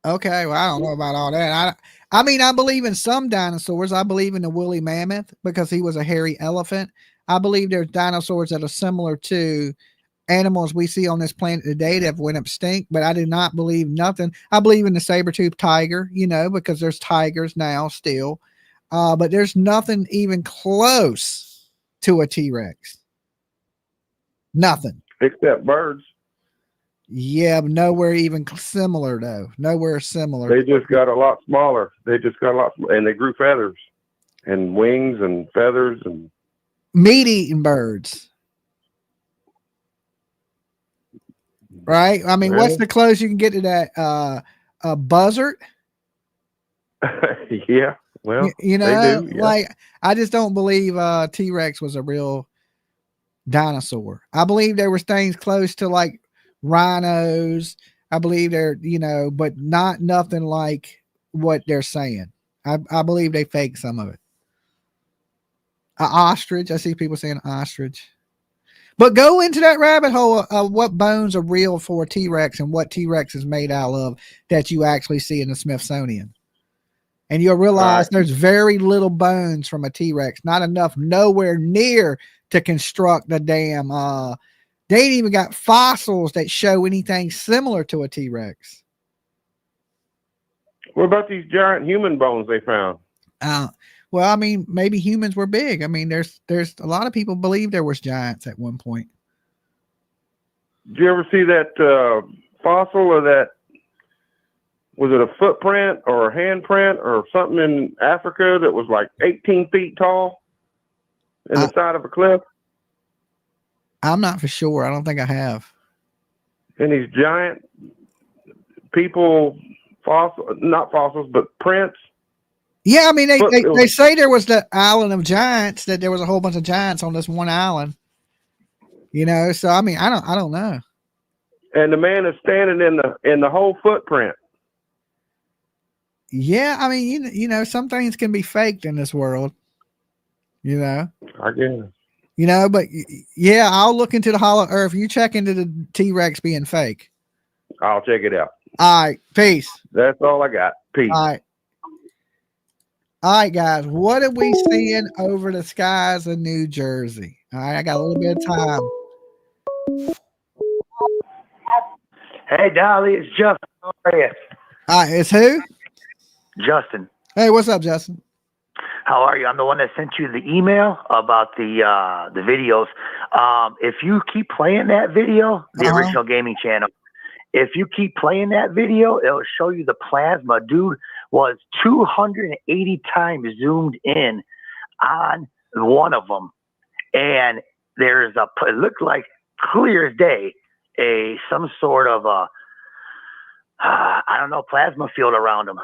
Okay, well, I don't know about all that. I mean, I believe in some dinosaurs. I believe in the woolly mammoth because he was a hairy elephant. I believe there's dinosaurs that are similar to animals we see on this planet today that went extinct, but I do not believe nothing. I believe in the saber-toothed tiger, you know, because there's tigers now still, but there's nothing even close to a T-Rex. Nothing. Except birds. Yeah, but nowhere even similar though. Nowhere similar. They just got a lot smaller. They just got a lot, and they grew feathers and wings and feathers and meat-eating birds. Right? I mean, what's the closest you can get to that? A buzzard? Yeah. Well, you know, they do, yeah. like I just don't believe T-Rex was a real dinosaur. I believe there was things close to like rhinos. I believe they're, you know, but not nothing like what they're saying. I believe they fake some of it. An ostrich. I see people saying ostrich. But go into that rabbit hole of what bones are real for a T-Rex and what T-Rex is made out of that you actually see in the Smithsonian. And you'll realize there's very little bones from a T-Rex, not enough, nowhere near to construct the damn. They ain't even got fossils that show anything similar to a T-Rex. What about these giant human bones they found? Well, I mean, maybe humans were big. I mean, there's a lot of people believe there was giants at one point. Did you ever see that fossil or that? Was it a footprint or a handprint or something in Africa that was like 18 feet tall in the side of a cliff? I'm not for sure. I don't think I have. And these giant people, not fossils, but prints. Yeah, I mean, they say there was the island of giants, that there was a whole bunch of giants on this one island. You know, so I mean, I don't know. And the man is standing in the whole footprint. Yeah, I mean, you know, some things can be faked in this world. You know, I guess. You know, but yeah, I'll look into the Hollow Earth. You check into the T-Rex being fake. I'll check it out. All right, peace. That's all I got. Peace. All right, guys. What are we seeing over the skies of New Jersey? All right, I got a little bit of time. Hey, Dolly, it's Justin. How are you? It's who? Justin. Hey, what's up, Justin? How are you? I'm the one that sent you the email about the videos. If you keep playing that video, the original gaming channel, if you keep playing that video, it'll show you the plasma. Dude was 280 times zoomed in on one of them. And there's it looked like clear as day, some sort of I don't know, plasma field around them.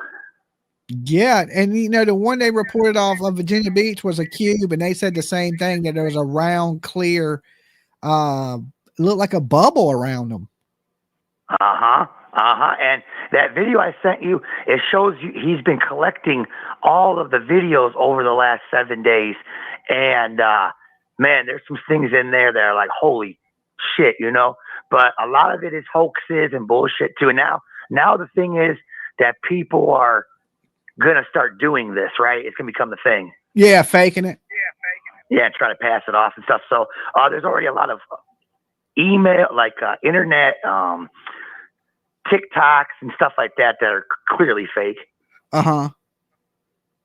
Yeah, and you know, the one they reported off of Virginia Beach was a cube, and they said the same thing, that there was a round, clear, looked like a bubble around them. And that video I sent you, it shows you he's been collecting all of the videos over the last 7 days, and man, there's some things in there that are like, holy shit, you know. But a lot of it is hoaxes and bullshit too. And now the thing is that people are gonna start doing this, right? It's gonna become the thing. Yeah, faking it. Yeah, try to pass it off and stuff. So there's already a lot of email, like internet, TikToks and stuff like that are clearly fake.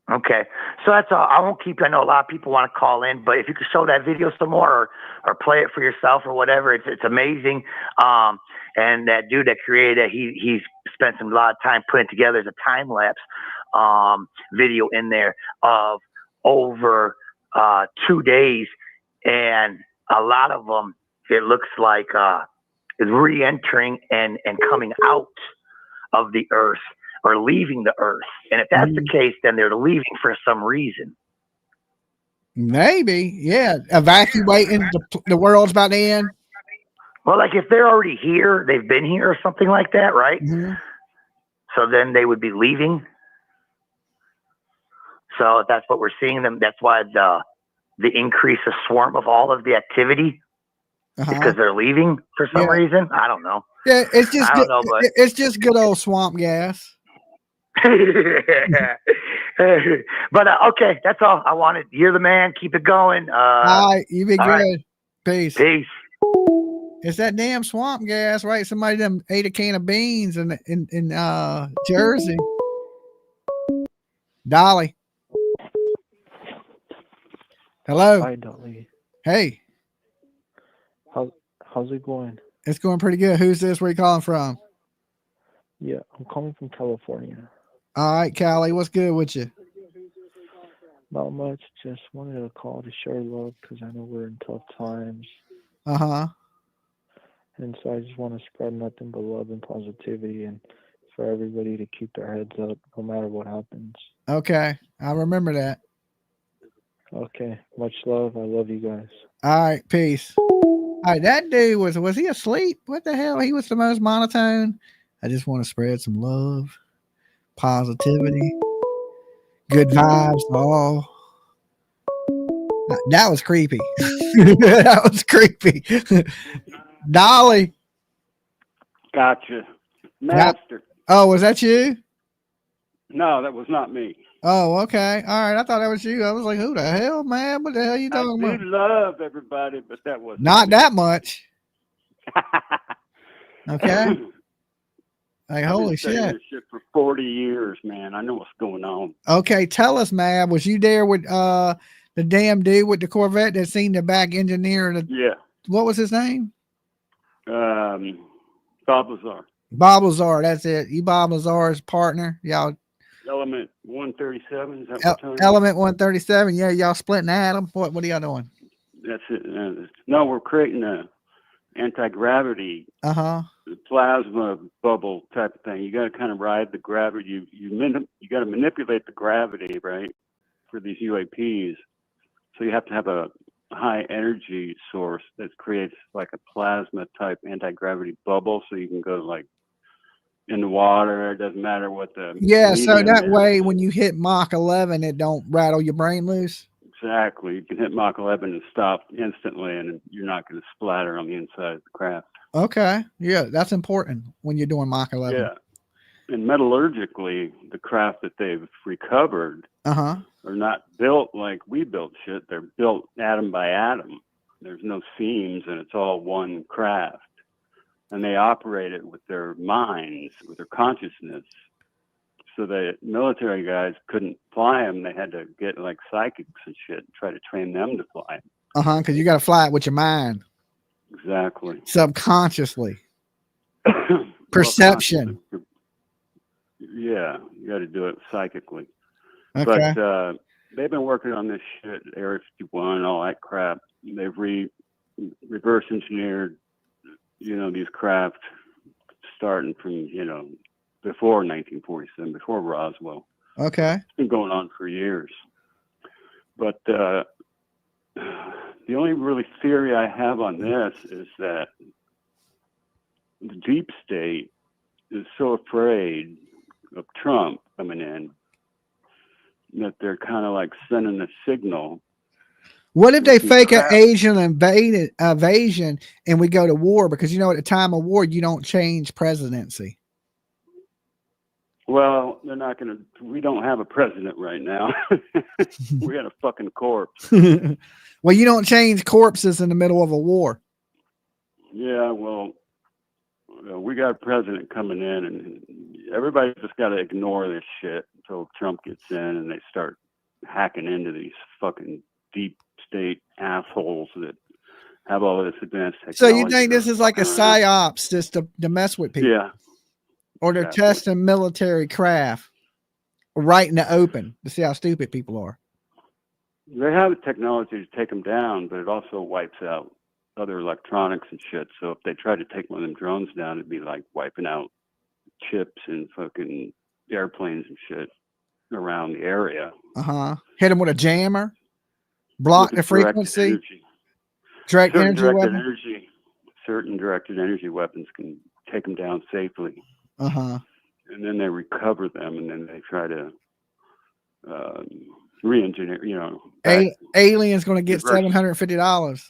Okay, so that's all. I won't keep. I know a lot of people want to call in, but if you could show that video some more, or play it for yourself or whatever, it's amazing. And that dude that created it, he's spent a lot of time putting together as a time lapse video in there of over 2 days, and a lot of them, it looks like is re-entering and coming out of the earth or leaving the earth. And if that's the case, then they're leaving for some reason. Maybe, yeah, evacuating. The world's about to end. Well, like if they're already here, they've been here or something like that, right? Mm-hmm. So then they would be leaving. So that's what we're seeing them. That's why the increase of swarm of all of the activity because they're leaving for some reason. I don't know. Yeah, it's just I don't know, but it's just good old swamp gas. But okay, that's all I wanted. You're the man. Keep it going. All right, you be good. Right. Peace. Peace. It's that damn swamp gas, right? Somebody them ate a can of beans in Jersey. Dolly. Hello. Hi, Dolly. Hey. How's it going? It's going pretty good. Who's this? Where you calling from? Yeah, I'm calling from California. All right, Callie. What's good with you? Not much. Just wanted to call to share love because I know we're in tough times. Uh-huh. And so I just want to spread nothing but love and positivity and for everybody to keep their heads up no matter what happens. Okay. I remember that. Okay. Much love. I love you guys. All right. Peace. All right. That dude was he asleep? What the hell? He was the most monotone. I just want to spread some love, positivity, good vibes, all. That was creepy. That was creepy. Dolly. Gotcha. Master. Oh, was that you? No, that was not me. Oh, okay. All right. I thought that was you. I was like, who the hell, man? What the hell are you talking I about? do love everybody, but that was Not that much. Okay. Like, holy I've been saying shit. this shit for 40 years, man. I know what's going on. Okay, tell us, man. Was you there with the damn dude with the Corvette that seen the back engineer? Yeah. What was his name? Bob Lazar. Bob Lazar. That's it. You Bob Lazar's partner. Y'all. Element 137. Is that what you're Element 137. Yeah, y'all splitting atom. What are y'all doing? That's it. No, we're creating a anti-gravity plasma bubble type of thing. You got to kind of ride the gravity. You got to manipulate the gravity, right, for these UAPs. So you have to have a high energy source that creates like a plasma type anti-gravity bubble, so you can go like in the water. It doesn't matter what the so that is. way when you hit Mach 11, it don't rattle your brain loose. Exactly. You can hit Mach 11 and stop instantly, and you're not going to splatter on the inside of the craft. Okay. Yeah, that's important when you're doing Mach 11. Yeah. And metallurgically, the craft that they've recovered are not built like we built shit. They're built atom by atom. There's no seams, and it's all one craft. And they operate it with their minds, with their consciousness. So the military guys couldn't fly them. They had to get like psychics and shit and try to train them to fly them. Because you got to fly it with your mind. Exactly. Subconsciously. Perception. Yeah, you got to do it psychically. Okay. But they've been working on this shit, Area 51, all that crap. They've reverse engineered, these craft starting from, before 1947, before Roswell. Okay. It's been going on for years. But the only really theory I have on this is that the deep state is so afraid of Trump coming in that they're kind of like sending a signal. What if they fake an Asian invasion and we go to war? Because at the time of war, you don't change presidency. Well, they're not going to. We don't have a president right now. We got a fucking corpse. Well, you don't change corpses in the middle of a war. Yeah, well, we got a president coming in, and everybody just got to ignore this shit until Trump gets in and they start hacking into these fucking deep state assholes that have all this advanced technology. So you think this is like a psyops just to mess with people? Yeah. Or they're testing military craft right in the open to see how stupid people are. They have the technology to take them down, but it also wipes out other electronics and shit. So if they try to take one of them drones down, it'd be like wiping out chips and fucking airplanes and shit around the area. Hit them with a jammer, block the frequency, direct energy weapon. certain directed energy weapons can take them down safely. Uh-huh. And then they recover them, and then they try to re-engineer, alien's going to get $750.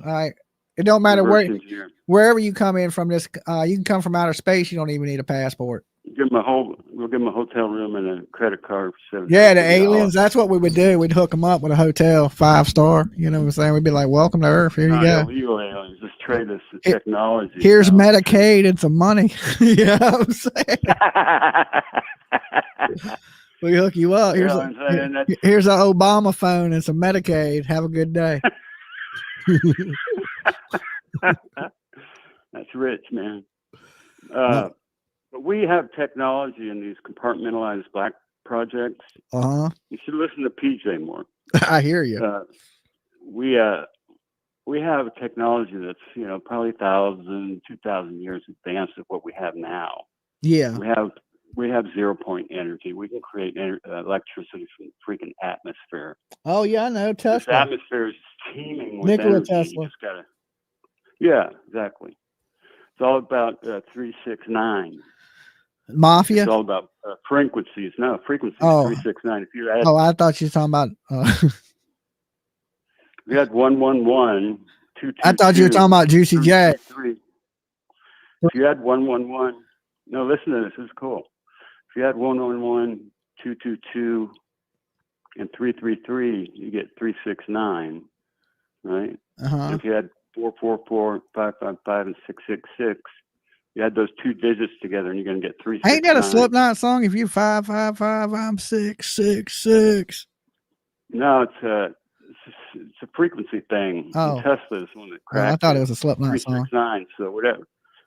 All right. It don't matter wherever you come in from this. You can come from outer space. You don't even need a passport. We'll give them a hotel room and a credit card for $750. Yeah, the aliens. That's what we would do. We'd hook them up with a hotel, 5-star. You know what I'm saying? We'd be like, "Welcome to Earth. Here you go." Illegal aliens. Just trade us the technology. Here's Medicaid and some money. You know what I'm saying? We hook you up. Here's an Obama phone and some Medicaid. Have a good day. That's rich, man. But we have technology in these compartmentalized black projects. Uh-huh. You should listen to PJ more. I hear you. We have a technology that's probably 1,000, 2,000 years advanced of what we have now. Yeah. We have 0-point energy. We can create electricity from the freaking atmosphere. Oh yeah, I know. Tesla. This atmosphere is teeming with Nikola energy. Tesla. You just gotta. Yeah, exactly. It's all about 369. Mafia. It's all about frequencies. No, frequencies. Oh. 369. If you had, I thought you were talking about. We had 111. 222. I thought you were talking about Juicy J. If you had 111. No, listen to this. This is cool. If you had 111, 222, and 333, you get 369, right? Uh-huh. And if you had 444, 555, and 666, you add those two digits together, and you're going to get 369. Ain't that a Slipknot song? If you 555, I'm 666. No, it's a frequency thing. Oh. And Tesla is one that cracked. I thought it was a Slipknot song. 369. So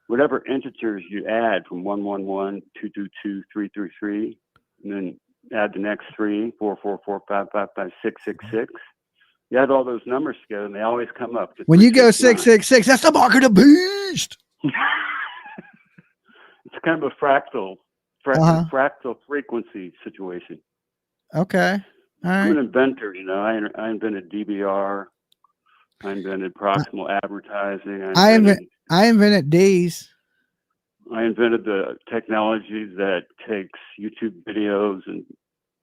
whatever integers you add from 111, 222, 333, and then add the next 3, 444, 555, 666. You add all those numbers together, and they always come up. When you go 666, that's the mark of the beast. It's kind of a fractal frequency situation. Okay. All right. I'm an inventor, I invented DBR. I invented proximal advertising. I invented D's. I invented the technology that takes YouTube videos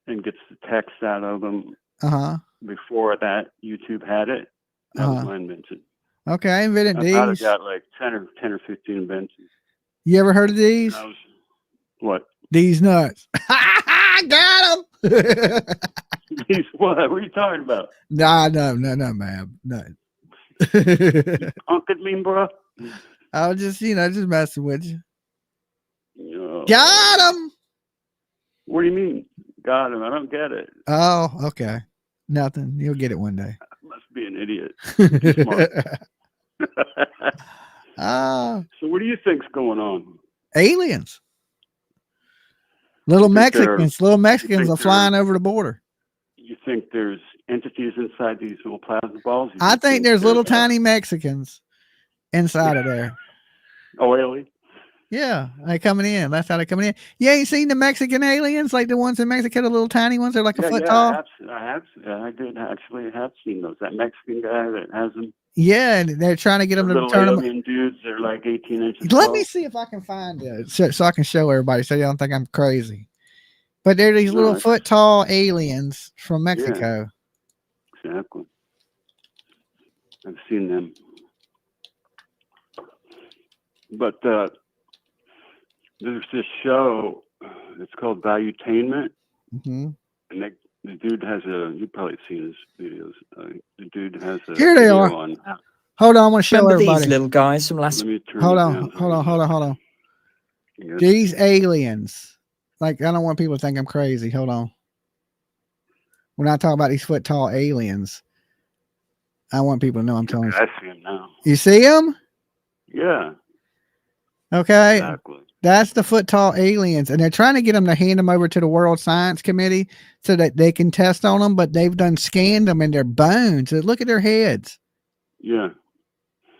and gets the text out of them. Uh-huh. Before that, YouTube had it. That was my invention. Okay, I invented D's. I've got like 10 or 15 inventions. You ever heard of these? What? These nuts. Got them. These what? What are you talking about? No, man. No. Uncle me, bro. I was just messing with you. No. Got him. What do you mean? Got him. I don't get it. Oh, okay. Nothing. You'll get it one day. I must be an idiot. So what do you think's going on? Aliens. Little Mexicans are flying over the border. You think there's entities inside these little plasma balls? I think there's little tiny Mexicans inside of there. Oh, really? Yeah, they coming in. That's how they're coming in. You ain't seen the Mexican aliens, like the ones in Mexico, the little tiny ones. They're like a foot tall. I did actually have seen those. That Mexican guy that has them. Yeah, and they're trying to get them to turn them. Alien dudes, they're like 18 inches. Let me see if I can find it so I can show everybody, so you don't think I'm crazy. But they're these little foot tall aliens from Mexico. Yeah, exactly. I've seen them. But there's this show. It's called Valuetainment. Mm-hmm. And the dude has you've probably seen his videos. The dude has a Here they are. Hold on, I want to show Remember everybody. these little guys from last. Hold on. Yes. These aliens. Like, I don't want people to think I'm crazy. Hold on. When I talk about these foot tall aliens, I want people to know I'm telling you. I see him now. You see them? Yeah. Okay. Exactly. That's the foot tall aliens. And they're trying to get them to hand them over to the World Science Committee so that they can test on them, but they've done scanned them in their bones. So look at their heads. Yeah.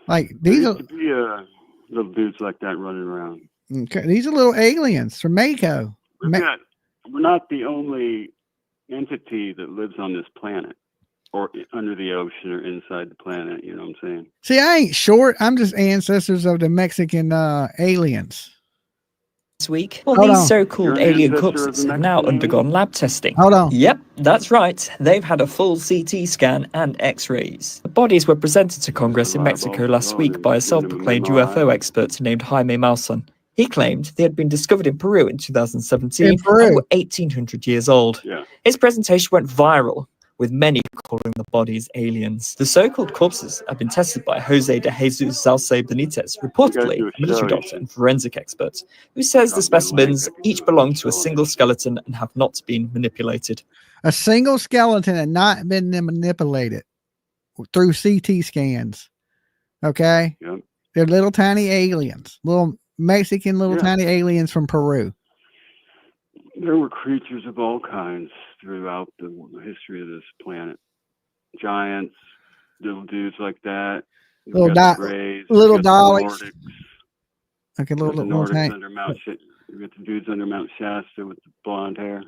Like, these there are used to be little dudes like that running around. Okay, these are little aliens from Mako. We're not the only entity that lives on this planet. or under the ocean or inside the planet. You know what I'm saying? See, I ain't short. I'm just ancestors of the Mexican aliens. This week, well, Hold these on. so-called alien corpses have now undergone lab testing. Hold on. Yep, that's right. They've had a full CT scan and X-rays. The bodies were presented to Congress in Mexico last week by a self-proclaimed UFO expert named Jaime Maussan. He claimed they had been discovered in Peru in 2017 and were 1,800 years old. Yeah. His presentation went viral, with many calling the bodies aliens. The so-called corpses have been tested by Jose de Jesus Salce Benitez, reportedly a military doctor and forensic expert, who says the specimens each belong to a single skeleton and have not been manipulated. A single skeleton had not been manipulated through CT scans. Okay? Yep. They're little tiny aliens, little Mexican tiny aliens from Peru. There were creatures of all kinds throughout the history of this planet. Giants, little dudes like that. Little Daleks. Okay, little Nordics under Mount. You got the dudes under Mount Shasta with the blonde hair.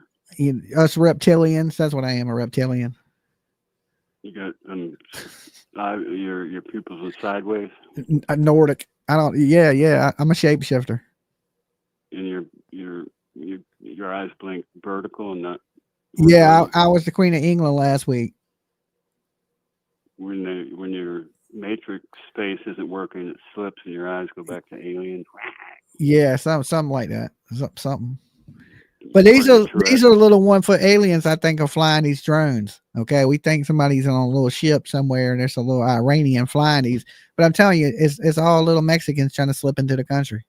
Us reptilians. That's what I am, a reptilian. You got your pupils are sideways. A Nordic. I don't. Yeah. I'm a shapeshifter. And your eyes blink vertical and not. Yeah, I was the Queen of England last week. When your matrix space isn't working, it slips and your eyes go back to aliens. Yeah, something like that. Something. But these are little 1-foot aliens. I think are flying these drones. Okay, we think somebody's on a little ship somewhere, and there's a little Iranian flying these. But I'm telling you, it's all little Mexicans trying to slip into the country.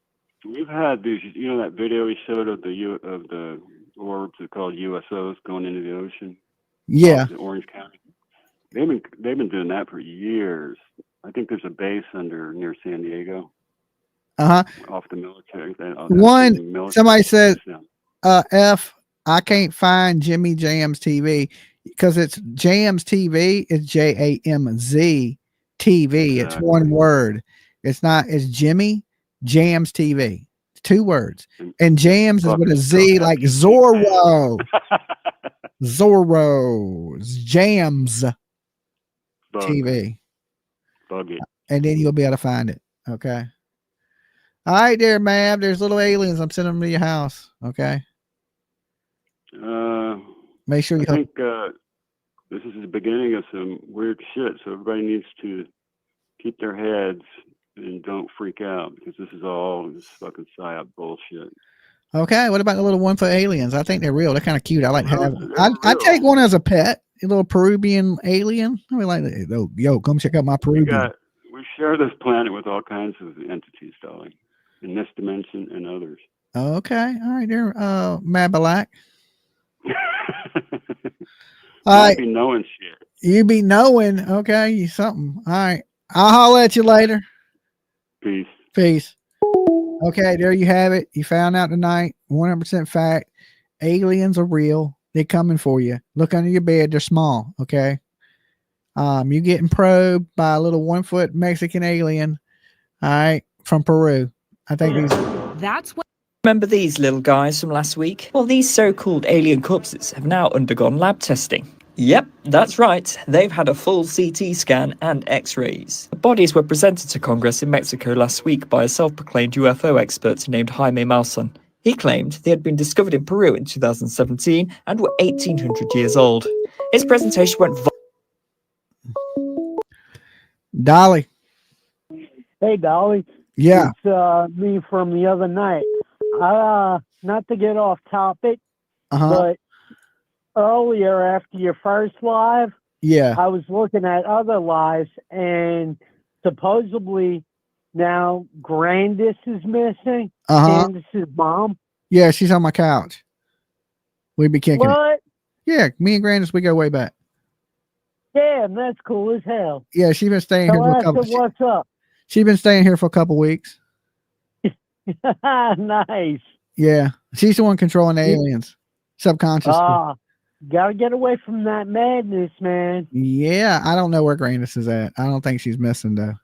We've had these, that video he showed of the orbs are called USOs going into the ocean. Yeah. In Orange County. They've been doing that for years. I think there's a base near San Diego. Off the military. Somebody said, I can't find Jimmy Jams TV because it's Jams TV. It's JAMZ TV. It's one word. It's Jimmy Jams TV. 2 words. And Jams is with a Z, like Zorro. Zorro's Jams TV. Bug it. And then you'll be able to find it. Okay. All right, there, Mav. There's little aliens. I'm sending them to your house. Okay. Make sure you. I think this is the beginning of some weird shit. So everybody needs to keep their heads and don't freak out because this is all this fucking psyop bullshit. Okay, what about the little 1-foot aliens? I think they're real. They're kind of cute. I like to have them. I take one as a pet, a little Peruvian alien. I mean, like, yo, come check out my Peruvian. We share this planet with all kinds of entities, darling, in this dimension and others. Okay, all right, there, Mabalak. I be knowing shit. You be knowing, okay, you something. All right, I'll holler at you later. Peace. Okay, there you have it. You found out tonight, 100% fact. Aliens are real. They're coming for you. Look under your bed. They're small. Okay. You getting probed by a little 1-foot Mexican alien. All right, from Peru. I think that's what. Remember these little guys from last week? Well, these so-called alien corpses have now undergone lab testing. Yep, that's right. They've had a full CT scan and X-rays. The bodies were presented to Congress in Mexico last week by a self-proclaimed UFO expert named Jaime Maussan. He claimed they had been discovered in Peru in 2017 and were 1,800 years old. His presentation went Dolly. Hey, Dolly. Yeah. It's me from the other night. Not to get off topic, but earlier after your first live, I was looking at other lives, and supposedly now Grandis is missing. Candace's mom. Yeah, she's on my couch. We be kicking What? it. Yeah, me and Grandis, we go way back. Damn, that's cool as hell. Yeah, she's been staying here for a couple. What's up? She's been staying here for a couple weeks. Nice. Yeah, she's the one controlling the aliens subconsciously. Gotta get away from that madness, man. Yeah, I don't know where Grandis is at. I don't think she's missing though.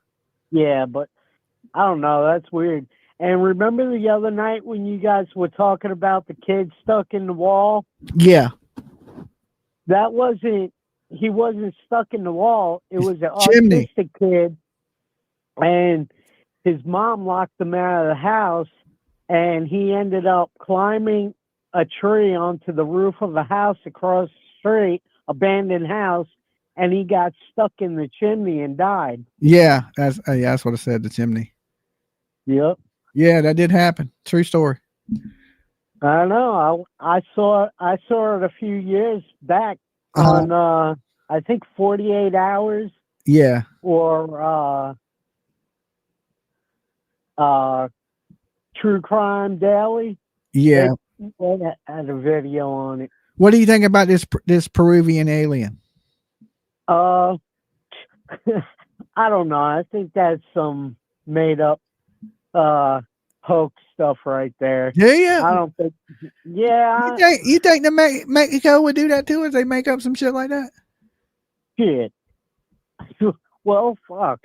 Yeah, but I don't know. That's weird. And remember the other night when you guys were talking about the kid stuck in the wall? Yeah. That wasn't he wasn't stuck in the wall. It was an Chimney. autistic kid, and his mom locked him out of the house, and he ended up climbing a tree onto the roof of a house across the street, abandoned house, and he got stuck in the chimney and died. Yeah, that's what I said. The chimney. Yep. Yeah, that did happen. True story. I know. I saw it a few years back on I think 48 Hours. Yeah. Or True Crime Daily. Yeah. They had a video on it. What do you think about this Peruvian alien? I don't know. I think that's some made up hoax stuff right there. Do you? I don't think. Yeah. You think the Mexico would do that to us? They make up some shit like that? Shit. Well, fuck.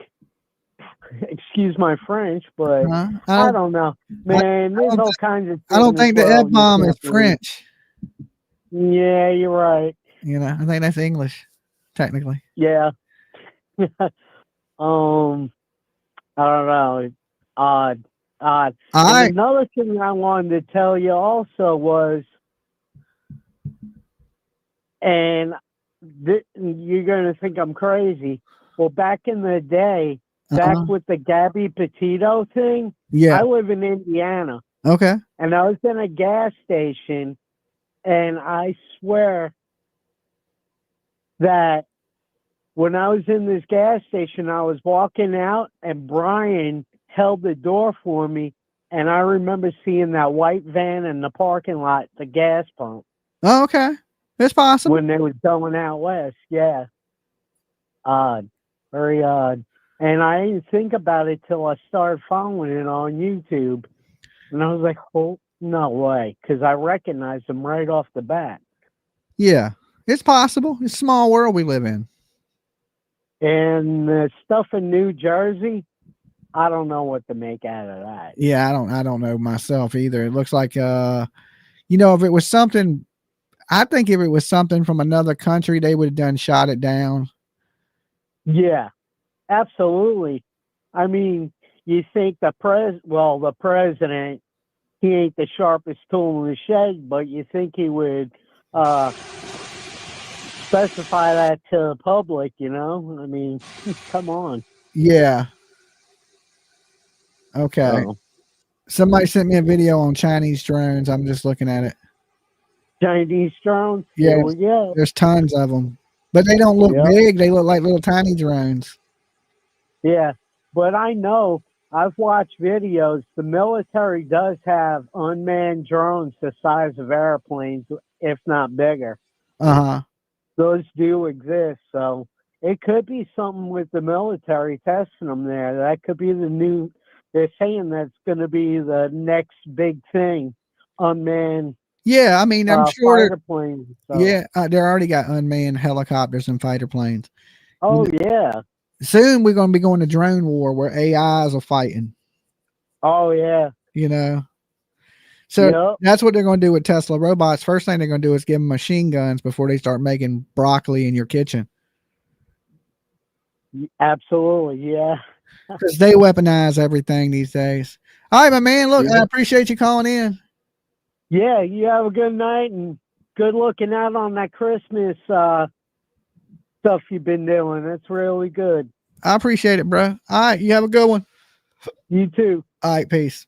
Excuse my French, but I don't know. Man, there's all kinds of things. I don't think the F-bomb is French. Yeah, you're right. You know, I think that's English, technically. Yeah. I don't know. Odd. And another thing I wanted to tell you also was, and you're going to think I'm crazy. Well, back in the day, back with the Gabby Petito thing, I live in Indiana. Okay. And I was in a gas station, and I swear that when I was in this gas station, I was walking out, and Brian held the door for me, and I remember seeing that white van in the parking lot, the gas pump. Oh, okay. It's possible. When they was going out west, yeah. Odd. Very odd. And I didn't think about it till I started following it on YouTube. And I was like, oh, no way. Because I recognized them right off the bat. Yeah. It's possible. It's a small world we live in. And the stuff in New Jersey, I don't know what to make out of that. Yeah, I don't know myself either. It looks like if it was something, I think if it was something from another country, they would have shot it down. Yeah, absolutely. I mean, you think the president, he ain't the sharpest tool in the shed, but you think he would specify that to the public, I mean, come on. Yeah. Okay. Somebody sent me a video on Chinese drones. I'm just looking at it. Chinese drones? Yeah. Here we go. There's tons of them. But they don't look big. They look like little tiny drones. Yeah. But I know, I've watched videos. The military does have unmanned drones the size of airplanes, if not bigger. Those do exist. So it could be something with the military testing them there. That could be they're saying that's going to be the next big thing. Unmanned. Yeah, I mean, I'm sure. Fighter planes. So. Yeah, they already got unmanned helicopters and fighter planes. Oh, yeah. Soon we're going to be going to drone war where AIs are fighting. Oh, yeah. So that's what they're going to do with Tesla robots. First thing they're going to do is give them machine guns before they start making broccoli in your kitchen. Absolutely, yeah. Because they weaponize everything these days. All right, my man. Look, I appreciate you calling in. Yeah, you have a good night and good looking out on that Christmas stuff you've been doing. That's really good. I appreciate it, bro. All right, you have a good one. You too. All right, peace.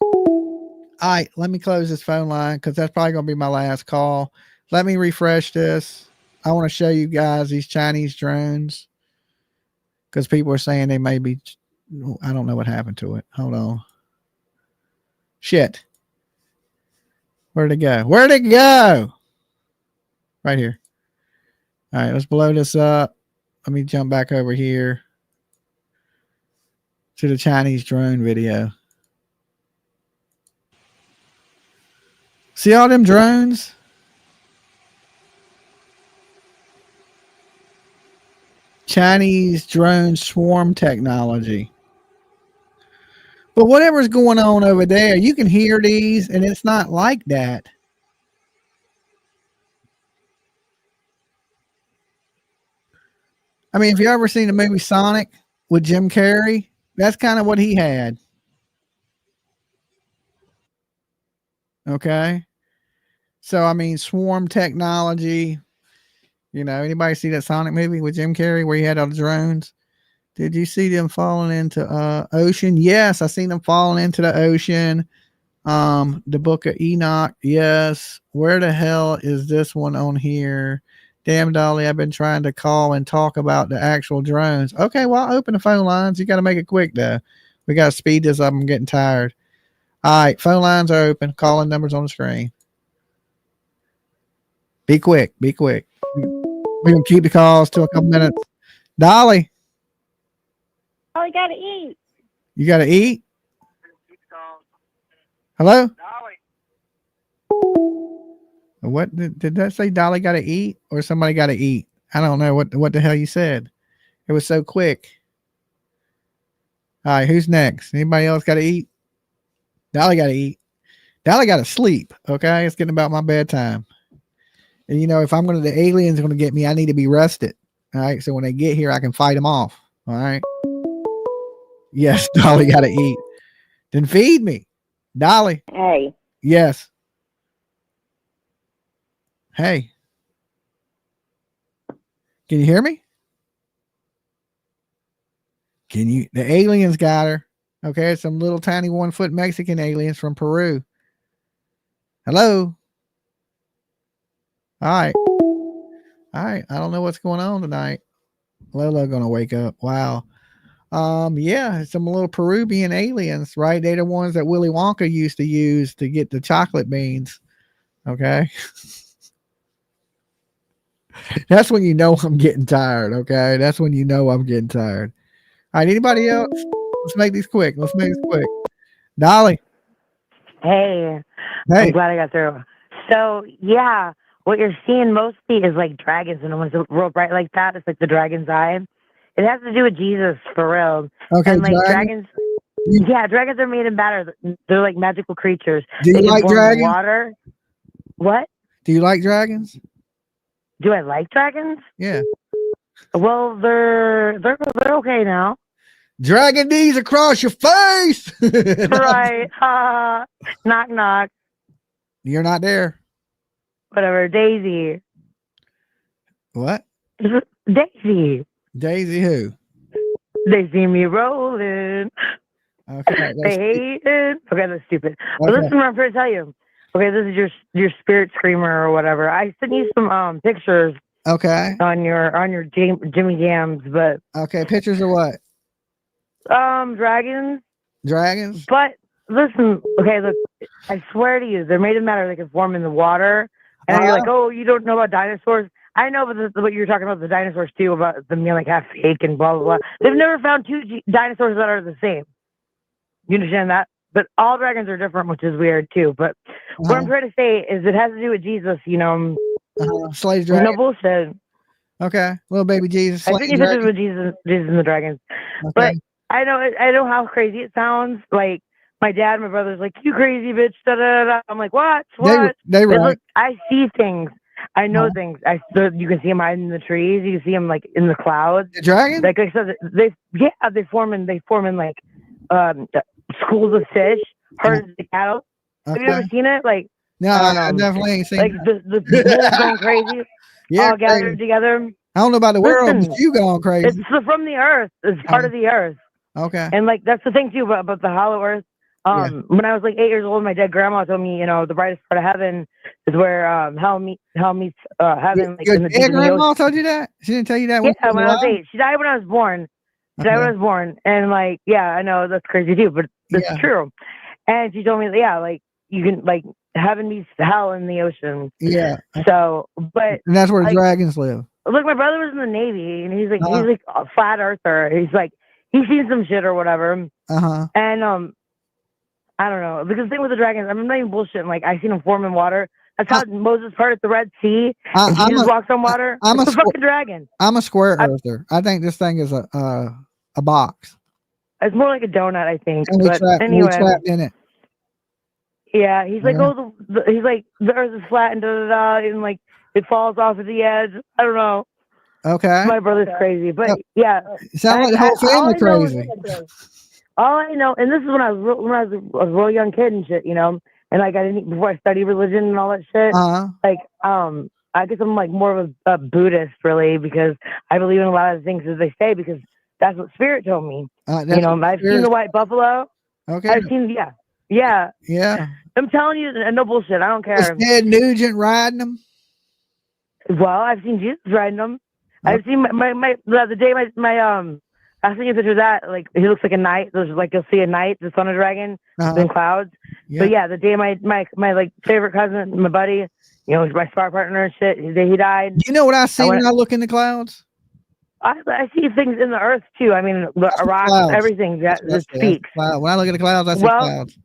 All right, let me close this phone line because that's probably going to be my last call. Let me refresh this. I want to show you guys these Chinese drones because people are saying they may be. I don't know what happened to it. Hold on. Shit. Where'd it go? Where'd it go? Right here. All right, let's blow this up. Let me jump back over here to the Chinese drone video. See all them drones? Chinese drone swarm technology. But whatever's going on over there, you can hear these, and it's not like that. I mean, if you ever seen the movie Sonic with Jim Carrey, that's kind of what he had. Okay. So, I mean, swarm technology, you know, anybody see that Sonic movie with Jim Carrey where he had all the drones? Did you see them falling into ocean? Yes, I seen them falling into the ocean. The Book of Enoch. Yes. Where the hell is this one on here? Damn, Dolly, I've been trying to call and talk about the actual drones. Okay, well, I'll open the phone lines. You got to make it quick, though. We got to speed this up. I'm getting tired. All right, phone lines are open. Calling numbers on the screen. Be quick. Be quick. We're going to keep the calls to a couple minutes. Dolly. Oh, you got to eat. You got to eat? Hello? What did that say? Dolly got to eat or somebody got to eat? I don't know what the hell you said. It was so quick. All right, who's next? Anybody else got to eat? Dolly got to eat. Dolly got to sleep. Okay, it's getting about my bedtime. And you know, if the aliens are going to get me, I need to be rested. All right, so when they get here, I can fight them off. All right. Yes, Dolly got to eat. Then feed me, Dolly. Hey. Yes. Hey. Can you hear me? The aliens got her. Okay, some little tiny 1 foot Mexican aliens from Peru. Hello. All right. I don't know what's going on tonight. Lolo gonna wake up. Wow. Yeah, some little Peruvian aliens, right? They're the ones that Willy Wonka used to use to get the chocolate beans. Okay. That's when you know I'm getting tired. Okay. That's when you know I'm getting tired. All right. Anybody else? Let's make these quick. Dolly. Hey. I'm glad I got through. So, yeah, what you're seeing mostly is like dragons, and when it's real bright like that, it's like the dragon's eye. It has to do with Jesus, for real. Okay, and like dragons. Yeah, dragons are made of matter. They're like magical creatures. Do you like dragons? Water. What? Do you like dragons? Do I like dragons? Yeah. Well, they're okay now. Dragon D's across your face. Right. Knock knock. You're not there. Whatever. Daisy. What? Daisy. Daisy who? They see me rolling. Okay. They hating. Okay, that's stupid. But listen, what I'm trying to tell you. Okay, this is your spirit screamer or whatever. I sent you some pictures. Okay. On your Jimmy Jams, but okay, pictures of what? Dragons. Dragons. But listen, okay, look, I swear to you, they're made of matter. They can form in the water. And you're like, oh, you don't know about dinosaurs? I know, but what you're talking about the dinosaurs too, about them being like half fake and blah blah blah. They've never found two dinosaurs that are the same. You understand that? But all dragons are different, which is weird too. But what I'm trying to say is, it has to do with Jesus. You know, slave dragon. No bullshit. Okay, little baby Jesus. I think this is with Jesus and the dragons. Okay. But I know how crazy it sounds. Like my dad, and my brother's like, "You crazy bitch!" Da, da, da. I'm like, "What? What?" They right. Look, I see things. I know things. You can see them hiding in the trees. You can see them like in the clouds. The dragons? Like I said, they form in like schools of fish, herds of cattle. Okay. Have you ever seen it? Like no, I definitely ain't seen like it. the wolves going crazy. Yeah, all gathered together. I don't know about the world, but you going crazy. It's from the earth. It's part of the earth. Okay. And like that's the thing too about the hollow earth. When I was like 8 years old, my dead grandma told me, the brightest part of heaven is where hell meets heaven. Like, Your in the dead grandma told you that? She didn't tell you that? When I was 8. She died when I was born. And like, yeah, I know that's crazy too, but it's true. And she told me, like you can like heaven meets hell in the ocean. Yeah. So, but and that's where dragons live. Look, my brother was in the Navy, and he's like a flat earther. He's like he's seen some shit or whatever. And I don't know, because the thing with the dragons, I'm not even bullshitting. Like I seen them form in water. That's how Moses parted the Red Sea. And Jesus walked on water. It's a fucking dragon. I'm a square earther. I think this thing is a box. It's more like a donut, I think. And anyway, we trapped in it. Yeah, he's like, he's like the earth is flat and da da da, and like it falls off at the edge. I don't know. Okay. My brother's crazy, but yeah, Sound like the whole family crazy. All I know, and this is when I was a real young kid and shit, you know, and like I didn't before I studied religion and all that shit. Like I guess I'm like more of a Buddhist really because I believe in a lot of the things that they say because that's what Spirit told me. You know, I've seen the white buffalo. Okay. I've seen yeah. I'm telling you, no bullshit. I don't care. Was Ted Nugent riding them? Well, I've seen Jesus riding them. I've seen the day I think picture of that, like he looks like a knight. There's like you'll see a knight, the son of dragon, in clouds. But yeah, the day my like favorite cousin, my buddy, you know, my spar partner and shit, the day he died. You know what I see when I look in the clouds? I see things in the earth too. I mean, the rocks, everything that speaks. When I look at the clouds, I see clouds.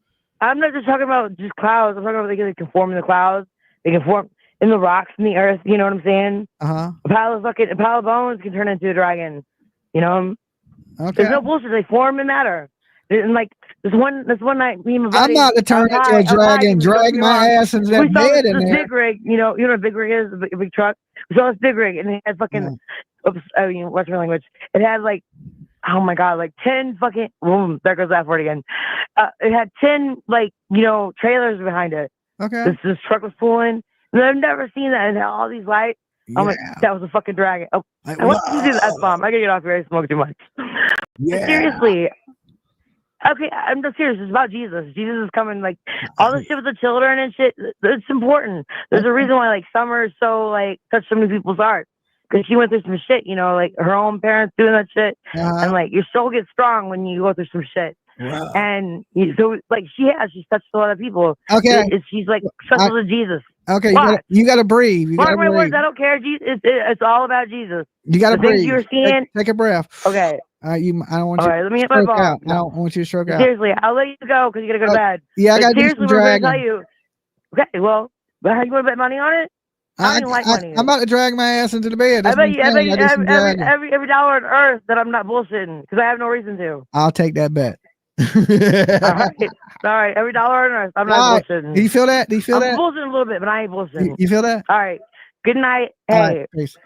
I'm not just talking about just clouds. I'm talking about they can form in the clouds. They can form in the rocks in the earth. You know what I'm saying? A pile of bones can turn into a dragon. You know? Okay. There's no bullshit. They form and matter. And like this one night, me and my buddy. I'm not to turn into a dragon, drag my ass into that bed in there. Big rig, you know what a big rig is? A big truck. We saw this big rig, and it had fucking. Oops, I mean Western language. It had like, oh my god, like 10 fucking. There goes that word again. It had 10 like trailers behind it. Okay. This truck was pulling. And I've never seen that. And all these lights. Yeah. I'm like, that was a fucking dragon. Oh, I want to do the F-bomb. I gotta get off here. I smoke too much. Yeah. Seriously. Okay, I'm just serious. It's about Jesus. Jesus is coming. Like all this shit with the children and shit. It's important. There's a reason why like Summer is so like touched so many people's hearts because she went through some shit. You know, like her own parents doing that shit, and like your soul gets strong when you go through some shit. Wow. And so like she's touched a lot of people. Okay. She's like special to Jesus. Okay, What? you gotta breathe. You Mark gotta my words, breathe. I don't care. It's all about Jesus. You gotta the breathe. things you're seeing. Take a breath. Okay. I don't want all you right, to let me hit my stroke ball. out. I don't want you to stroke out. Seriously, I'll let you go because you gotta go to bed. Yeah, I but gotta do seriously, some what I'm gonna dragging. tell you. Okay, well, you want to bet money on it? I don't even like money. I'm about to drag my ass into the bed. I bet you every $1 on earth that I'm not bullshitting because I have no reason to. I'll take that bet. All right, every $1 on earth. I'm not bullshitting. Do you feel that? Do you feel I'm that? bullshitting a little bit, but I ain't bullshitting. You feel that? All right. Good night. All Hey. right, peace.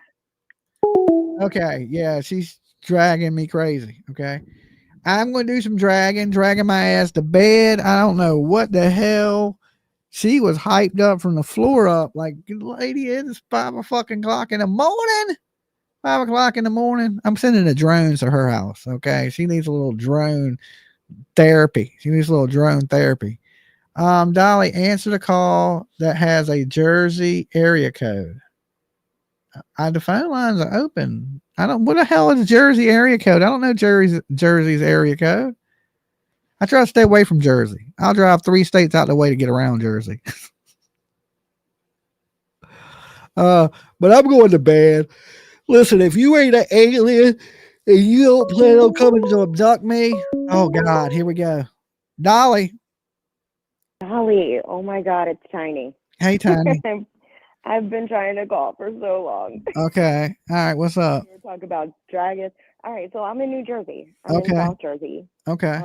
Okay, yeah, she's dragging me crazy. Okay, I'm going to do some dragging my ass to bed. I don't know what the hell. She was hyped up from the floor up. Like, lady, it's 5 o'clock in the morning. 5 o'clock in the morning. I'm sending the drones to her house. Okay, she needs a little drone therapy. Dolly, answer the call that has a Jersey area code. The phone lines are open. What the hell is Jersey area code? I don't know Jersey's area code. I try to stay away from Jersey. I'll drive 3 states out the way to get around Jersey. But I'm going to bed. Listen, if you ain't an alien and you don't plan on coming to abduct me, oh God, here we go. Dolly, oh my God, it's Tiny. Hey, Tiny. I've been trying to call for so long. Okay. All right. What's up? We're talking about dragons. All right. So I'm in New Jersey. I'm in South Jersey. Okay.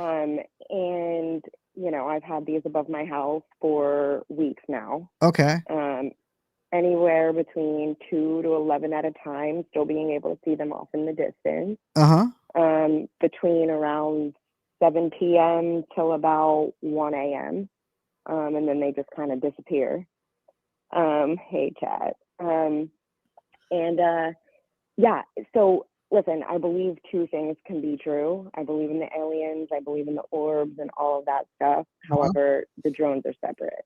And I've had these above my house for weeks now. Okay. Anywhere between 2 to 11 at a time, still being able to see them off in the distance. Between around 7 p.m. till about 1 a.m. And then they just kind of disappear. Hey, chat. Yeah, so listen, I believe 2 things can be true. I believe in the aliens, I believe in the orbs and all of that stuff. However, the drones are separate.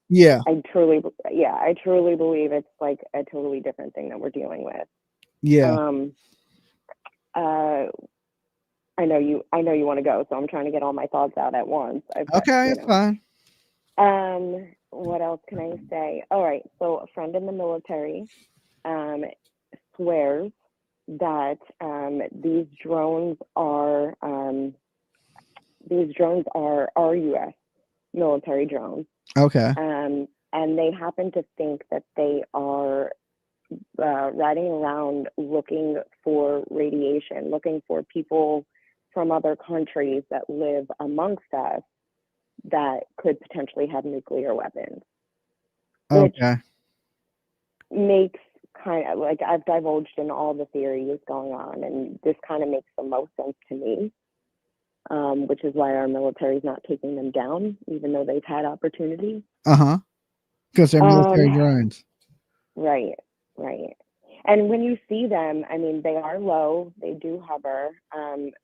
Yeah. I truly believe it's like a totally different thing that we're dealing with. Yeah. I know you want to go, so I'm trying to get all my thoughts out at once. Okay, it's fine. What else can I say? All right, so a friend in the military swears that these drones are RUS military drones. Okay. And they happen to think that they are riding around looking for radiation, looking for people from other countries that live amongst us that could potentially have nuclear weapons. Which makes kind of like I've divulged in all the theories going on, and this kind of makes the most sense to me, which is why our military is not taking them down, even though they've had opportunity. Because they're military drones. Right. And when you see them, I mean, they are low, they do hover,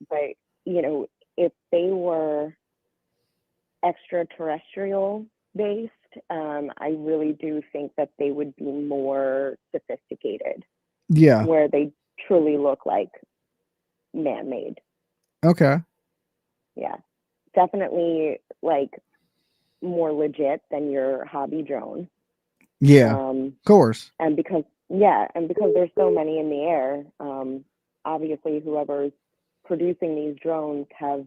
but, you know, if they were extraterrestrial based, I really do think that they would be more sophisticated. Yeah. Where they truly look like man-made. Okay. Yeah. Definitely like more legit than your hobby drone. Yeah. Of course. And because there's so many in the air, obviously whoever's producing these drones have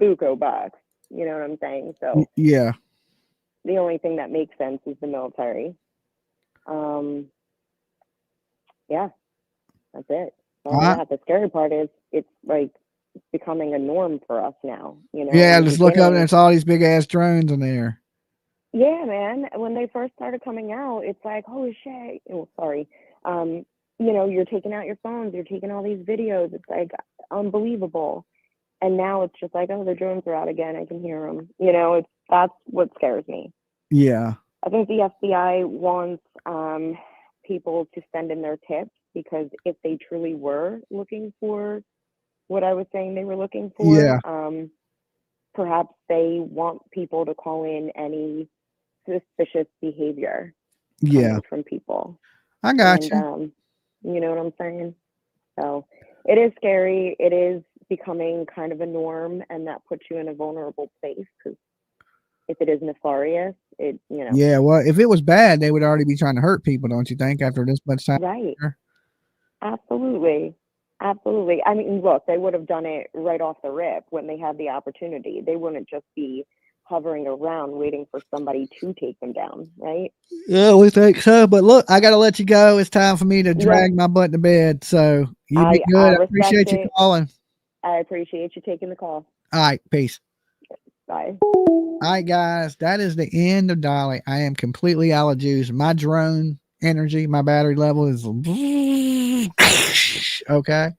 buco bucks. You know what I'm saying? So yeah, the only thing that makes sense is the military. Yeah, that's it. The scary part is it's like becoming a norm for us now. You know? Yeah, just look up and it's all these big ass drones in there. Yeah, man. When they first started coming out, it's like, holy shit. Oh, sorry. You know, you're taking out your phones, you're taking all these videos. It's like unbelievable. And now it's just like, oh, the drones are out again. I can hear them. You know, that's what scares me. Yeah. I think the FBI wants people to send in their tips, because if they truly were looking for what I was saying they were looking for, perhaps they want people to call in any suspicious behavior from people. I got you. You know what I'm saying? So it is scary. It is becoming kind of a norm, and that puts you in a vulnerable place, because if it is nefarious, you know. Yeah, well, if it was bad, they would already be trying to hurt people, don't you think, after this much time? Right. Absolutely. I mean, look, they would have done it right off the rip when they had the opportunity. They wouldn't just be hovering around waiting for somebody to take them down, right? Yeah, we think so. But look, I got to let you go. It's time for me to drag my butt to bed. So you be good. I appreciate you calling. I appreciate you taking the call. All right. Peace. Bye. All right, guys. That is the end of Dolly. I am completely out of juice. My drone energy, my battery level is okay.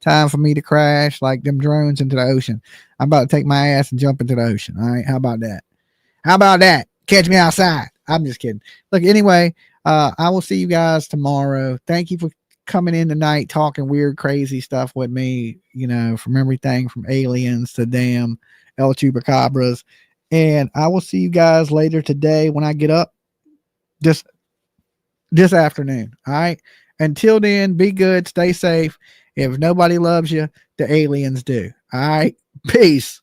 Time for me to crash like them drones into the ocean. I'm about to take my ass and jump into the ocean. All right. How about that? Catch me outside. I'm just kidding. Look, anyway, I will see you guys tomorrow. Thank you for coming in tonight, talking weird, crazy stuff with me, you know, from everything from aliens to damn El Chupacabras. And I will see you guys later today when I get up this afternoon. All right. Until then, be good, stay safe. If nobody loves you, the aliens do. All right. Peace.